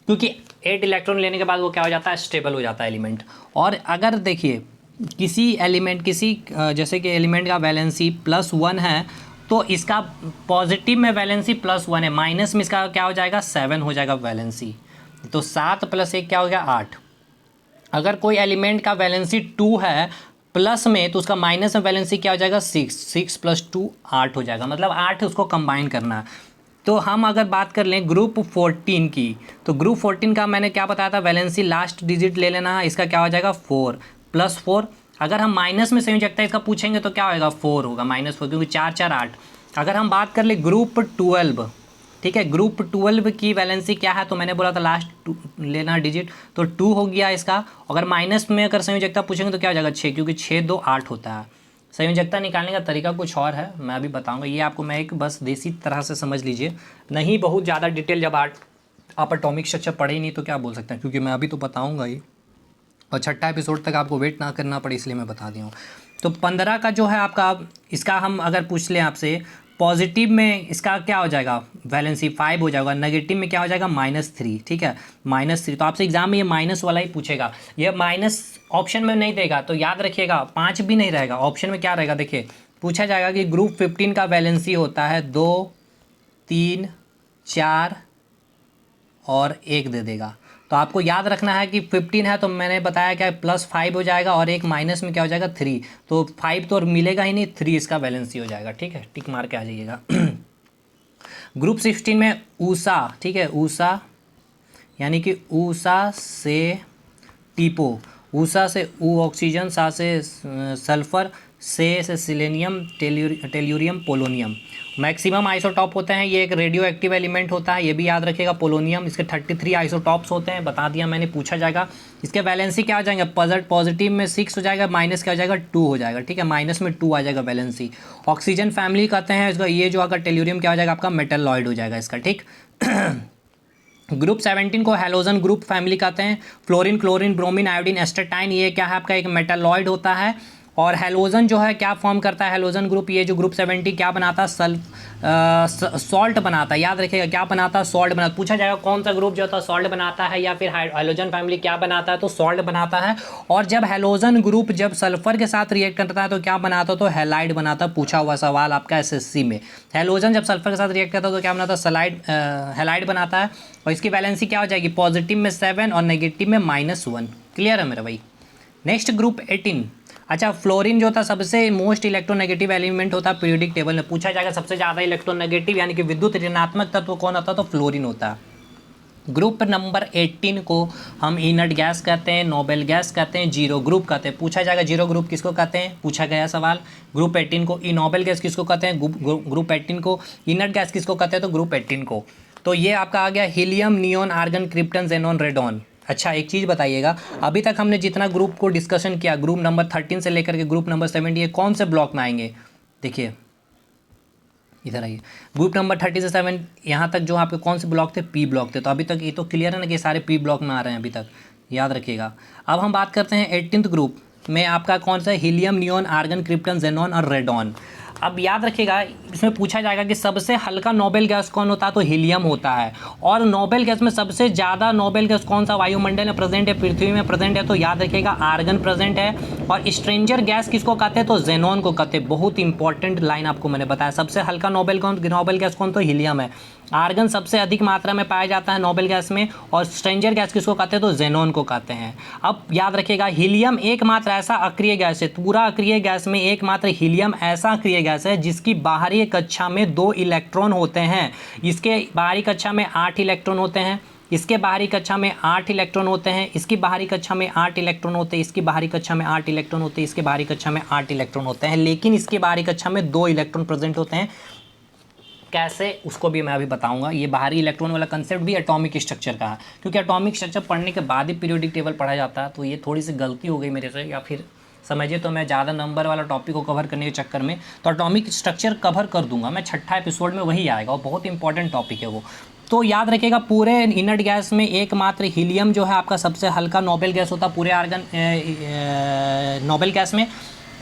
क्योंकि 8 इलेक्ट्रॉन लेने के बाद वो क्या हो जाता है स्टेबल हो जाता है एलिमेंट। और अगर देखिए किसी एलिमेंट जैसे कि एलिमेंट का वैलेंसी +1 है तो इसका पॉजिटिव में वैलेंसी +1 है, माइनस में इसका क्या हो जाएगा 7 हो जाएगा वैलेंसी। तो 7 + 1 क्या हो गया 8। अगर कोई एलिमेंट का वैलेंसी 2 है प्लस में तो उसका माइनस में वैलेंसी क्या हो जाएगा 6, 6 + 2 8 हो जाएगा, मतलब 8 उसको कंबाइन करना है। तो हम अगर बात कर लें ग्रुप 14 की, तो ग्रुप 14 का मैंने क्या बताया था वैलेंसी लास्ट डिजिट ले लेना है, इसका क्या हो जाएगा 4 +4। अगर हम माइनस में संयोजकता इसका पूछेंगे तो क्या होगा 4 होगा, -4, क्योंकि 4 4 8। अगर हम बात कर ले ग्रुप 12, ठीक है, ग्रुप 12 की वैलेंसी क्या है तो मैंने बोला था लास्ट लेना डिजिट, तो 2 हो गया इसका। अगर माइनस में अगर संयोजकता पूछेंगे तो क्या हो जाएगा 6, क्योंकि 6 2 8 होता है। संयोजकता निकालने का तरीका कुछ और है, मैं अभी बताऊंगा। ये आपको मैं एक बस देसी तरह से समझ लीजिए, नहीं बहुत ज़्यादा डिटेल। जब आप एटॉमिक स्ट्रक्चर पढ़े ही नहीं तो क्या बोल सकते हैं, क्योंकि मैं अभी तो बताऊँगा ही, और छठा एपिसोड तक आपको वेट ना करना पड़े इसलिए मैं बता दिया हूँ। तो 15 का जो है आपका, इसका हम अगर पूछ लें आपसे, पॉजिटिव में इसका क्या हो जाएगा वैलेंसी 5 हो जाएगा, नेगेटिव में क्या हो जाएगा -3। ठीक है, -3। तो आपसे एग्जाम में ये माइनस वाला ही पूछेगा, ये माइनस ऑप्शन में नहीं देगा तो याद रखिएगा 5 भी नहीं रहेगा, ऑप्शन में क्या रहेगा देखिए, पूछा जाएगा कि ग्रुप 15 का वैलेंसी होता है 2 3 4 और 1 दे देगा। तो आपको याद रखना है कि 15 है तो मैंने बताया क्या +5 हो जाएगा, और एक माइनस में क्या हो जाएगा 3, तो 5 तो मिलेगा ही नहीं, 3 इसका वैलेंसी हो जाएगा। ठीक है, टिक मार के आ जाइएगा। ग्रुप 16 में ऊषा, ठीक है, ऊषा यानी कि ऊषा से टीपो, ऊषा से ऑक्सीजन, सा से सल्फर, से selenium, tellurium, polonium. Maximum isotope होते हैं, ये एक रेडियो एक्टिव एलिमेंट होता है, ये भी याद रखिएगा पोलोनियम। इसके 33 आइसोटॉप्स होते हैं, बता दिया मैंने, पूछा जाएगा। इसके वैलेंसी क्या हो जाएंगे, पॉजिटिव में 6 हो जाएगा, माइनस क्या हो जाएगा 2 हो जाएगा। ठीक है, माइनस में 2 आ जाएगा वैलेंसी। ऑक्सीजन फैमिली कहते हैं इसका, ये जो अगर टेल्यूरियम क्या हो जाएगा आपका मेटलॉइड हो जाएगा इसका। ठीक, ग्रुप 17 को हैलोजन ग्रुप फैमिली कहते हैं। Fluorine, chlorine, bromine, iodine, astatine, ये क्या है आपका एक मेटालॉइड होता है। और हैलोजन जो है क्या फॉर्म करता है, हैलोजन ग्रुप, ये जो ग्रुप 70 क्या बनाता है, सॉल्ट बनाता है। याद रखिएगा क्या बनाता है, सॉल्ट बनाता है। पूछा जाएगा कौन सा ग्रुप जो होता है सॉल्ट बनाता है, या फिर हैलोजन फैमिली क्या बनाता है तो सॉल्ट बनाता है। और जब हैलोजन ग्रुप जब सल्फर के साथ रिएक्ट करता है तो क्या बनाता है तो हैलाइड बनाता है। पूछा हुआ सवाल आपका एसएससी में, हैलोजन जब सल्फर के साथ रिएक्ट करता है तो क्या बनाता है हैलाइड बनाता है। और इसकी वैलेंसी क्या हो जाएगी, पॉजिटिव में 7 और नेगेटिव में -1। क्लियर है मेरा भाई। नेक्स्ट ग्रुप 18, अच्छा, फ्लोरीन जो था सबसे मोस्ट इलेक्ट्रोनेगेटिव एलिमेंट होता है पीरियोडिक टेबल में। पूछा जाएगा सबसे ज़्यादा इलेक्ट्रोनेगेटिव यानी कि विद्युत ऋणात्मक तत्व कौन होता है तो फ्लोरीन होता है। ग्रुप नंबर 18 को हम इनर्ट गैस कहते हैं, नोबल गैस कहते हैं, जीरो ग्रुप कहते हैं। पूछा जाएगा जीरो ग्रुप किसको कहते हैं, पूछा गया सवाल। ग्रुप 18 को इनोबल गैस किसको कहते हैं, ग्रुप 18 को। इनर्ट गैस किसको कहते हैं, तो ग्रुप 18 को। तो ये आपका आ गया helium, neon, argon, krypton, xenon, radon. अच्छा एक चीज़ बताइएगा, अभी तक हमने जितना ग्रुप को डिस्कशन किया, ग्रुप नंबर 13 से लेकर के ग्रुप नंबर 70, ये कौन से ब्लॉक में आएंगे, देखिए इधर आइए। ग्रुप नंबर 30 से 7 यहाँ तक जो आपके कौन से ब्लॉक थे, पी ब्लॉक थे। तो अभी तक ये तो क्लियर है ना कि सारे पी ब्लॉक में आ रहे हैं अभी तक, याद रखिएगा। अब हम बात करते हैं 18th ग्रुप में आपका कौन सा, helium, neon, argon, krypton, xenon और रेडॉन। अब याद रखिएगा, इसमें पूछा जाएगा कि सबसे हल्का नोबेल गैस कौन होता है, तो हीलियम होता है। और नोबेल गैस में सबसे ज़्यादा नोबेल गैस कौन सा वायुमंडल में प्रेजेंट है, पृथ्वी में प्रेजेंट है, तो याद रखिएगा आर्गन प्रेजेंट है। और स्ट्रेंजर गैस किसको कहते हैं, तो जेनॉन को कहते हैं। बहुत इंपॉर्टेंट लाइन आपको मैंने बताया, सबसे हल्का नोबेल गैस कौन, तो हीलियम है। आर्गन सबसे अधिक मात्रा में पाया जाता है नोबेल गैस में, और स्ट्रेंजर गैस किसको कहते हैं, तो जेनॉन को कहते हैं। अब याद रखिएगा, हीलियम एकमात्र ऐसा अक्रिय गैस है, पूरा अक्रिय गैस में एकमात्र हीलियम ऐसा अक्रिय गैस है जिसकी बाहरी कक्षा में 2 इलेक्ट्रॉन होते हैं। इसके बाहरी कक्षा में 8 इलेक्ट्रॉन होते हैं, इसके बाहरी कक्षा में 8 इलेक्ट्रॉन होते हैं, इसकी बाहरी कक्षा में 8 इलेक्ट्रॉन होते हैं, इसकी बाहरी कक्षा में 8 इलेक्ट्रॉन होते हैं, इसके बाहरी कक्षा में 8 इलेक्ट्रॉन होते हैं, लेकिन इसकी बाहरी कक्षा में 2 इलेक्ट्रॉन प्रेजेंट होते हैं। कैसे, उसको भी मैं अभी बताऊंगा। ये बाहरी इलेक्ट्रॉन वाला कंसेप्ट भी एटॉमिक स्ट्रक्चर का है, क्योंकि एटॉमिक स्ट्रक्चर पढ़ने के बाद ही पीरियोडिक टेबल पढ़ा जाता है। तो ये थोड़ी सी गलती हो गई मेरे से, या फिर समझिए तो मैं ज़्यादा नंबर वाला टॉपिक को कवर करने के चक्कर में तो एटॉमिक स्ट्रक्चर कवर कर दूंगा मैं, 6ठा एपिसोड में वही आएगा, और बहुत इंपॉर्टेंट टॉपिक है वो। तो याद रखिएगा, पूरे इनर्ट गैस में एकमात्र हीलियम जो है आपका सबसे हल्का नोबेल गैस होता है पूरे आर्गन नोबेल गैस में।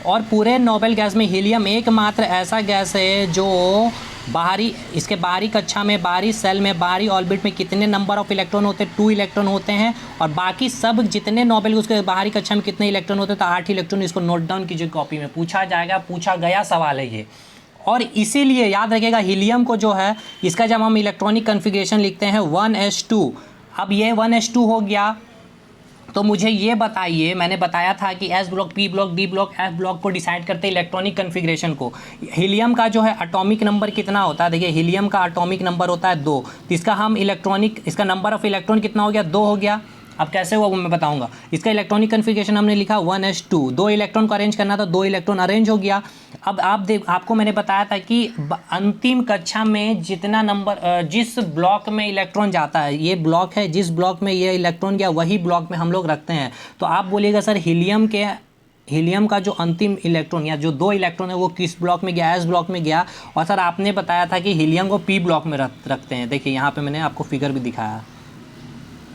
और पूरे नोबेल गैस में हीलियम एकमात्र ऐसा गैस है जो बाहरी, इसके बाहरी कक्षा में, बाहरी सेल में, बाहरी ऑर्बिट में कितने नंबर ऑफ इलेक्ट्रॉन होते हैं, 2 इलेक्ट्रॉन होते हैं। और बाकी सब जितने नोबेल उसके बाहरी कक्षा में कितने इलेक्ट्रॉन होते हैं, तो 8 इलेक्ट्रॉन। इसको नोट डाउन कीजिए कॉपी में, पूछा जाएगा, पूछा गया सवाल है ये। और इसीलिए याद रखिएगा, हीलियम को जो है, इसका जब हम इलेक्ट्रॉनिक कन्फिग्रेशन लिखते हैं 1s2, अब ये 1s2 हो गया, तो मुझे ये बताइए, मैंने बताया था कि S block, P block, D block, F block को डिसाइड करते हैं इलेक्ट्रॉनिक कन्फिग्रेशन को। हीलियम का जो है एटॉमिक नंबर कितना होता है, देखिए हीलियम का एटॉमिक नंबर होता है 2, तो इसका हम इलेक्ट्रॉनिक, इसका नंबर ऑफ इलेक्ट्रॉन कितना हो गया, 2 हो गया। अब कैसे हुआ वो मैं बताऊंगा। इसका इलेक्ट्रॉनिक कन्फिग्रेशन हमने लिखा 1s2, 2 इलेक्ट्रॉन को अरेंज करना था, 2 इलेक्ट्रॉन अरेंज हो गया। अब आपको मैंने बताया था कि अंतिम कक्षा में जितना नंबर, जिस ब्लॉक में इलेक्ट्रॉन जाता है, ये ब्लॉक है, जिस ब्लॉक में ये इलेक्ट्रॉन गया वही ब्लॉक में हम लोग रखते हैं। तो आप बोलिएगा सर हीलियम का जो अंतिम इलेक्ट्रॉन या जो 2 इलेक्ट्रॉन है वो किस ब्लॉक में गया, एस ब्लॉक में गया। और सर आपने बताया था कि हीलियम को पी ब्लॉक में रखते हैं। देखिए यहाँ पे मैंने आपको फिगर भी दिखाया,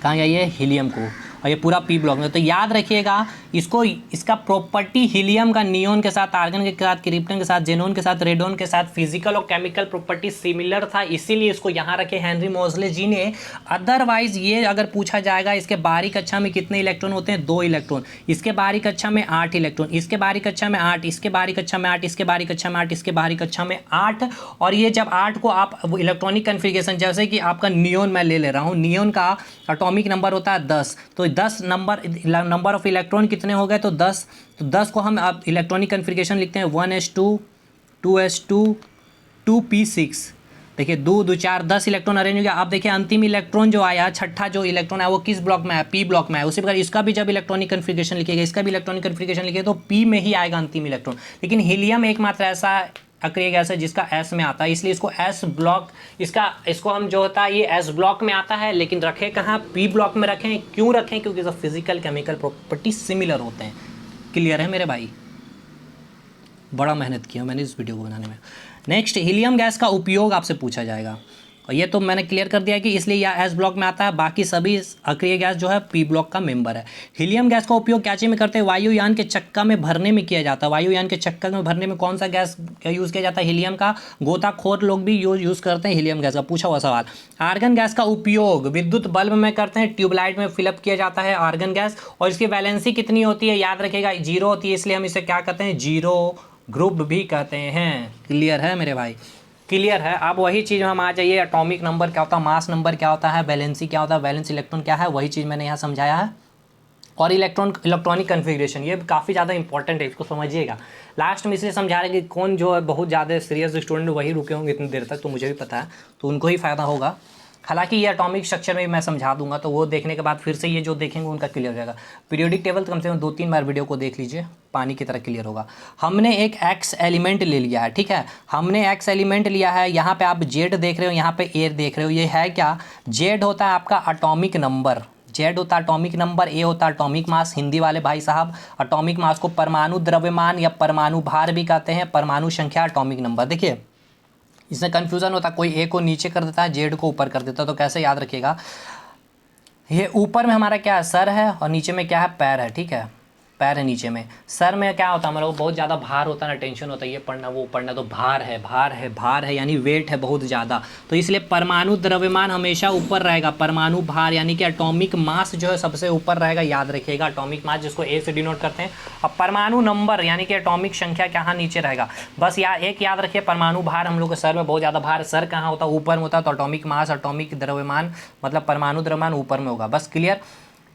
कहाँ गया ये हीलियम को, और ये पूरा पी ब्लॉक में। तो याद रखिएगा इसको, इसका प्रॉपर्टी हीलियम का नियोन के साथ, आर्गन के साथ, क्रिप्टन के साथ, जेनॉन के साथ, रेडॉन के साथ फिजिकल और केमिकल प्रॉपर्टी सिमिलर था, इसीलिए इसको यहाँ रखे हेनरी मोज़ले जी ने। अदरवाइज ये अगर पूछा जाएगा इसके बाहरी कक्षा में कितने इलेक्ट्रॉन होते हैं, 2 इलेक्ट्रॉन, इसके बाहरी कक्षा में 8 इलेक्ट्रॉन, इसके बाहरी कक्षा में 8, इसके बाहरी कक्षा में 8, इसके बाहरी कक्षा में 8, इसके बाहरी कक्षा में 8। और ये जब 8 को आप इलेक्ट्रॉनिक कन्फिग्रेशन, जैसे कि आपका नियोन मैं ले रहा हूँ, नियोन का एटॉमिक नंबर होता है 10, तो 10 नंबर ऑफ इलेक्ट्रॉन कितने हो गए, तो 10। तो 10 को हम अब इलेक्ट्रॉनिक कन्फिग्रेशन लिखते हैं 1s2, 2s2, 2p6। देखिए 2 2 4 10 इलेक्ट्रॉन अरेंज हो गया। अब देखिए अंतिम इलेक्ट्रॉन जो आया, 6ठा जो इलेक्ट्रॉन आया वो किस ब्लॉक में है, पी ब्लॉक में है। उसी प्रकार इसका भी जब इलेक्ट्रॉनिक कन्फिग्रेशन लिखिएगा, इसका भी इलेक्ट्रॉनिक कन्फिग्रेशन लिखिएगा, तो पी में ही आएगा अंतिम इलेक्ट्रॉन। लेकिन हीलियम एकमात्र ऐसा अक्रिय गैस है जिसका एस में आता है, इसलिए इसको एस ब्लॉक, इसको हम जो होता है ये एस ब्लॉक में आता है, लेकिन रखें कहाँ, पी ब्लॉक में रखें। क्यों रखें, क्योंकि सब फिजिकल केमिकल प्रॉपर्टी सिमिलर होते हैं। क्लियर है मेरे भाई, बड़ा मेहनत किया मैंने इस वीडियो को बनाने में। नेक्स्ट, हीलियम गैस का उपयोग आपसे पूछा जाएगा, और ये तो मैंने क्लियर कर दिया कि इसलिए यह एस ब्लॉक में आता है, बाकी सभी अक्रिय गैस जो है पी ब्लॉक का मेंबर है। हीलियम गैस का उपयोग क्या चीज़ में करते हैं, वायुयान के चक्का में भरने में किया जाता है। वायुयान के चक्का में भरने में कौन सा गैस यूज़ किया जाता है, हीलियम का। गोताखोर लोग भी यूज़ करते हैं हीलियम गैस का, पूछा हुआ सवाल। आर्गन गैस का उपयोग विद्युत बल्ब में करते हैं, ट्यूबलाइट में फिलअप किया जाता है आर्गन गैस। और इसकी वैलेंसी कितनी होती है, याद रखिएगा 0 होती है, इसलिए हम इसे क्या कहते हैं, जीरो ग्रुप भी कहते हैं। क्लियर है मेरे भाई, क्लियर है। अब वही चीज़ हम आ जाइए, एटॉमिक नंबर क्या होता है, मास नंबर क्या होता है, वैलेंसी क्या होता है, वैलेंस इलेक्ट्रॉन क्या है, वही चीज़ मैंने यहाँ समझाया है। और इलेक्ट्रॉनिक कन्फिग्रेशन, ये काफ़ी ज़्यादा इंपॉर्टेंट है, इसको समझिएगा। लास्ट में इसलिए समझा रहे हैं कि कौन जो है बहुत ज़्यादा सीरियस स्टूडेंट वही रुके होंगे इतनी देर तक, तो मुझे भी पता है, तो उनको ही फ़ायदा होगा। हालांकि ये एटॉमिक स्ट्रक्चर में भी मैं समझा दूंगा, तो वो देखने के बाद फिर से ये जो देखेंगे उनका क्लियर हो जाएगा। पीरियोडिक टेबल तो कम से कम 2-3 बार वीडियो को देख लीजिए, पानी की तरह क्लियर होगा। हमने एक एक्स एलिमेंट ले लिया है, ठीक है, हमने एक्स एलिमेंट लिया है। यहाँ पे आप जेड देख रहे हो, यहाँ पे ए देख रहे हो, ये है क्या, जेड होता है आपका एटॉमिक नंबर, जेड होता है एटॉमिक नंबर, ए होता है एटॉमिक मास। हिंदी वाले भाई साहब एटॉमिक मास को परमाणु द्रव्यमान या परमाणु भार भी कहते हैं, परमाणु संख्या एटॉमिक नंबर। देखिए इसमें कन्फ्यूज़न होता है, कोई ए को नीचे कर देता है, जेड को ऊपर कर देता है, तो कैसे याद रखिएगा, ये ऊपर में हमारा क्या है, सर है, और नीचे में क्या है, पैर है, ठीक है, पैर है नीचे में। सर में क्या होता है हमारा, वो बहुत ज़्यादा भार होता है ना, टेंशन होता है, ये पढ़ना वो पढ़ना, तो भार है, भार है, भार है यानी वेट है बहुत ज़्यादा, तो इसलिए परमाणु द्रव्यमान हमेशा ऊपर रहेगा, परमाणु भार यानी कि एटॉमिक मास जो है सबसे ऊपर रहेगा, याद रखिएगा, एटॉमिक मास जिसको ए से डिनोट करते हैं। अब परमाणु नंबर यानी कि एटॉमिक संख्या कहाँ नीचे रहेगा, बस एक याद रखिए, परमाणु भार हम लोग के सर में बहुत ज़्यादा भार, सर कहाँ होता है, ऊपर में होता है, तो एटॉमिक मास एटॉमिक द्रव्यमान मतलब परमाणु द्रव्यमान ऊपर में होगा, बस क्लियर।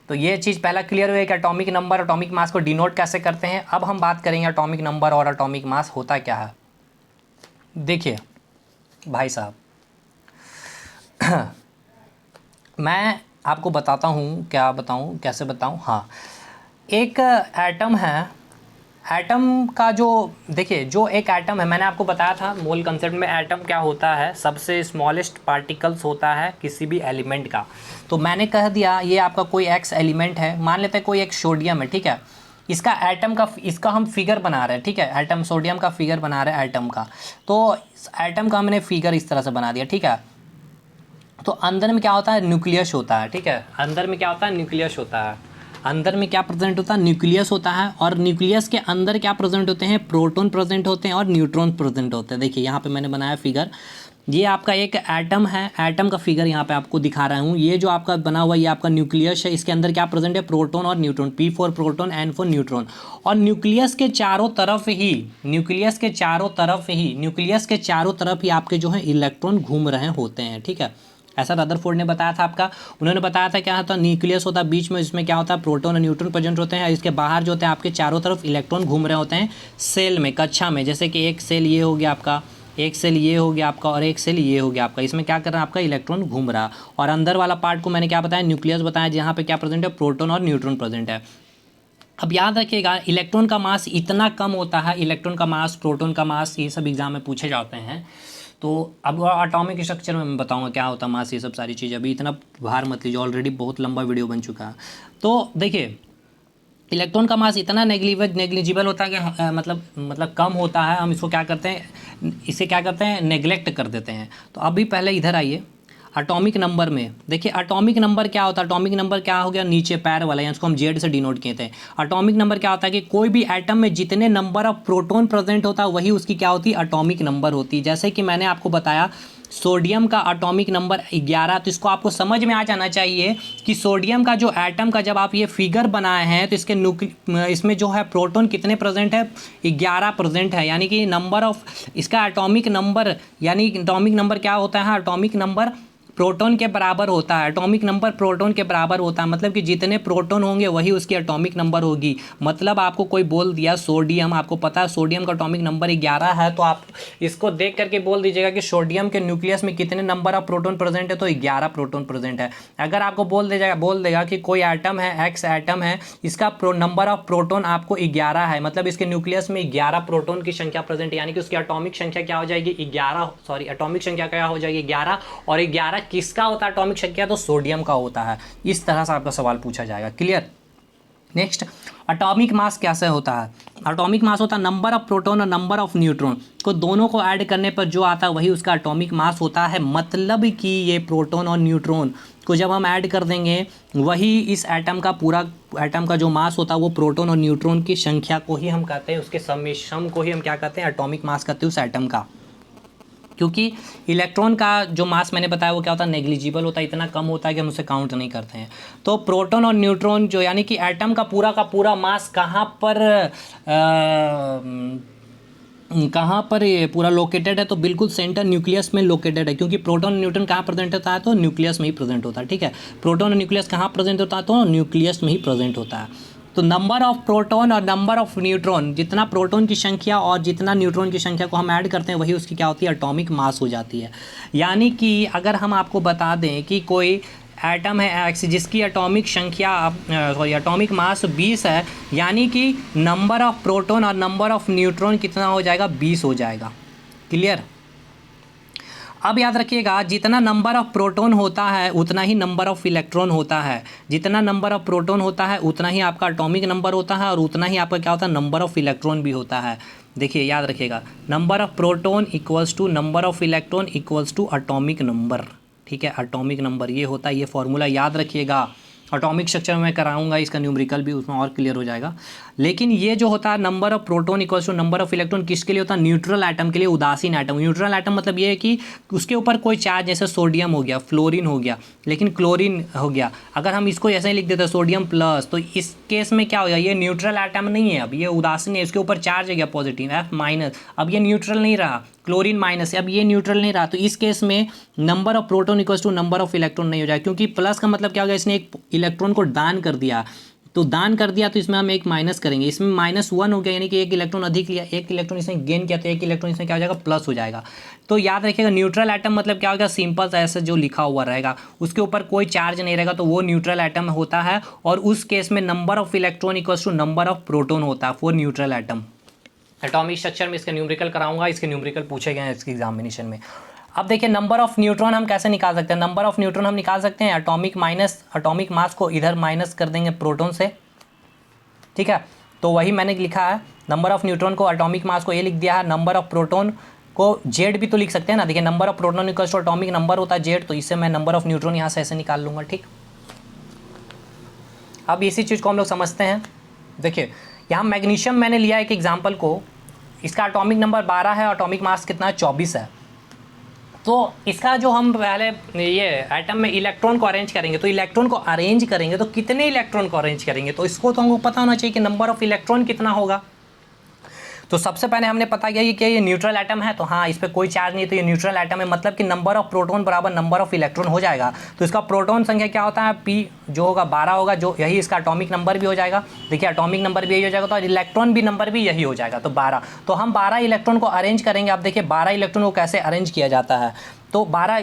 तो ये चीज़ पहला क्लियर हुई कि एटॉमिक नंबर एटॉमिक मास को डिनोट कैसे करते हैं। अब हम बात करेंगे एटॉमिक नंबर और एटॉमिक मास होता क्या है। देखिए भाई साहब मैं आपको बताता हूँ, क्या बताऊँ कैसे बताऊँ, हाँ, एक एटम है, एटम का जो देखिए जो एक एटम है, मैंने आपको बताया था मोल कंसेप्ट में, एटम क्या होता है, सबसे स्मॉलेस्ट पार्टिकल्स होता है किसी भी एलिमेंट का। तो मैंने कह दिया ये आपका कोई एक्स एलिमेंट है, मान लेते हैं कोई एक सोडियम है, ठीक है, इसका एटम का इसका हम फिगर बना रहे हैं, ठीक है, एटम सोडियम का फिगर बना रहे हैं एटम का, तो एटम का हमने फिगर इस तरह से बना दिया, ठीक है। तो अंदर में क्या होता है, न्यूक्लियस होता है, ठीक है, अंदर में क्या होता है, न्यूक्लियस होता है, अंदर में क्या प्रेजेंट होता है, न्यूक्लियस होता है, और न्यूक्लियस के अंदर क्या प्रेजेंट होते हैं, प्रोटॉन प्रेजेंट होते हैं और न्यूट्रॉन प्रेजेंट होते हैं। देखिए यहाँ पे मैंने बनाया फिगर, ये आपका एक एटम है, एटम का फिगर यहाँ पे आपको दिखा रहा हूँ। ये जो आपका बना हुआ ये आपका न्यूक्लियस है, इसके अंदर क्या प्रेजेंट है, प्रोटॉन और neutron, P for proton, N for neutron, और न्यूक्लियस के चारों तरफ ही, न्यूक्लियस के चारों तरफ ही, न्यूक्लियस के चारों तरफ ही आपके जो है इलेक्ट्रॉन घूम रहे होते हैं, ठीक है। ऐसा रदरफोर्ड ने बताया था आपका, उन्होंने बताया था क्या होता है, न्यूक्लियस होता है बीच में, इसमें क्या होता है, प्रोटॉन और न्यूट्रॉन प्रेजेंट होते हैं, इसके बाहर जो होते हैं आपके चारों तरफ इलेक्ट्रॉन घूम रहे होते हैं सेल में, कक्षा में, जैसे कि एक सेल ये हो गया आपका, एक सेल ये हो गया आपका, और एक सेल ये हो गया आपका, इसमें क्या कर रहा है आपका इलेक्ट्रॉन घूम रहा। और अंदर वाला पार्ट को मैंने क्या बताया, न्यूक्लियस बताया, जहाँ पे क्या प्रेजेंट है, प्रोटॉन और न्यूट्रॉन प्रेजेंट है। अब याद रखिएगा इलेक्ट्रॉन का मास इतना कम होता है, इलेक्ट्रॉन का मास, प्रोटॉन का मास, ये सब एग्जाम में पूछे जाते हैं। तो अब एटॉमिक स्ट्रक्चर में मैं बताऊंगा क्या होता है मास, ये सब सारी चीज़, अभी इतना भार मत लीजिए, ऑलरेडी बहुत लंबा वीडियो बन चुका है। तो देखिए इलेक्ट्रॉन का मास इतना नेग्लिजिबल होता है कि मतलब कम होता है, हम इसको क्या करते हैं, इसे क्या करते हैं, नेग्लेक्ट कर देते हैं। तो अभी पहले इधर आइए, एटॉमिक नंबर में देखिए, एटॉमिक नंबर क्या होता है, एटॉमिक नंबर क्या हो गया, नीचे पैर वाला, यानी उसको हम जेड से डिनोट किए थे। एटॉमिक नंबर क्या होता है कि कोई भी एटम में जितने नंबर ऑफ प्रोटॉन प्रेजेंट होता है वही उसकी क्या होती है, एटॉमिक नंबर होती है। जैसे कि मैंने आपको बताया सोडियम का एटॉमिक नंबर 11, तो इसको आपको समझ में आ जाना चाहिए कि सोडियम का जो एटम का जब आप ये फिगर बनाए हैं तो इसके इसमें जो है प्रोटॉन कितने प्रेजेंट है, 11 प्रेजेंट है, यानी कि नंबर ऑफ इसका एटॉमिक नंबर, यानी एटॉमिक नंबर क्या होता है, एटॉमिक नंबर प्रोटॉन के बराबर होता है, एटॉमिक नंबर प्रोटॉन के बराबर होता है, मतलब कि जितने प्रोटॉन होंगे वही उसकी एटॉमिक नंबर होगी। मतलब आपको कोई बोल दिया सोडियम, आपको पता है सोडियम का एटॉमिक नंबर 11 है, तो आप इसको देख करके बोल दीजिएगा कि सोडियम के न्यूक्लियस में कितने नंबर ऑफ प्रोटॉन प्रेजेंट है, तो 11 प्रोटॉन प्रेजेंट है। अगर आपको बोल देगा कि कोई एटम है, एक्स एटम है, इसका नंबर ऑफ प्रोटॉन आपको 11 है, मतलब इसके न्यूक्लियस में 11 प्रोटॉन की संख्या प्रेजेंट है, यानी कि उसकी एटॉमिक संख्या क्या हो जाएगी, 11, सॉरी एटॉमिक संख्या क्या हो जाएगी, 11, और 11 किसका होता है एटॉमिक संख्या, तो सोडियम का होता है। इस तरह से आपका सवाल पूछा जाएगा, क्लियर। नेक्स्ट, एटॉमिक मास कैसे होता है, एटॉमिक मास होता है नंबर ऑफ प्रोटॉन और नंबर ऑफ न्यूट्रॉन को दोनों को ऐड करने पर जो आता है वही उसका एटॉमिक मास होता है। मतलब कि ये प्रोटॉन और न्यूट्रॉन को जब हम ऐड कर देंगे वही इस एटम का पूरा एटम का जो मास होता है वो प्रोटॉन और न्यूट्रॉन की संख्या को ही हम कहते हैं, उसके सम को ही हम क्या कहते हैं, एटॉमिक मास कहते हैं उस एटम का। क्योंकि इलेक्ट्रॉन का जो मास मैंने बताया वो क्या होता है, नेग्लिजिबल होता है, इतना कम होता है कि हम उसे काउंट नहीं करते हैं। तो प्रोटॉन और न्यूट्रॉन जो यानी कि एटम का पूरा मास कहाँ पर ये पूरा लोकेटेड है, तो बिल्कुल सेंटर न्यूक्लियस में लोकेटेड है, क्योंकि प्रोटॉन और न्यूट्रॉन कहाँ प्रेजेंट होता है, तो न्यूक्लियस में ही प्रेजेंट होता है, ठीक है। प्रोटॉन और न्यूक्लियस कहाँ प्रेजेंट होता है, तो न्यूक्लियस में ही प्रेजेंट होता है। तो नंबर ऑफ प्रोटॉन और नंबर ऑफ न्यूट्रॉन, जितना प्रोटॉन की संख्या और जितना न्यूट्रॉन की संख्या को हम ऐड करते हैं वही उसकी क्या होती है, एटॉमिक मास हो जाती है। यानी कि अगर हम आपको बता दें कि कोई एटम है एक्स जिसकी एटॉमिक संख्या सॉरी एटॉमिक मास 20 है, यानी कि नंबर ऑफ प्रोटॉन और नंबर ऑफ न्यूट्रॉन कितना हो जाएगा, 20 हो जाएगा। क्लियर। अब याद रखिएगा, जितना नंबर ऑफ प्रोटॉन होता है उतना ही नंबर ऑफ इलेक्ट्रॉन होता है, जितना नंबर ऑफ प्रोटॉन होता है उतना ही आपका एटॉमिक नंबर होता है और उतना ही आपका क्या होता है, नंबर ऑफ इलेक्ट्रॉन भी होता है। देखिए याद रखिएगा, number of proton equals to number of electron equals to atomic number. ठीक है, एटॉमिक नंबर ये होता है, ये फॉर्मूला याद रखिएगा। एटॉमिक स्ट्रक्चर में कराऊंगा, इसका न्यूमेरिकल भी उसमें और क्लियर हो जाएगा। लेकिन ये जो होता है number of proton equals to number of electron किसके लिए होता है, न्यूट्रल एटम के लिए, उदासीन एटम। न्यूट्रल एटम मतलब ये है कि उसके ऊपर कोई चार्ज, जैसे सोडियम हो गया, फ्लोरीन हो गया, लेकिन क्लोरीन हो गया, अगर हम इसको ऐसे ही लिख देते हैं सोडियम प्लस, तो इस केस में क्या हो गया, ये न्यूट्रल एटम नहीं है, अब ये उदासीन है, इसके ऊपर चार्ज है गया पॉजिटिव F माइनस, अब ये न्यूट्रल नहीं रहा, क्लोरीन माइनस, अब ये न्यूट्रल नहीं रहा, तो इस केस में number of proton equals to number of electron नहीं हो जाएगा, क्योंकि प्लस का मतलब क्या हो गया, इसने एक इलेक्ट्रॉन को दान कर दिया, तो दान कर दिया तो इसमें हम एक माइनस करेंगे, इसमें -1 हो गया, यानी कि एक इलेक्ट्रॉन अधिक लिया, एक इलेक्ट्रॉन इसने गेन किया, तो एक इलेक्ट्रॉन इसमें क्या हो जाएगा, प्लस हो जाएगा। तो याद रखिएगा, न्यूट्रल एटम मतलब क्या होगा, सिंपल ऐसे जो लिखा हुआ रहेगा, उसके ऊपर कोई चार्ज नहीं रहेगा, तो वो न्यूट्रल एटम होता है। और उस केस में number of electron equals to number of proton होता है for neutral atom. Atomic structure में इसके न्यूमेरिकल कराऊंगा, इसके न्यूमेरिकल पूछे गए हैं इसके एग्जामिनेशन में। अब देखिए, नंबर ऑफ न्यूट्रॉन हम कैसे निकाल सकते हैं, नंबर ऑफ न्यूट्रॉन हम निकाल सकते हैं एटॉमिक माइनस, एटॉमिक मास को इधर माइनस कर देंगे प्रोटॉन से। ठीक है, तो वही मैंने लिखा है, नंबर ऑफ न्यूट्रॉन को एटॉमिक मास को ये लिख दिया है, नंबर ऑफ प्रोटॉन को जेड भी तो लिख सकते हैं ना। देखिए, number of proton equals to atomic number होता है जेड, तो इससे मैं नंबर ऑफ न्यूट्रॉन यहाँ से ऐसे निकाल लूँगा। ठीक, अब इसी चीज़ को हम लोग समझते हैं। देखिए, यहाँ मैग्नीशियम मैंने लिया एक एग्जाम्पल को, इसका एटॉमिक नंबर 12 है, एटॉमिक मास कितना है, 24 है। तो इसका जो हम पहले ये एटम में इलेक्ट्रॉन को अरेंज करेंगे, तो इलेक्ट्रॉन को अरेंज करेंगे तो कितने इलेक्ट्रॉन को अरेंज करेंगे, तो इसको तो हमको पता होना चाहिए कि नंबर ऑफ इलेक्ट्रॉन कितना होगा। तो सबसे पहले हमने पता किया कि ये न्यूट्रल एटम है, तो हाँ, इस पर कोई चार्ज नहीं है, तो ये न्यूट्रल एटम है, मतलब कि नंबर ऑफ प्रोटॉन बराबर नंबर ऑफ इलेक्ट्रॉन हो जाएगा। तो इसका प्रोटॉन संख्या क्या होता है, P जो होगा 12 होगा, जो यही इसका एटॉमिक नंबर भी हो जाएगा। देखिए, एटॉमिक नंबर भी यही हो जाएगा, तो इलेक्ट्रॉन भी नंबर भी यही हो जाएगा, तो 12। तो हम 12 इलेक्ट्रॉन को अरेंज करेंगे। आप देखिए 12 इलेक्ट्रॉन को कैसे अरेंज किया जाता है, तो 12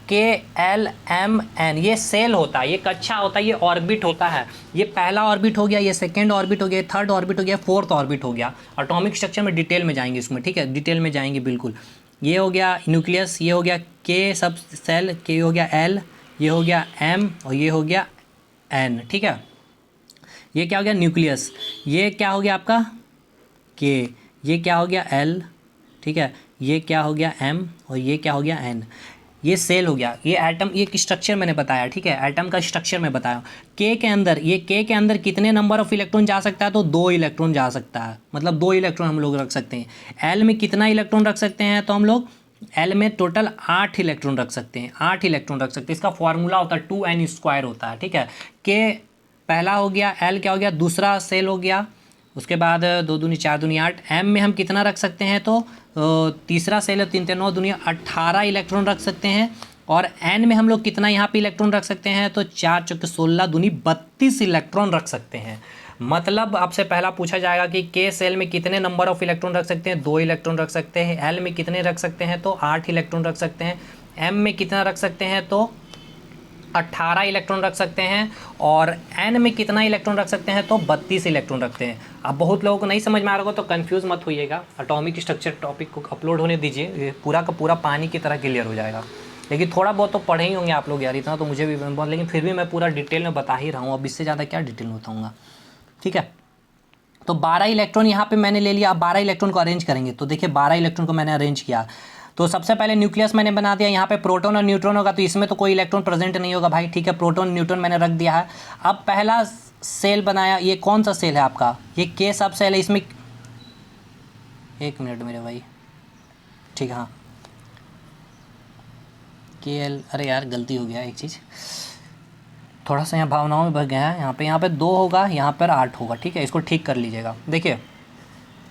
KLMN ये सेल होता है, ये कक्षा होता है, ये ऑर्बिट होता है। ये पहला ऑर्बिट हो गया, ये सेकंड ऑर्बिट हो गया, थर्ड ऑर्बिट हो गया, फोर्थ ऑर्बिट हो गया। एटॉमिक स्ट्रक्चर में डिटेल में जाएंगे इसमें, ठीक है, डिटेल में जाएंगे बिल्कुल। ये हो गया न्यूक्लियस, ये हो गया K सब सेल, K हो गया L, ये हो गया M और ये हो गया N। ठीक है, ये क्या हो गया न्यूक्लियस, ये क्या हो गया आपका K, ये क्या हो गया L, ठीक है, ये क्या हो गया M और ये क्या हो गया N। ये सेल हो गया, ये एटम, ये स्ट्रक्चर मैंने बताया। ठीक है, एटम का स्ट्रक्चर मैं बताया। K के अंदर, ये K के अंदर कितने नंबर ऑफ इलेक्ट्रॉन जा सकता है, तो 2 इलेक्ट्रॉन जा सकता है, मतलब 2 इलेक्ट्रॉन हम लोग रख सकते हैं। L में कितना इलेक्ट्रॉन रख सकते हैं, तो हम लोग L में टोटल 8 इलेक्ट्रॉन रख सकते हैं, 8 इलेक्ट्रॉन रख सकते हैं। इसका फॉर्मूला होता है 2n² होता है। ठीक है, K पहला हो गया, L क्या हो गया, दूसरा सेल हो गया, उसके बाद 2 दूनी 4 दूनी 8। M में हम कितना रख सकते हैं, तो तीसरा सेल है, 3 3 9 दूनी 18 इलेक्ट्रॉन रख सकते हैं। और N में हम लोग कितना यहाँ पे इलेक्ट्रॉन रख सकते हैं, तो 4 चौके 16 दूनी 32 इलेक्ट्रॉन रख सकते हैं। मतलब आपसे पहला पूछा जाएगा कि K सेल में कितने नंबर ऑफ इलेक्ट्रॉन रख सकते हैं, 2 इलेक्ट्रॉन रख सकते हैं। L में कितने रख सकते हैं, तो 8 इलेक्ट्रॉन रख सकते हैं। M में कितना रख सकते हैं, तो 18 इलेक्ट्रॉन रख सकते हैं। और N में कितना इलेक्ट्रॉन रख सकते हैं, तो 32 इलेक्ट्रॉन रखते हैं। अब बहुत लोगों को नहीं समझ में आ रहा होगा, तो कंफ्यूज मत होइएगा, एटॉमिक स्ट्रक्चर टॉपिक को अपलोड होने दीजिए, ये पूरा का पूरा पानी की तरह क्लियर हो जाएगा। लेकिन थोड़ा बहुत तो पढ़े ही होंगे आप लोग यार, इतना तो मुझे भी बहुत, लेकिन फिर भी मैं पूरा डिटेल में बता ही रहा हूँ, अब इससे ज़्यादा क्या डिटेल में बताऊँगा। ठीक है, तो 12 इलेक्ट्रॉन यहाँ पर मैंने ले लिया। अब 12 इलेक्ट्रॉन को अरेंज करेंगे, तो देखिए 12 इलेक्ट्रॉन को मैंने अरेंज किया। तो सबसे पहले न्यूक्लियस मैंने बना दिया, यहाँ पे प्रोटॉन और न्यूट्रॉन होगा, तो इसमें तो कोई इलेक्ट्रॉन प्रेजेंट नहीं होगा भाई। ठीक है, प्रोटॉन न्यूट्रॉन मैंने रख दिया है। अब पहला सेल बनाया, ये कौन सा सेल है आपका, ये K सब सेल है। इसमें 1 मिनट मेरे भाई, ठीक है, हाँ KL, अरे यार गलती हो गया, एक चीज़ थोड़ा सा यहाँ भावनाओं में बह गया है। यहाँ पे 2 होगा, यहाँ पर 8 होगा। ठीक है, इसको ठीक कर लीजिएगा। देखिए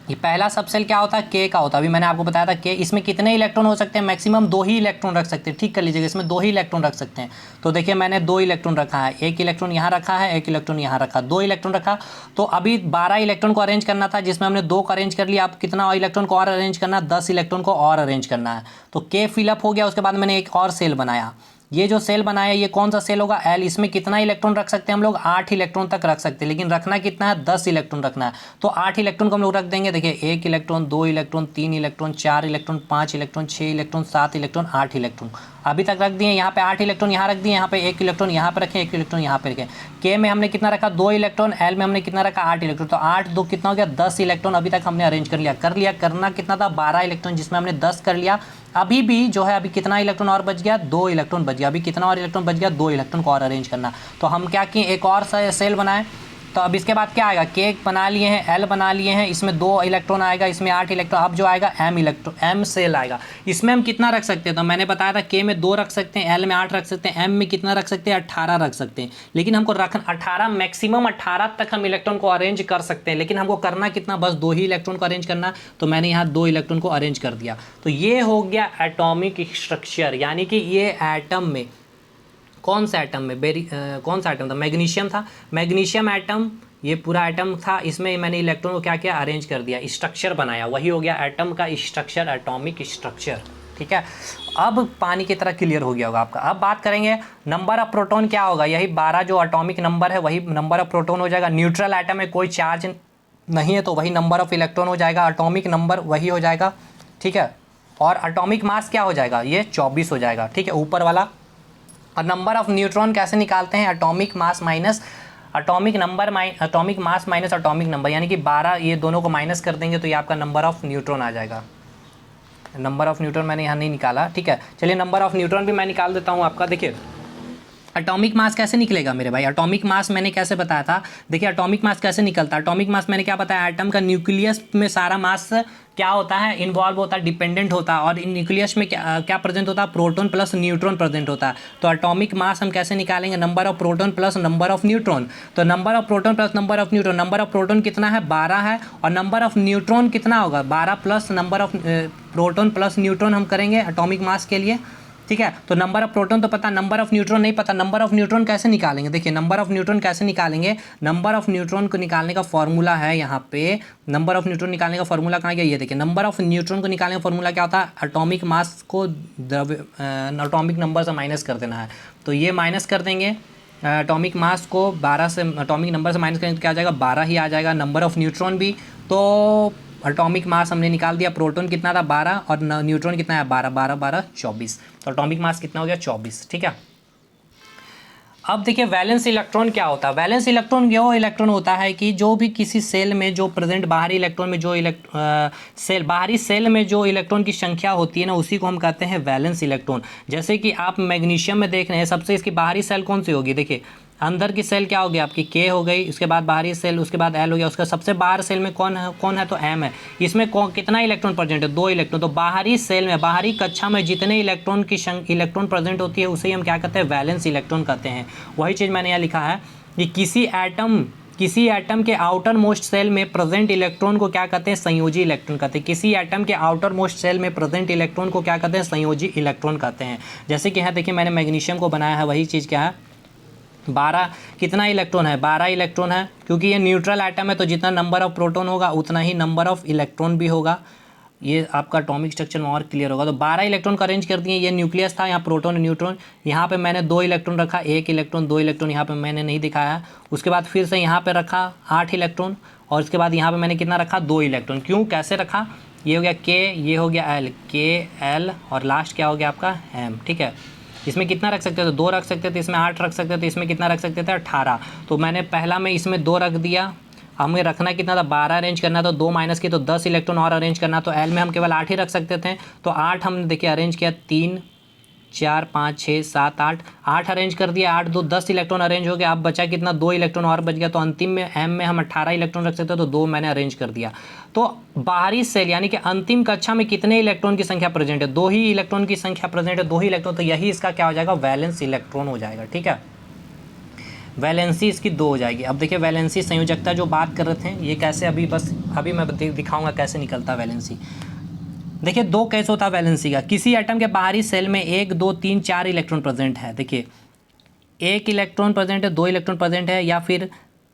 ये पहला सबसेल क्या होता है, के का होता है। अभी मैंने आपको बताया था के, इसमें कितने इलेक्ट्रॉन हो सकते हैं, मैक्सिमम 2 ही इलेक्ट्रॉन रख सकते हैं। ठीक कर लीजिएगा, इसमें 2 ही इलेक्ट्रॉन रख सकते हैं। तो देखिए मैंने 2 इलेक्ट्रॉन रखा है, एक इलेक्ट्रॉन यहाँ रखा है, एक इलेक्ट्रॉन यहाँ रखा, 2 इलेक्ट्रॉन रखा। तो अभी 12 इलेक्ट्रॉन को अरेंज करना था, जिसमें हमने 2 को अरेंज कर लिया। अब कितना इलेक्ट्रॉन को और अरेंज करना है, 10 इलेक्ट्रॉन को और अरेंज करना है। तो के फिलअप हो गया। उसके बाद मैंने एक और सेल बनाया। ये जो सेल बनाया ये कौन सा सेल होगा, एल। इसमें कितना इलेक्ट्रॉन रख सकते हैं हम लोग, 8 इलेक्ट्रॉन तक रख सकते हैं, लेकिन रखना कितना है, 10 इलेक्ट्रॉन रखना है। तो 8 इलेक्ट्रॉन को हम लोग रख देंगे। देखिए 1 electron, 2 electron, 3 electron, 4 electron, 5 electron, 6 electron, 7 electron, 8 electron अभी तक रख दिए। यहाँ पे 8 इलेक्ट्रॉन यहाँ रख दिए, यहाँ पे 1 इलेक्ट्रॉन यहाँ पे रखें, 1 इलेक्ट्रॉन यहाँ पे रखें। के में हमने कितना रखा, 2 इलेक्ट्रॉन, एल में हमने कितना रखा, 8 इलेक्ट्रॉन। तो 8 2 कितना हो गया, 10 इलेक्ट्रॉन अभी तक हमने अरेंज कर लिया। करना कितना था, 12 इलेक्ट्रॉन, जिसमें हमने 10 कर लिया। अभी भी जो है, अभी कितना इलेक्ट्रॉन और बच गया, 2 इलेक्ट्रॉन बच गया। अभी कितना और इलेक्ट्रॉन बच गया, 2 इलेक्ट्रॉन को और अरेंज करना। तो हम क्या किए, एक और सेल बनाए। तो अब इसके बाद क्या आएगा, के बना लिए हैं, एल बना लिए हैं, इसमें 2 इलेक्ट्रॉन आएगा, इसमें 8 इलेक्ट्रॉन। अब जो आएगा एम सेल आएगा। इसमें हम कितना रख सकते हैं, तो मैंने बताया था के में 2 रख सकते हैं, एल में 8 रख सकते हैं, एम में कितना रख सकते हैं, 18 रख सकते हैं। लेकिन हमको रखना 18, मैक्सिमम 18 तक हम इलेक्ट्रॉन को अरेंज कर सकते हैं, लेकिन हमको करना कितना, बस 2 ही इलेक्ट्रॉन को अरेंज करना। तो मैंने यहाँ 2 इलेक्ट्रॉन को अरेंज कर दिया। तो ये हो गया एटॉमिक स्ट्रक्चर, यानी कि ये एटम में कौन सा एटम में कौन सा एटम था, मैग्नीशियम था। मैग्नीशियम एटम, ये पूरा एटम था, इसमें मैंने इलेक्ट्रॉन को क्या किया, अरेंज कर दिया, स्ट्रक्चर बनाया। वही हो गया एटम का स्ट्रक्चर, एटॉमिक स्ट्रक्चर। ठीक है, अब पानी की तरह क्लियर हो गया होगा आपका। अब बात करेंगे नंबर ऑफ प्रोटॉन क्या होगा। यही 12 जो एटॉमिक नंबर है वही नंबर ऑफ प्रोटॉन हो जाएगा। न्यूट्रल एटम में कोई चार्ज नहीं है तो वही नंबर ऑफ इलेक्ट्रॉन हो जाएगा, एटॉमिक नंबर वही हो जाएगा। ठीक है, और एटॉमिक मास क्या हो जाएगा, ये 24 हो जाएगा। ठीक है, ऊपर वाला। और नंबर ऑफ न्यूट्रॉन कैसे निकालते हैं, atomic mass minus atomic number atomic mass minus atomic number, यानी कि 12 ये दोनों को माइनस कर देंगे तो ये आपका नंबर ऑफ न्यूट्रॉन आ जाएगा। नंबर ऑफ न्यूट्रॉन मैंने यहाँ नहीं निकाला। ठीक है, चलिए नंबर ऑफ न्यूट्रॉन भी मैं निकाल देता हूँ आपका। देखिए एटॉमिक मास कैसे निकलेगा मेरे भाई, एटॉमिक मास मैंने कैसे बताया था। देखिए एटॉमिक मास कैसे निकलता है, एटॉमिक मास मैंने क्या बताया, एटम का न्यूक्लियस में सारा मास क्या होता है, इन्वॉल्व होता है, डिपेंडेंट होता है। और इन न्यूक्लियस में क्या प्रेजेंट होता है, प्रोटॉन प्लस न्यूट्रॉन प्रेजेंट होता है। तो एटॉमिक मास हम कैसे निकालेंगे, number of proton plus number of neutron. तो number of proton plus number of neutron, number of proton कितना है, 12 है, और नंबर ऑफ न्यूट्रॉन कितना होगा, 12 plus number of proton plus neutron हम करेंगे एटॉमिक मास के लिए। ठीक है, तो नंबर ऑफ प्रोटॉन तो पता, नंबर ऑफ न्यूट्रॉन नहीं पता। नंबर ऑफ न्यूट्रॉन कैसे निकालेंगे, देखिए नंबर ऑफ न्यूट्रॉन कैसे निकालेंगे। नंबर ऑफ न्यूट्रॉन को निकालने का फॉर्मूला है यहाँ पे, नंबर ऑफ न्यूट्रॉन निकालने का फॉर्मूला कहाँ गया, ये देखिए नंबर ऑफ न्यूट्रॉन को निकालने का फॉर्मूला क्या होता है, एटॉमिक मास को एटॉमिक नंबर से माइनस कर देना है। तो ये माइनस कर देंगे, एटॉमिक मास को 12 से एटॉमिक नंबर से माइनस करेंगे तो क्या आ जाएगा, 12 ही आ जाएगा। नंबर ऑफ न्यूट्रॉन भी, तो एटॉमिक मास हमने निकाल दिया, प्रोटॉन कितना था 12 और न्यूट्रॉन कितना है 12, 12 12 24। तो एटॉमिक मास कितना हो गया 24। ठीक है, अब देखिए वैलेंस इलेक्ट्रॉन क्या होता है। वैलेंस इलेक्ट्रॉन वो इलेक्ट्रॉन होता है कि जो भी किसी सेल में जो प्रेजेंट बाहरी इलेक्ट्रॉन में जो बाहरी सेल में जो इलेक्ट्रॉन की संख्या होती है ना, उसी को हम कहते हैं वैलेंस इलेक्ट्रॉन। जैसे कि आप मैग्नीशियम में देख रहे हैं, सबसे इसकी बाहरी सेल कौन सी होगी, देखिए अंदर की सेल क्या होगी आपकी, के हो गई, उसके बाद बाहरी सेल, उसके बाद एल हो गया, उसका सबसे बाहर सेल में कौन है तो एम है। इसमें कितना इलेक्ट्रॉन प्रेजेंट है, 2 इलेक्ट्रॉन। तो बाहरी सेल में, बाहरी कक्षा में जितने इलेक्ट्रॉन इलेक्ट्रॉन प्रेजेंट होती है उसे हम क्या कहते हैं, वैलेंस इलेक्ट्रॉन कहते हैं। वही चीज़ मैंने यहाँ लिखा है कि किसी एटम के आउटर मोस्ट सेल में प्रेजेंट इलेक्ट्रॉन को क्या कहते हैं, संयोजी इलेक्ट्रॉन कहते हैं। किसी एटम के आउटर मोस्ट सेल में प्रेजेंट इलेक्ट्रॉन को क्या कहते हैं, संयोजी इलेक्ट्रॉन कहते हैं। जैसे कि यहाँ देखिए मैंने मैग्नीशियम को बनाया है, वही चीज़ क्या है, 12 कितना इलेक्ट्रॉन है, 12 इलेक्ट्रॉन है। क्योंकि ये न्यूट्रल एटम है तो जितना नंबर ऑफ प्रोटॉन होगा उतना ही नंबर ऑफ इलेक्ट्रॉन भी होगा। ये आपका एटॉमिक स्ट्रक्चर में और क्लियर होगा। तो 12 इलेक्ट्रॉन का अरेंज कर दिए, ये न्यूक्लियस था, यहाँ प्रोटॉन न्यूट्रॉन, यहाँ पे मैंने 2 इलेक्ट्रॉन रखा, 1 इलेक्ट्रॉन 2 इलेक्ट्रॉन यहाँ पे मैंने नहीं दिखाया। उसके बाद फिर से यहाँ पे रखा 8 इलेक्ट्रॉन, और उसके बाद यहाँ पे मैंने कितना रखा, 2 इलेक्ट्रॉन। क्यों, कैसे रखा, ये हो गया के, ये हो गया एल, के एल, और लास्ट क्या हो गया आपका एम। ठीक है, इसमें कितना रख सकते थे, 2 रख सकते थे, इसमें 8 रख सकते थे, इसमें कितना रख सकते थे 18। तो मैंने पहला में इसमें 2 रख दिया। हमें रखना कितना था, 12 अरेंज करना, तो 2 माइनस की तो 10 इलेक्ट्रॉन और अरेंज करना। तो एल में हम केवल 8 ही रख सकते थे, तो 8 हमने देखिए अरेंज किया, 3 4 5 6 7 8 अरेंज कर दिया, 8 2 10 इलेक्ट्रॉन अरेंज हो गया। अब बचा कितना, 2 इलेक्ट्रॉन और बच गया। तो अंतिम में एम में हम 18 इलेक्ट्रॉन रख सकते हैं, तो 2 मैंने अरेंज कर दिया। तो बाहरी सेल यानी कि अंतिम कक्षा में कितने इलेक्ट्रॉन की संख्या प्रेजेंट है, 2 ही इलेक्ट्रॉन की संख्या प्रेजेंट है, 2 ही इलेक्ट्रॉन। तो यही इसका क्या हो जाएगा, वैलेंस इलेक्ट्रॉन हो जाएगा। ठीक है, वैलेंसी इसकी 2 हो जाएगी। अब देखिए वैलेंसी संयोजकता जो बात कर रहे थे ये कैसे, अभी मैं दिखाऊंगा कैसे निकलता है वैलेंसी। देखिए 2 कैसे होता है वैलेंसी का। किसी एटम के बाहरी सेल में 1 2 3 4 इलेक्ट्रॉन प्रेजेंट है। देखिए 1 इलेक्ट्रॉन प्रेजेंट है, 2 इलेक्ट्रॉन प्रेजेंट है, या फिर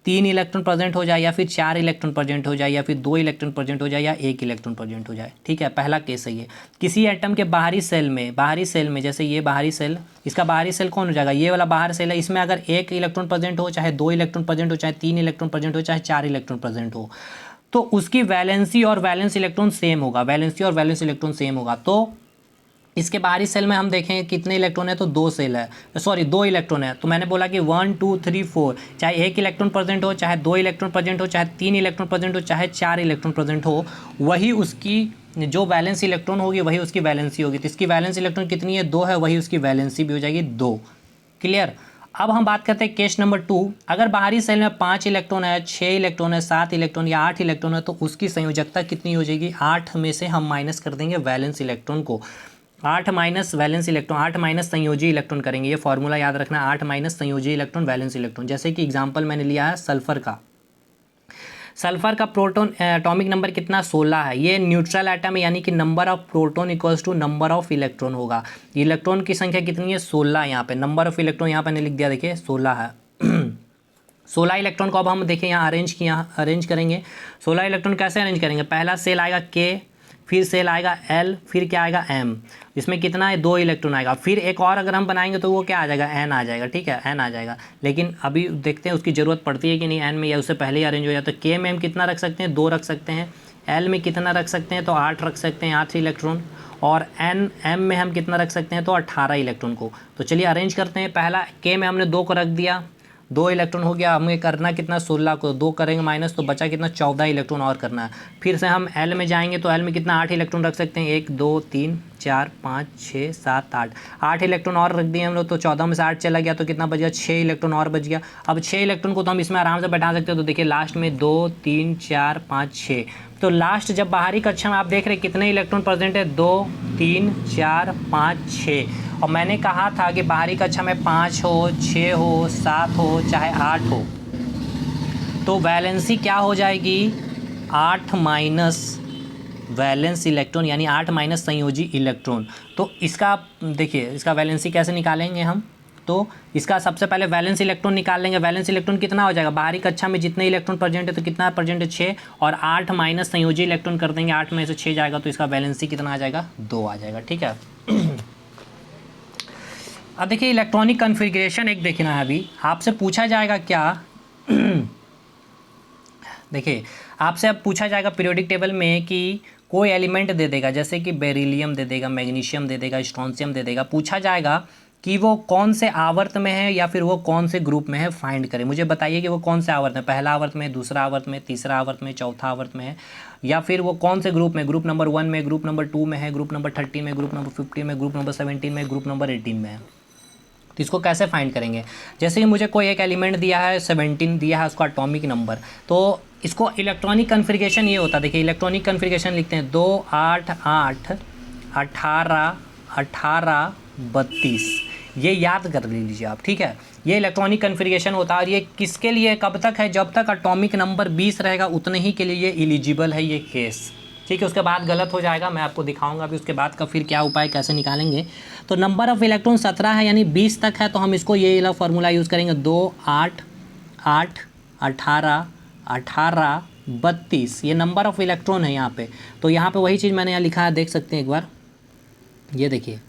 3 इलेक्ट्रॉन प्रेजेंट हो जाए, या फिर 4 इलेक्ट्रॉन प्रेजेंट हो जाए, या फिर 2 इलेक्ट्रॉन प्रेजेंट हो जाए, या 1 इलेक्ट्रॉन प्रेजेंट हो जाए। ठीक है, पहला केस है ये। किसी एटम के बाहरी सेल में जैसे ये बाहरी सेल, इसका बाहरी सेल कौन हो जाएगा, ये वाला बाहर सेल है। इसमें अगर 1 इलेक्ट्रॉन प्रेजेंट हो, चाहे 2 इलेक्ट्रॉन प्रेजेंट हो, चाहे 3 इलेक्ट्रॉन प्रेजेंट हो, चाहे 4 इलेक्ट्रॉन प्रेजेंट हो, तो उसकी वैलेंसी और वैलेंस इलेक्ट्रॉन सेम होगा। वैलेंसी और वैलेंस इलेक्ट्रॉन सेम होगा। तो इसके बाहरी सेल में हम देखें कितने इलेक्ट्रॉन है, तो 2 सेल है, सॉरी 2 इलेक्ट्रॉन है। तो मैंने बोला कि 1 2 3 4, चाहे 1 इलेक्ट्रॉन प्रेजेंट हो, चाहे 2 इलेक्ट्रॉन प्रेजेंट हो, चाहे 3 इलेक्ट्रॉन प्रेजेंट हो, चाहे 4 इलेक्ट्रॉन प्रेजेंट हो, वही उसकी जो वैलेंस इलेक्ट्रॉन होगी वही उसकी वैलेंसी होगी। तो इसकी वैलेंस इलेक्ट्रॉन कितनी है, 2 है, वही उसकी वैलेंसी भी हो जाएगी 2। क्लियर। अब हम बात करते हैं केस नंबर 2। अगर बाहरी सेल में 5 इलेक्ट्रॉन है, 6 इलेक्ट्रॉन है, 7 इलेक्ट्रॉन या 8 इलेक्ट्रॉन है, तो उसकी संयोजकता कितनी हो जाएगी, 8 में से हम माइनस कर देंगे वैलेंस इलेक्ट्रॉन को। 8 माइनस वैलेंस इलेक्ट्रॉन, 8 माइनस संयोजी इलेक्ट्रॉन करेंगे। ये फॉर्मूला याद रखना, 8 माइनस संयोजी इलेक्ट्रॉन वैलेंस इलेक्ट्रॉन। जैसे कि एग्जांपल मैंने लिया है सल्फर का। सल्फर का प्रोटॉन एटॉमिक नंबर कितना, 16 है। ये न्यूट्रल एटम है, यानी कि number of proton equals to number of electron होगा। इलेक्ट्रॉन की संख्या कितनी है, 16। यहाँ पे नंबर ऑफ इलेक्ट्रॉन यहाँ पे मैंने लिख दिया, देखिए 16 है। 16 इलेक्ट्रॉन को अब हम देखें यहाँ अरेंज करेंगे। 16 इलेक्ट्रॉन कैसे अरेंज करेंगे, पहला सेल आएगा K, फिर सेल आएगा L, फिर क्या आएगा M। इसमें कितना है, 2 इलेक्ट्रॉन आएगा। फिर एक और अगर हम बनाएंगे तो वो क्या आ जाएगा, N आ जाएगा। ठीक है, N आ जाएगा। लेकिन अभी देखते हैं उसकी ज़रूरत पड़ती है कि नहीं N में, या उससे पहले ही अरेंज हो जाता है। K में हम कितना रख सकते हैं, 2 रख सकते हैं। L में कितना रख सकते हैं, तो 8 रख सकते हैं, 8 इलेक्ट्रॉन। और M में हम कितना रख सकते हैं, तो 18 इलेक्ट्रॉन को। तो चलिए अरेंज करते हैं। पहला K में हमने 2 को रख दिया, 2 इलेक्ट्रॉन हो गया। हमें करना कितना, 16 को 2 करेंगे माइनस, तो बचा कितना, 14 इलेक्ट्रॉन और करना है। फिर से हम L में जाएंगे तो L में कितना, 8 इलेक्ट्रॉन रख सकते हैं। 1 2 3 4 5 6 7 8, 8 इलेक्ट्रॉन और रख दिए हम लोग, तो 14 में से 8 चला गया, तो कितना बच गया, 6 इलेक्ट्रॉन और बच गया। अब 6 इलेक्ट्रॉन को तो हम इसमें आराम से बैठा सकते हैं। तो देखिए लास्ट में 2 3 4 5 6, तो लास्ट जब बाहरी कक्षा में आप देख रहे हैं कितने इलेक्ट्रॉन प्रेजेंट है, 2 3 4 5 6। और मैंने कहा था कि बाहरी कक्षा में 5 हो, 6 हो, 7 हो, चाहे 8 हो, तो वैलेंसी क्या हो जाएगी, 8 माइनस वैलेंस इलेक्ट्रॉन, यानी 8 माइनस संयोजी इलेक्ट्रॉन। तो इसका देखिए, इसका वैलेंसी कैसे निकालेंगे हम, तो इसका सबसे पहले वैलेंस इलेक्ट्रॉन निकाल लेंगे। वैलेंस इलेक्ट्रॉन कितना हो जाएगा, बाहरी कक्षा में जितने इलेक्ट्रॉन प्रेजेंट है, तो कितना प्रेजेंट है, 6, और 8 माइनस संयोजी इलेक्ट्रॉन कर देंगे, 8 में से 6 जाएगा, तो इसका वैलेंसी कितना आ जाएगा, 2 आ जाएगा। ठीक है। अब देखिए इलेक्ट्रॉनिक कॉन्फ़िगरेशन एक देखना है। अभी आपसे पूछा जाएगा क्या देखिए आपसे अब पूछा जाएगा पीरियोडिक टेबल में कि कोई एलिमेंट दे देगा, जैसे कि बेरिलियम दे देगा, मैग्नीशियम दे देगा, स्ट्रोंशियम दे देगा। पूछा जाएगा कि वो कौन से आवर्त में है या फिर वो कौन से ग्रुप में है, फाइंड करें। मुझे बताइए कि वो कौन से आवर्त में, पहला आवर्त में, दूसरा आवर्त में, तीसरा आवर्त में, चौथा आवर्त में है, या फिर वो कौन से ग्रुप में, ग्रुप नंबर 1 में, ग्रुप नंबर 2 में है, ग्रुप नंबर 13 में, ग्रुप नंबर 15 में, ग्रुप नंबर 17 में, ग्रुप नंबर 18 में है। तो इसको कैसे फाइंड करेंगे, जैसे कि मुझे कोई एक एलिमेंट दिया है, 17 दिया है उसका एटॉमिक नंबर, तो इसको इलेक्ट्रॉनिक कॉन्फ़िगरेशन ये होता है। देखिए इलेक्ट्रॉनिक कॉन्फ़िगरेशन लिखते हैं 2 8 8 18 18 32, ये याद कर लीजिए आप। ठीक है, ये इलेक्ट्रॉनिक कॉन्फ़िगरेशन होता है। और ये किसके लिए, कब तक है, जब तक एटॉमिक नंबर 20 रहेगा उतने ही के लिए ये एलिजिबल है ये केस। ठीक है, उसके बाद गलत हो जाएगा, मैं आपको दिखाऊंगा अभी उसके बाद का फिर क्या उपाय कैसे निकालेंगे। तो नंबर ऑफ़ इलेक्ट्रॉन 17 है, यानी 20 तक है, तो हम इसको ये वाला फार्मूला यूज़ करेंगे, 2 8 8 18 18 32, ये नंबर ऑफ़ इलेक्ट्रॉन है यहाँ पे। तो यहाँ पे वही चीज़ मैंने यहाँ लिखा है, देख सकते हैं एक बार, ये देखिए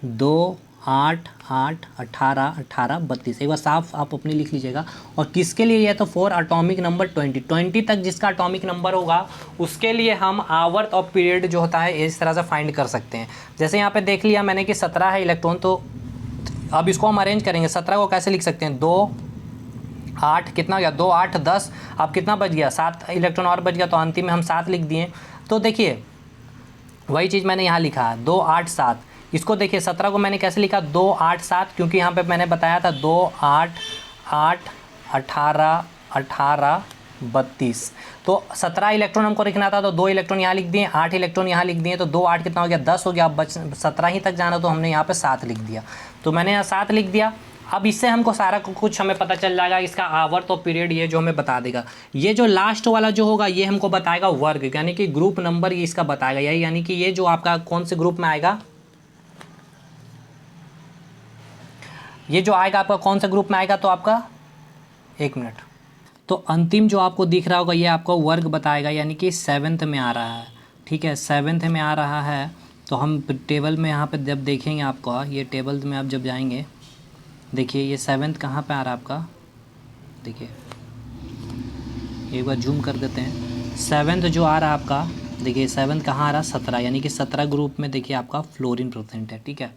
2 8 8 18 18 32, एक बार साफ आप अपनी लिख लीजिएगा। और किसके लिए है, तो फॉर एटॉमिक नंबर 20 तक जिसका एटॉमिक नंबर होगा उसके लिए हम आवर्त और पीरियड जो होता है इस तरह से फाइंड कर सकते हैं। जैसे यहाँ पे देख लिया मैंने कि 17 है इलेक्ट्रॉन, तो अब इसको हम अरेंज करेंगे। 17 को कैसे लिख सकते हैं, 2 8 कितना हो गया, 2 8 10, अब कितना बच गया, 7 इलेक्ट्रॉन और बच गया, तो अंतिम में हम 7 लिख दिए। तो देखिए वही चीज़ मैंने यहाँ लिखा है 2 8 7, इसको देखिए 17 को मैंने कैसे लिखा, 2 8 7, क्योंकि यहाँ पे मैंने बताया था 2 8 8 18 18 32, तो 17 इलेक्ट्रॉन हमको लिखना था, तो 2 इलेक्ट्रॉन यहाँ लिख दिए, 8 इलेक्ट्रॉन यहाँ लिख दिए, तो 2 8 कितना हो गया, 10 हो गया। अब 17 ही तक जाना, तो हमने यहाँ पे 7 लिख दिया, तो मैंने यहाँ 7 लिख दिया। अब इससे हमको सारा कुछ हमें पता चल जाएगा, इसका आवर्त और पीरियड ये जो हमें बता देगा। ये जो लास्ट वाला जो होगा ये हमको बताएगा वर्ग, यानी कि ग्रुप नंबर ये इसका बताएगा, यही यानी कि ये जो आपका कौन से ग्रुप में आएगा, ये जो आएगा आपका कौन सा ग्रुप में आएगा, तो आपका 1 मिनट, तो अंतिम जो आपको दिख रहा होगा ये आपको वर्ग बताएगा, यानी कि 7th में आ रहा है। ठीक है, 7th में आ रहा है, तो हम टेबल में यहाँ पे जब देखेंगे आपको, ये टेबल में आप जब जाएंगे, देखिए ये 7th कहाँ पे आ रहा है आपका, देखिए एक बार जूम कर देते हैं। 7th जो आ रहा है आपका, देखिए 7th कहाँ आ रहा है, 17, यानी कि 17 ग्रुप में देखिए आपका फ्लोरीन प्रेजेंट है। ठीक है,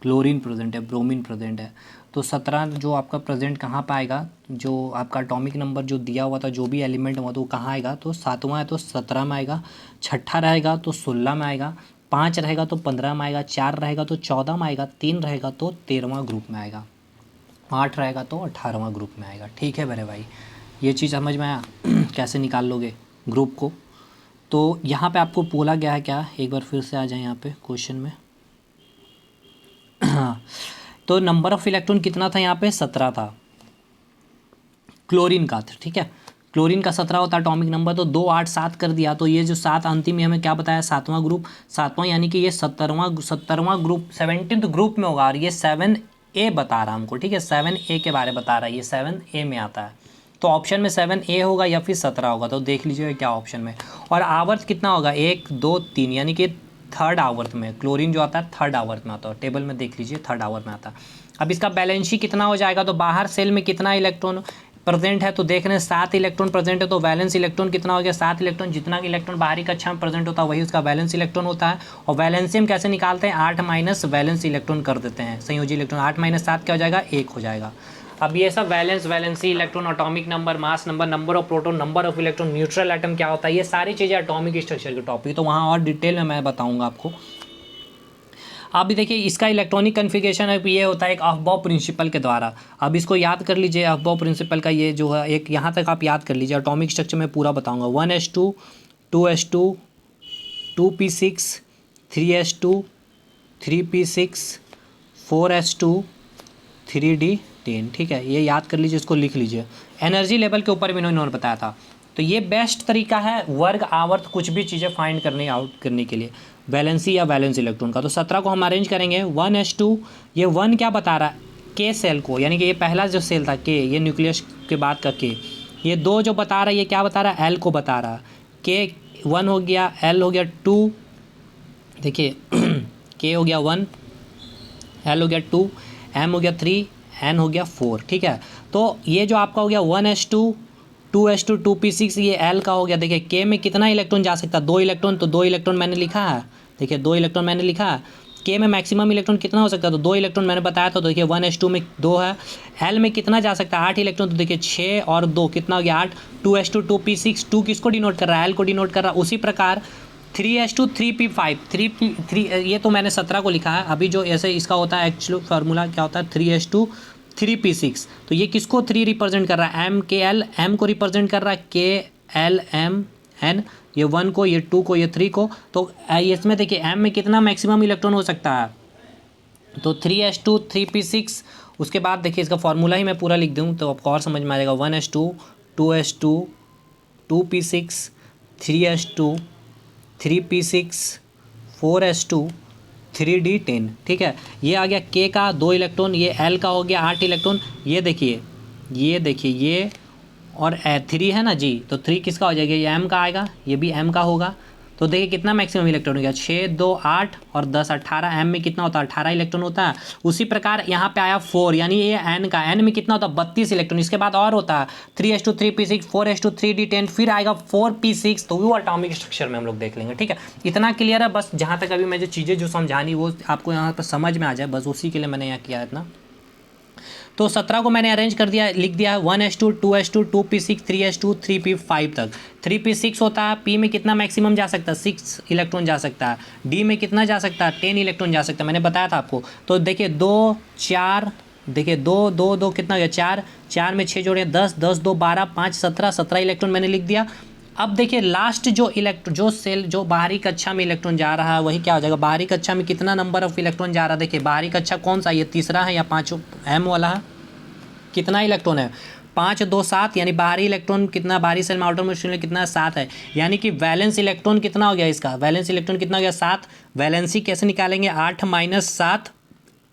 क्लोरीन प्रेजेंट है, ब्रोमीन प्रेजेंट है, तो 17 जो आपका प्रेजेंट कहाँ पाएगा, जो आपका एटॉमिक नंबर जो दिया हुआ था, जो भी एलिमेंट हुआ तो वो कहाँ आएगा, तो 7वां है तो 17 में आएगा, 6ठा रहेगा तो 16 में आएगा, 5 रहेगा तो 15 में आएगा, 4 रहेगा तो 14 में आएगा, 3 रहेगा तो 13वां ग्रुप में आएगा, 8 रहेगा तो 18वां ग्रुप में आएगा। ठीक है मेरे भाई, ये चीज़ समझ में आया कैसे निकाल लोगे ग्रुप को। तो यहाँ पे आपको बोला गया है क्या, एक बार फिर से आ जाए यहाँ पे क्वेश्चन में। हाँ, तो नंबर ऑफ इलेक्ट्रॉन कितना था यहाँ पे, 17 था क्लोरीन का। ठीक है, क्लोरीन का 17 होता है एटॉमिक नंबर, तो 2 8 7 कर दिया, तो ये जो 7 अंतिम में हमें क्या बताया, 7वां ग्रुप, 7वां यानी कि ये 17वां ग्रुप 17th ग्रुप में होगा, और ये 7A बता रहा है हमको। ठीक है, 7A के बारे में बता रहा है, ये 7A में आता है, तो ऑप्शन में 7A होगा या फिर 17 होगा, तो देख लीजिए क्या ऑप्शन में। और आवर्त कितना होगा, 1 2 3, यानी कि 3rd आवर्त में क्लोरीन जो आता है 3rd आवर्त में आता है, टेबल में देख लीजिए 3rd आवर्त में आता है। अब इसका बैलेंसी कितना हो जाएगा, तो बाहर सेल में कितना इलेक्ट्रॉन प्रेजेंट है, तो देख रहे हैं 7 इलेक्ट्रॉन प्रेजेंट है, तो वैलेंस इलेक्ट्रॉन कितना हो गया, 7 इलेक्ट्रॉन। जितना इलेक्ट्रॉन बाहरी कक्षा में प्रेजेंट होता है वही उसका वैलेंस इलेक्ट्रॉन होता है। और वैलेंसी हम कैसे निकालते हैं, 8 माइनस वैलेंस इलेक्ट्रॉन कर देते हैं, संयोजी इलेक्ट्रॉन, 8 माइनस 7 क्या हो जाएगा, 1 हो जाएगा। अब ये सब valence, valency, electron, atomic number, mass number, number of proton, number of electron, neutral atom क्या होता है, ये सारी चीज़ें एटॉमिक स्ट्रक्चर के टॉपिक, तो वहाँ और डिटेल में मैं बताऊँगा आपको। आप भी देखिए इसका इलेक्ट्रॉनिक कन्फिगरेशन है, ये होता है एक अफबाउ प्रिंसिपल के द्वारा। अब इसको याद कर लीजिए, अफबाउ प्रिंसिपल का ये जो है एक यहाँ तक आप याद कर लीजिए। एटॉमिक स्ट्रक्चर में पूरा बताऊंगा, 1s2 2s2 2p6 3s2 3p6 4s2 3d10। ठीक है, ये याद कर लीजिए, इसको लिख लीजिए। एनर्जी लेवल के ऊपर भी इन्होंने बताया था, तो ये बेस्ट तरीका है वर्ग आवर्त कुछ भी चीज़ें फाइंड करने आउट करने के लिए, वैलेंसी या वैलेंस इलेक्ट्रॉन का। तो 17 को हम अरेंज करेंगे 1s2, ये 1 क्या बता रहा है, के सेल को, यानी कि ये पहला जो सेल था के, ये न्यूक्लियस के बाद का के। ये 2 जो बता रहा है ये क्या बता रहा है, एल को बता रहा है। के 1 हो गया, एल हो गया 2, देखिए के हो गया 1, एल हो गया 2, एम हो गया 3, एन हो गया 4। ठीक है, तो ये जो आपका हो गया 1s2 2s2 2p6, ये एल का हो गया। देखिए के में कितना इलेक्ट्रॉन जा सकता है, 2 इलेक्ट्रॉन, तो 2 इलेक्ट्रॉन मैंने लिखा है। देखिए 2 इलेक्ट्रॉन मैंने लिखा है। के में मैक्सिमम इलेक्ट्रॉन कितना हो सकता है, तो 2 इलेक्ट्रॉन मैंने बताया था। तो देखिए 1s2 में 2 है। एल में कितना जा सकता है, 8 इलेक्ट्रॉन, तो देखिए 6 और 2 कितना हो गया 8। 2s2 2p6, 2 किसको डिनोट कर रहा है, एल को डिनोट कर रहा है। उसी प्रकार 3s2 3p5 3 ये तो मैंने 17 को लिखा है। अभी जो ऐसे इसका होता है एक्चुअल फार्मूला क्या होता है, 3s2 3p6, तो ये किसको 3 रिप्रेजेंट कर रहा है, एम के एल, एम को रिप्रेजेंट कर रहा है, के एल एम एन, ये 1 को, ये 2 को, ये 3 को। तो इसमें देखिए एम में कितना मैक्सिमम इलेक्ट्रॉन हो सकता है, तो 3s2 3p6। उसके बाद देखिए इसका फार्मूला ही मैं पूरा लिख दूँ तो आपको और समझ में आ जाएगा। 1s2 2s2 2p6 3s2 3p6, 4s2 3d10। ठीक है, ये आ गया के का 2 इलेक्ट्रॉन, ये एल का हो गया 8 इलेक्ट्रॉन। ये देखिए ये और 3 है ना जी, तो 3 किसका हो जाएगा, ये एम का आएगा, ये भी एम का होगा। तो देखिए कितना मैक्सिमम इलेक्ट्रॉन हो गया, 6 2 8 और 10 18। एम में कितना होता है, 18 इलेक्ट्रॉन होता है। उसी प्रकार यहाँ पे आया 4, यानी ये एन का, एन में कितना होता है 32 इलेक्ट्रॉन। इसके बाद और होता है 3s2 3p6 4s2 3d10, फिर आएगा 4p6, तो वो एटॉमिक स्ट्रक्चर में हम लोग देख लेंगे। ठीक है, इतना क्लियर है बस। जहाँ तक अभी मैं जो चीज़ें जो समझानी वो आपको यहाँ पर समझ में आ जाए, बस उसी के लिए मैंने यहाँ किया है इतना। तो 17 को मैंने अरेंज कर दिया, लिख दिया है 1s2 2s2 2p6 3s2 3p5 तक। 3p6 होता है, p में कितना मैक्सिमम जा सकता है, 6 इलेक्ट्रॉन जा सकता है। d में कितना जा सकता है, 10 इलेक्ट्रॉन जा सकता है, मैंने बताया था आपको। तो देखिए 2 4, देखिए 2 2 2 कितना हो गया 4, 4 में 6 जोड़े 10 10 2 12 5 17 17 इलेक्ट्रॉन मैंने लिख दिया। अब देखिए लास्ट जो सेल जो बाहरी कक्षा में इलेक्ट्रॉन जा रहा है वही क्या हो जाएगा, बाहरी कक्षा में कितना नंबर ऑफ इलेक्ट्रॉन जा रहा है। देखिए बाहरी कक्षा कौन सा, ये तीसरा है या 5 एम वाला है, कितना इलेक्ट्रॉन है 5 2 7, यानी बाहरी इलेक्ट्रॉन कितना, बाहरी सेल में आउटर मोस्ट में कितना 7 है, यानी कि वैलेंस इलेक्ट्रॉन कितना हो गया इसका, वैलेंस इलेक्ट्रॉन कितना हो गया 7। वैलेंसी कैसे निकालेंगे, 8 माइनस 7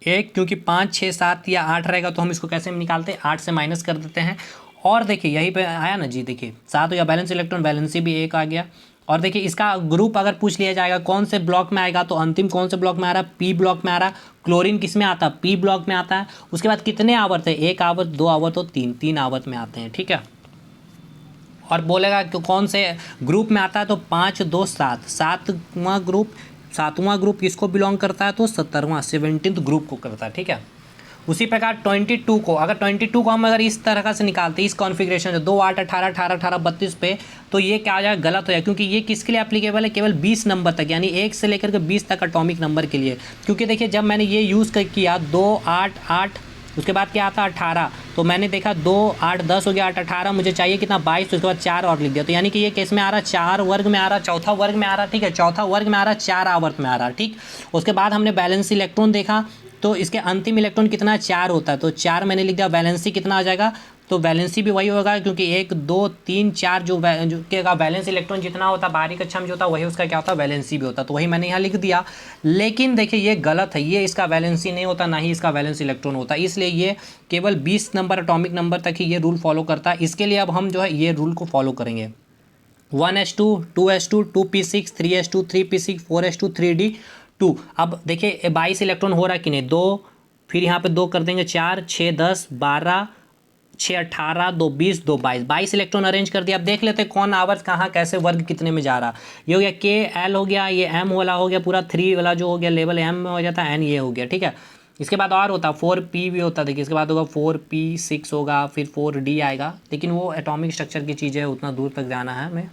1, क्योंकि 5 6 7 या 8 रहेगा तो हम इसको कैसे निकालते हैं, 8 से माइनस कर देते हैं। और देखिए यहीं पे आया ना जी, देखिए 7 हो गया बैलेंस इलेक्ट्रॉन, वैलेंसी भी 1 आ गया। और देखिए इसका ग्रुप अगर पूछ लिया जाएगा कौन से ब्लॉक में आएगा, तो अंतिम कौन से ब्लॉक में आ रहा है, पी ब्लॉक में आ रहा है। क्लोरीन किस में आता है, पी ब्लॉक में आता है। उसके बाद कितने आवर्त है, 1 आवर्त 2 आवर्त तो 3 आवर्त में आते हैं, ठीक है। और बोलेगा कि कौन से ग्रुप में आता है, तो 5 2 7, सातवां ग्रुप किसको बिलोंग करता है, तो 17वां ग्रुप को करता है, ठीक है। उसी प्रकार 22 को, अगर 22 को हम अगर इस तरह से निकालते हैं, इस कॉन्फ़िगरेशन से 2 8 18 18 18 32 पे, तो ये क्या आ जाएगा, गलत हो जाएगा, क्योंकि ये किसके लिए एप्लीकेबल है, केवल 20 नंबर तक, यानी 1 से लेकर के 20 तक एटॉमिक नंबर के लिए। क्योंकि देखिए जब मैंने ये यूज़ किया 2 8 8, उसके बाद क्या आता 18, तो मैंने देखा 2 8 10 हो गया, 8 18, मुझे चाहिए कितना 22, तो उसके बाद 4 और लिख दिया, तो यानी कि ये केस में आ रहा 4 वर्ग में आ रहा, चौथा वर्ग में आ रहा, ठीक है, चौथा वर्ग में आ रहा, 4 आवर्त में आ रहा, ठीक। उसके बाद हमने बैलेंस इलेक्ट्रॉन देखा, तो इसके अंतिम इलेक्ट्रॉन कितना 4 होता है, तो 4 मैंने लिख दिया। वैलेंसी कितना आ जाएगा, तो वैलेंसी भी वही होगा, क्योंकि 1 2 3 4 जो के का वैलेंस इलेक्ट्रॉन जितना होता है बाहरी कक्षा में जो होता है वही उसका क्या होता है, वैलेंसी भी होता है, तो वही मैंने यहाँ लिख दिया। लेकिन देखिए ये गलत है, ये इसका वैलेंसी नहीं होता, ना ही इसका वैलेंस इलेक्ट्रॉन होता है, इसलिए ये केवल 20 नंबर एटॉमिक नंबर तक ही ये रूल फॉलो करता है। इसके लिए अब हम जो है ये रूल को फॉलो करेंगे, 1s2 2s2 2p6 3s2 3p6 4s2 3d2। अब देखिए 22 इलेक्ट्रॉन हो रहा है कि नहीं, 2 फिर यहाँ पे 2 कर देंगे, 4 6 10 12 6 18 2 20 2 22, 22 इलेक्ट्रॉन अरेंज कर दिया। अब देख लेते हैं कौन आवर्त कहाँ कैसे वर्ग कितने में जा रहा। ये हो गया के एल हो गया, ये एम वाला हो गया, पूरा 3 वाला जो हो गया लेवल एम में हो जाता है, एन ये हो गया, ठीक है। इसके बाद और होता 4p भी होता, देखिए इसके बाद होगा 4p6 होगा, फिर 4d आएगा, लेकिन वो एटॉमिक स्ट्रक्चर की चीज़ है, उतना दूर तक जाना है हमें।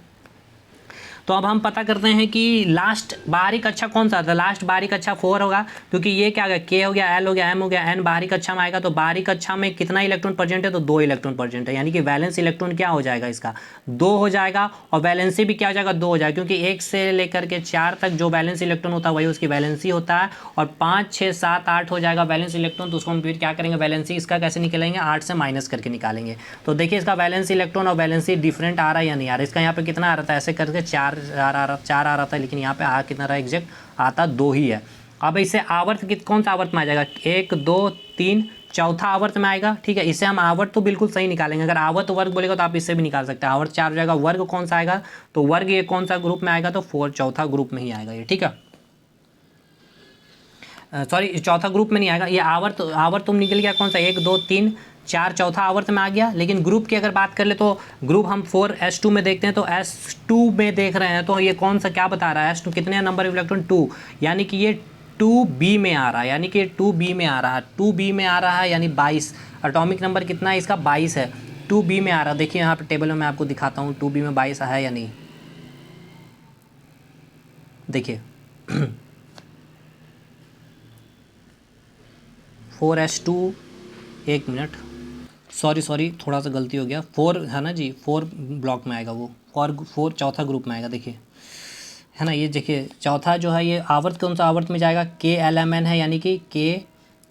तो अब हम पता करते हैं कि लास्ट बाहरी कक्षा कौन सा था, लास्ट बाहरी कक्षा 4 होगा, क्योंकि ये क्या हो गया, के हो गया, एल हो गया, एम हो गया, एन बाहरी कक्षा में आएगा, तो बाहरी कक्षा में कितना इलेक्ट्रॉन प्रेजेंट है, तो 2 इलेक्ट्रॉन प्रेजेंट है, यानी कि वैलेंस इलेक्ट्रॉन क्या हो जाएगा इसका 2 हो जाएगा, और वैलेंसी भी क्या हो जाएगा 2 हो जाएगा, क्योंकि 1 से लेकर के 4 तक जो वैलेंस इलेक्ट्रॉन होता है वही उसकी वैलेंसी होता है। और 5 6 7 8 हो जाएगा वैलेंस इलेक्ट्रॉन, तो उसको हम फिर क्या करेंगे, वैलेंसी इसका कैसे निकालेंगे, 8 से माइनस करके निकालेंगे। तो देखिए इसका वैलेंस इलेक्ट्रॉन और वैलेंसी डिफरेंट आ रहा है या नहीं आ रहा है, इसका यहाँ पे कितना आ रहा था, ऐसे करके 4 आ रहा था, लेकिन यहाँ पे आ कितना रहा एग्जैक्ट आता 2 ही है। अब इसे आवर्त कौन सा आवर्त में आ जाएगा, 1 2 3 चौथा आवर्त में आएगा, ठीक है। इसे हम आवर्त तो बिल्कुल सही निकालेंगे, अगर आवर्त वर्ग बोलेगा तो आप इससे भी निकाल सकते हैं, आवर्त 4 हो जाएगा, वर्ग कौन सा आएगा, तो वर्ग ये कौन सा ग्रुप में आएगा, तो 4 चौथा ग्रुप में ही आएगा ये, ठीक है। सॉरी चौथा ग्रुप में नहीं आएगा, ये आवर्त तुम निकल गया कौन सा, 1 2 3 4 चौथा आवर्त में आ गया। लेकिन ग्रुप की अगर बात कर ले तो ग्रुप हम 4s2 में देखते हैं, तो s2 में देख रहे हैं, तो ये कौन सा क्या बता रहा है, s2 कितने नंबर इलेक्ट्रॉन 2, यानी कि ये 2b में आ रहा है, यानी कि 2b में आ रहा है, 2b में आ रहा है, यानी 22 एटॉमिक नंबर कितना है इसका 22 है, 2b में आ रहा है। देखिए यहाँ पर टेबल में मैं आपको दिखाता हूँ 2b में 22 है या नहीं, देखिए 4s2, एक मिनट, सॉरी थोड़ा सा गलती हो गया, 4 है ना जी, 4 ब्लॉक में आएगा वो, 4 चौथा ग्रुप में आएगा, देखिए है ना, ये देखिए चौथा जो है ये आवर्त कौन सा आवर्त में जाएगा, के एल एम एन है, यानी कि के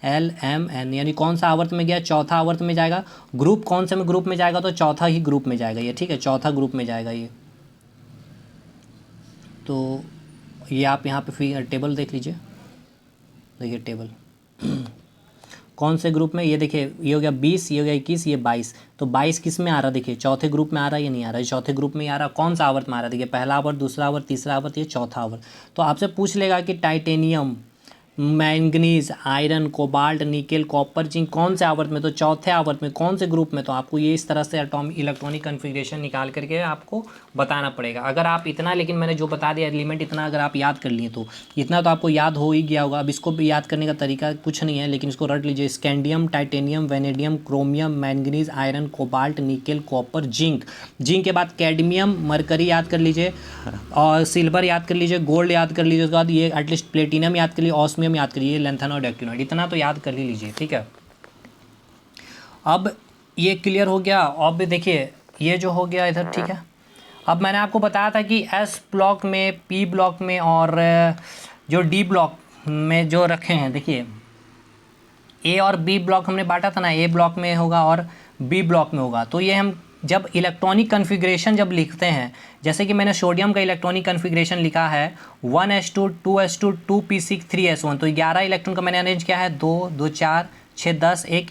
एल एम एन, यानी कौन सा आवर्त में गया, चौथा आवर्त में जाएगा। ग्रुप कौन से में ग्रुप में जाएगा, तो चौथा ही ग्रुप में जाएगा ये, ठीक है, चौथा ग्रुप में जाएगा ये। तो ये आप यहाँ पे फिर टेबल देख लीजिए, देखिए टेबल कौन से ग्रुप में, ये देखिए ये हो गया 20, ये हो गया 21, ये 22, तो 22 किस में आ रहा है, देखिए चौथे ग्रुप में आ रहा है या नहीं आ रहा है, चौथे ग्रुप में ही आ रहा है। कौन सा आवर्त में आ रहा है, देखिए पहला आवर्त, दूसरा आवर्त, तीसरा आवर्त, ये चौथा आवर्त। तो आपसे पूछ लेगा कि titanium, manganese, iron, cobalt, nickel, copper, zinc कौन से आवर्त में, तो चौथे आवर्त में। कौन से ग्रुप में, तो आपको ये इस तरह से एटॉमिक इलेक्ट्रॉनिक कन्फिग्रेशन निकाल करके आपको बताना पड़ेगा। अगर आप इतना, लेकिन मैंने जो बता दिया एलिमेंट इतना अगर आप याद कर लिए तो इतना तो आपको याद हो ही गया होगा। अब इसको भी याद करने का तरीका कुछ नहीं है, लेकिन इसको रट लीजिए, scandium, titanium, vanadium, chromium, manganese, iron, cobalt, nickel, copper, zinc. Zinc के बाद कैडमियम, मरकरी याद कर लीजिए, और सिल्वर याद कर लीजिए, गोल्ड याद कर लीजिए, उसके बाद ये एटलीस्ट प्लेटिनम याद कर लीजिए, ऑस्मियम याद करिए, लैंथेनॉइड, एक्टिनॉइड, इतना तो याद कर ही लीजिए, ठीक है। अब ये क्लियर हो गया। अब देखिए ये जो हो गया इधर, ठीक है। अब मैंने आपको बताया था कि एस ब्लॉक में, पी ब्लॉक में और जो डी ब्लॉक में जो रखे हैं, देखिए ए और बी ब्लॉक हमने बांटा था ना, ए ब्लॉक में होगा और बी ब्लॉक में होगा। तो ये हम जब इलेक्ट्रॉनिक कन्फिग्रेशन जब लिखते हैं, जैसे कि मैंने सोडियम का इलेक्ट्रॉनिक कन्फिग्रेशन लिखा है 1s2 2s2 2p6 3s1, तो 11 इलेक्ट्रॉन का मैंने अरेंज किया है, 2 2 4 6 10 1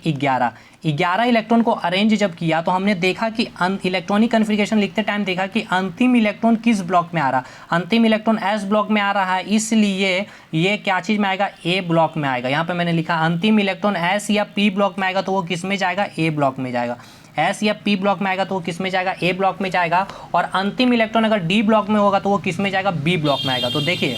11 इलेक्ट्रॉन को अरेंज जब किया तो हमने देखा कि इलेक्ट्रॉनिक कन्फिग्रेशन लिखते टाइम देखा कि अंतिम इलेक्ट्रॉन किस ब्लॉक में आ रहा, अंतिम इलेक्ट्रॉन एस ब्लॉक में आ रहा है, इसलिए ये क्या चीज़ में आएगा, ए ब्लॉक में आएगा। यहाँ पे मैंने लिखा अंतिम इलेक्ट्रॉन एस या पी ब्लॉक में आएगा तो वो किस में जाएगा, ए ब्लॉक में जाएगा। एस या पी ब्लॉक में आएगा तो वो किस में जाएगा, ए ब्लॉक में जाएगा। और अंतिम इलेक्ट्रॉन अगर डी ब्लॉक में होगा तो वो किस में जाएगा, बी ब्लॉक में आएगा। तो देखिए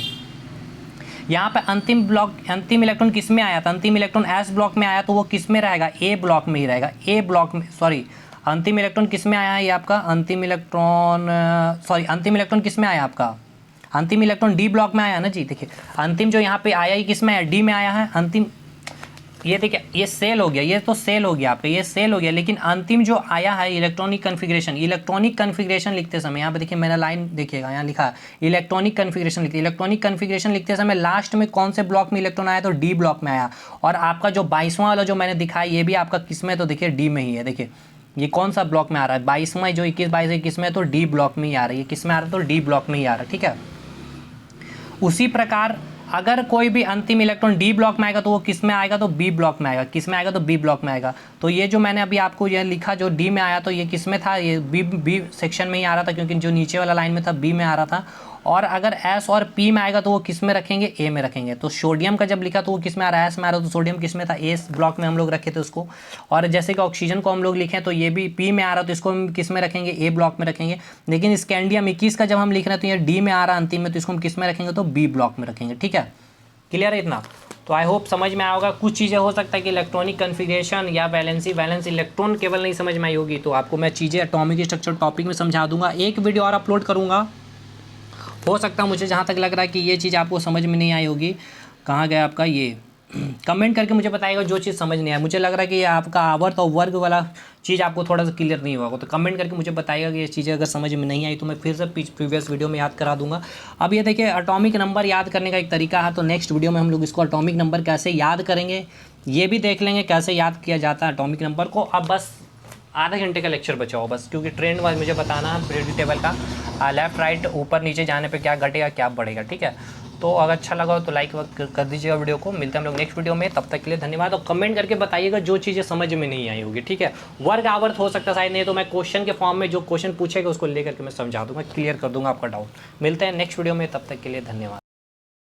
यहाँ पे अंतिम इलेक्ट्रॉन किस में आया था, अंतिम इलेक्ट्रॉन एस ब्लॉक में आया तो वो किस में रहेगा, ए ब्लॉक में ही रहेगा। ए ब्लॉक में, सॉरी अंतिम इलेक्ट्रॉन किस में आया है, ये आपका अंतिम इलेक्ट्रॉन किस में आया आपका, अंतिम इलेक्ट्रॉन डी ब्लॉक में आया ना जी। देखिए अंतिम जो यहाँ पे आया ही किस में आया, डी में आया है अंतिम। ये देखिए ये सेल हो गया, ये तो सेल हो गया आपका, ये सेल हो गया, लेकिन अंतिम जो आया है इलेक्ट्रॉनिक कन्फिग्रेशन लिखते समय यहाँ पे देखिए मैंने लाइन देखिएगा, यहाँ लिखा है इलेक्ट्रॉनिक कन्फिग्रेशन लिखते समय लास्ट में कौन से ब्लॉक में इलेक्ट्रॉन आया, तो डी ब्लॉक में आया। और आपका जो 22वां वाला जो मैंने दिखाया ये भी आपका किस में, तो देखिए डी में ही है। देखिए ये कौन सा ब्लॉक में आ रहा है, 22वां जो 21 22 21 में, तो डी ब्लॉक में ही आ रहा है। ये किस में आ रहा है, तो डी ब्लॉक में ही आ रहा है, ठीक है। उसी प्रकार अगर कोई भी अंतिम इलेक्ट्रॉन डी ब्लॉक में आएगा तो वो किस में आएगा, तो बी ब्लॉक में आएगा। किस में आएगा, तो बी ब्लॉक में आएगा। तो ये जो मैंने अभी आपको ये लिखा जो डी में आया तो ये किस में था, ये बी सेक्शन में ही आ रहा था, क्योंकि जो नीचे वाला लाइन में था बी में आ रहा था। और अगर एस और पी में आएगा तो वो किस में रखेंगे, ए में रखेंगे। तो सोडियम का जब लिखा तो वो किस में आ रहा है, एस में आ रहा है, तो सोडियम किस में था, ए ब्लॉक में हम लोग रखे थे उसको। और जैसे कि ऑक्सीजन को हम लोग लिखें तो ये भी पी में आ रहा, तो इसको हम किस में रखेंगे, ए ब्लॉक में रखेंगे। लेकिन स्कैंडियम 21 का जब हम लिख रहे हैं तो ये डी में आ रहा है अंतिम में, तो इसको हम किस में रखेंगे, तो बी ब्लॉक में रखेंगे, ठीक है। क्लियर है इतना? तो आई होप समझ में आया होगा। कुछ चीज़ें हो सकता है कि इलेक्ट्रॉनिक कन्फिग्रेशन या वैलेंस इलेक्ट्रॉन केवल नहीं समझ में आई होगी, तो आपको मैं चीज़ें एटॉमिक स्ट्रक्चर टॉपिक में समझा दूंगा। एक वीडियो और अपलोड करूंगा, हो सकता है, मुझे जहाँ तक लग रहा है कि ये चीज़ आपको समझ में नहीं आई होगी। कहाँ गया आपका ये, कमेंट करके मुझे बताइएगा जो चीज़ समझ नहीं आया। मुझे लग रहा है कि ये आपका आवर्त और वर्ग वाला चीज़ आपको थोड़ा सा क्लियर नहीं होगा, तो कमेंट करके मुझे बताइएगा कि ये चीज़ें अगर समझ में नहीं आई तो मैं फिर से प्रीवियस वीडियो में याद करा दूंगा। अब ये देखिए एटॉमिक नंबर याद करने का एक तरीका है, तो नेक्स्ट वीडियो में हम लोग इसको एटॉमिक नंबर कैसे याद करेंगे ये भी देख लेंगे, कैसे याद किया जाता है एटॉमिक नंबर को। अब बस आधे घंटे का लेक्चर बचाओ बस, क्योंकि ट्रेंड वाइज मुझे बताना है पीरियोडिक टेबल का लेफ्ट राइट ऊपर नीचे जाने पे क्या घटेगा क्या बढ़ेगा, ठीक है। तो अगर अच्छा लगा हो तो लाइक कर दीजिएगा वीडियो को। मिलते हैं हम लोग नेक्स्ट वीडियो में, तब तक के लिए धन्यवाद। और कमेंट करके बताइएगा जो चीज़ें समझ में नहीं आई होगी, ठीक है। वर्ग आवर्त हो सकता है शायद, नहीं तो मैं क्वेश्चन के फॉर्म में जो क्वेश्चन पूछेगा उसको लेकर के मैं समझा दूंगा, क्लियर कर दूंगा आपका डाउट। मिलते हैं नेक्स्ट वीडियो में, तब तक के लिए धन्यवाद।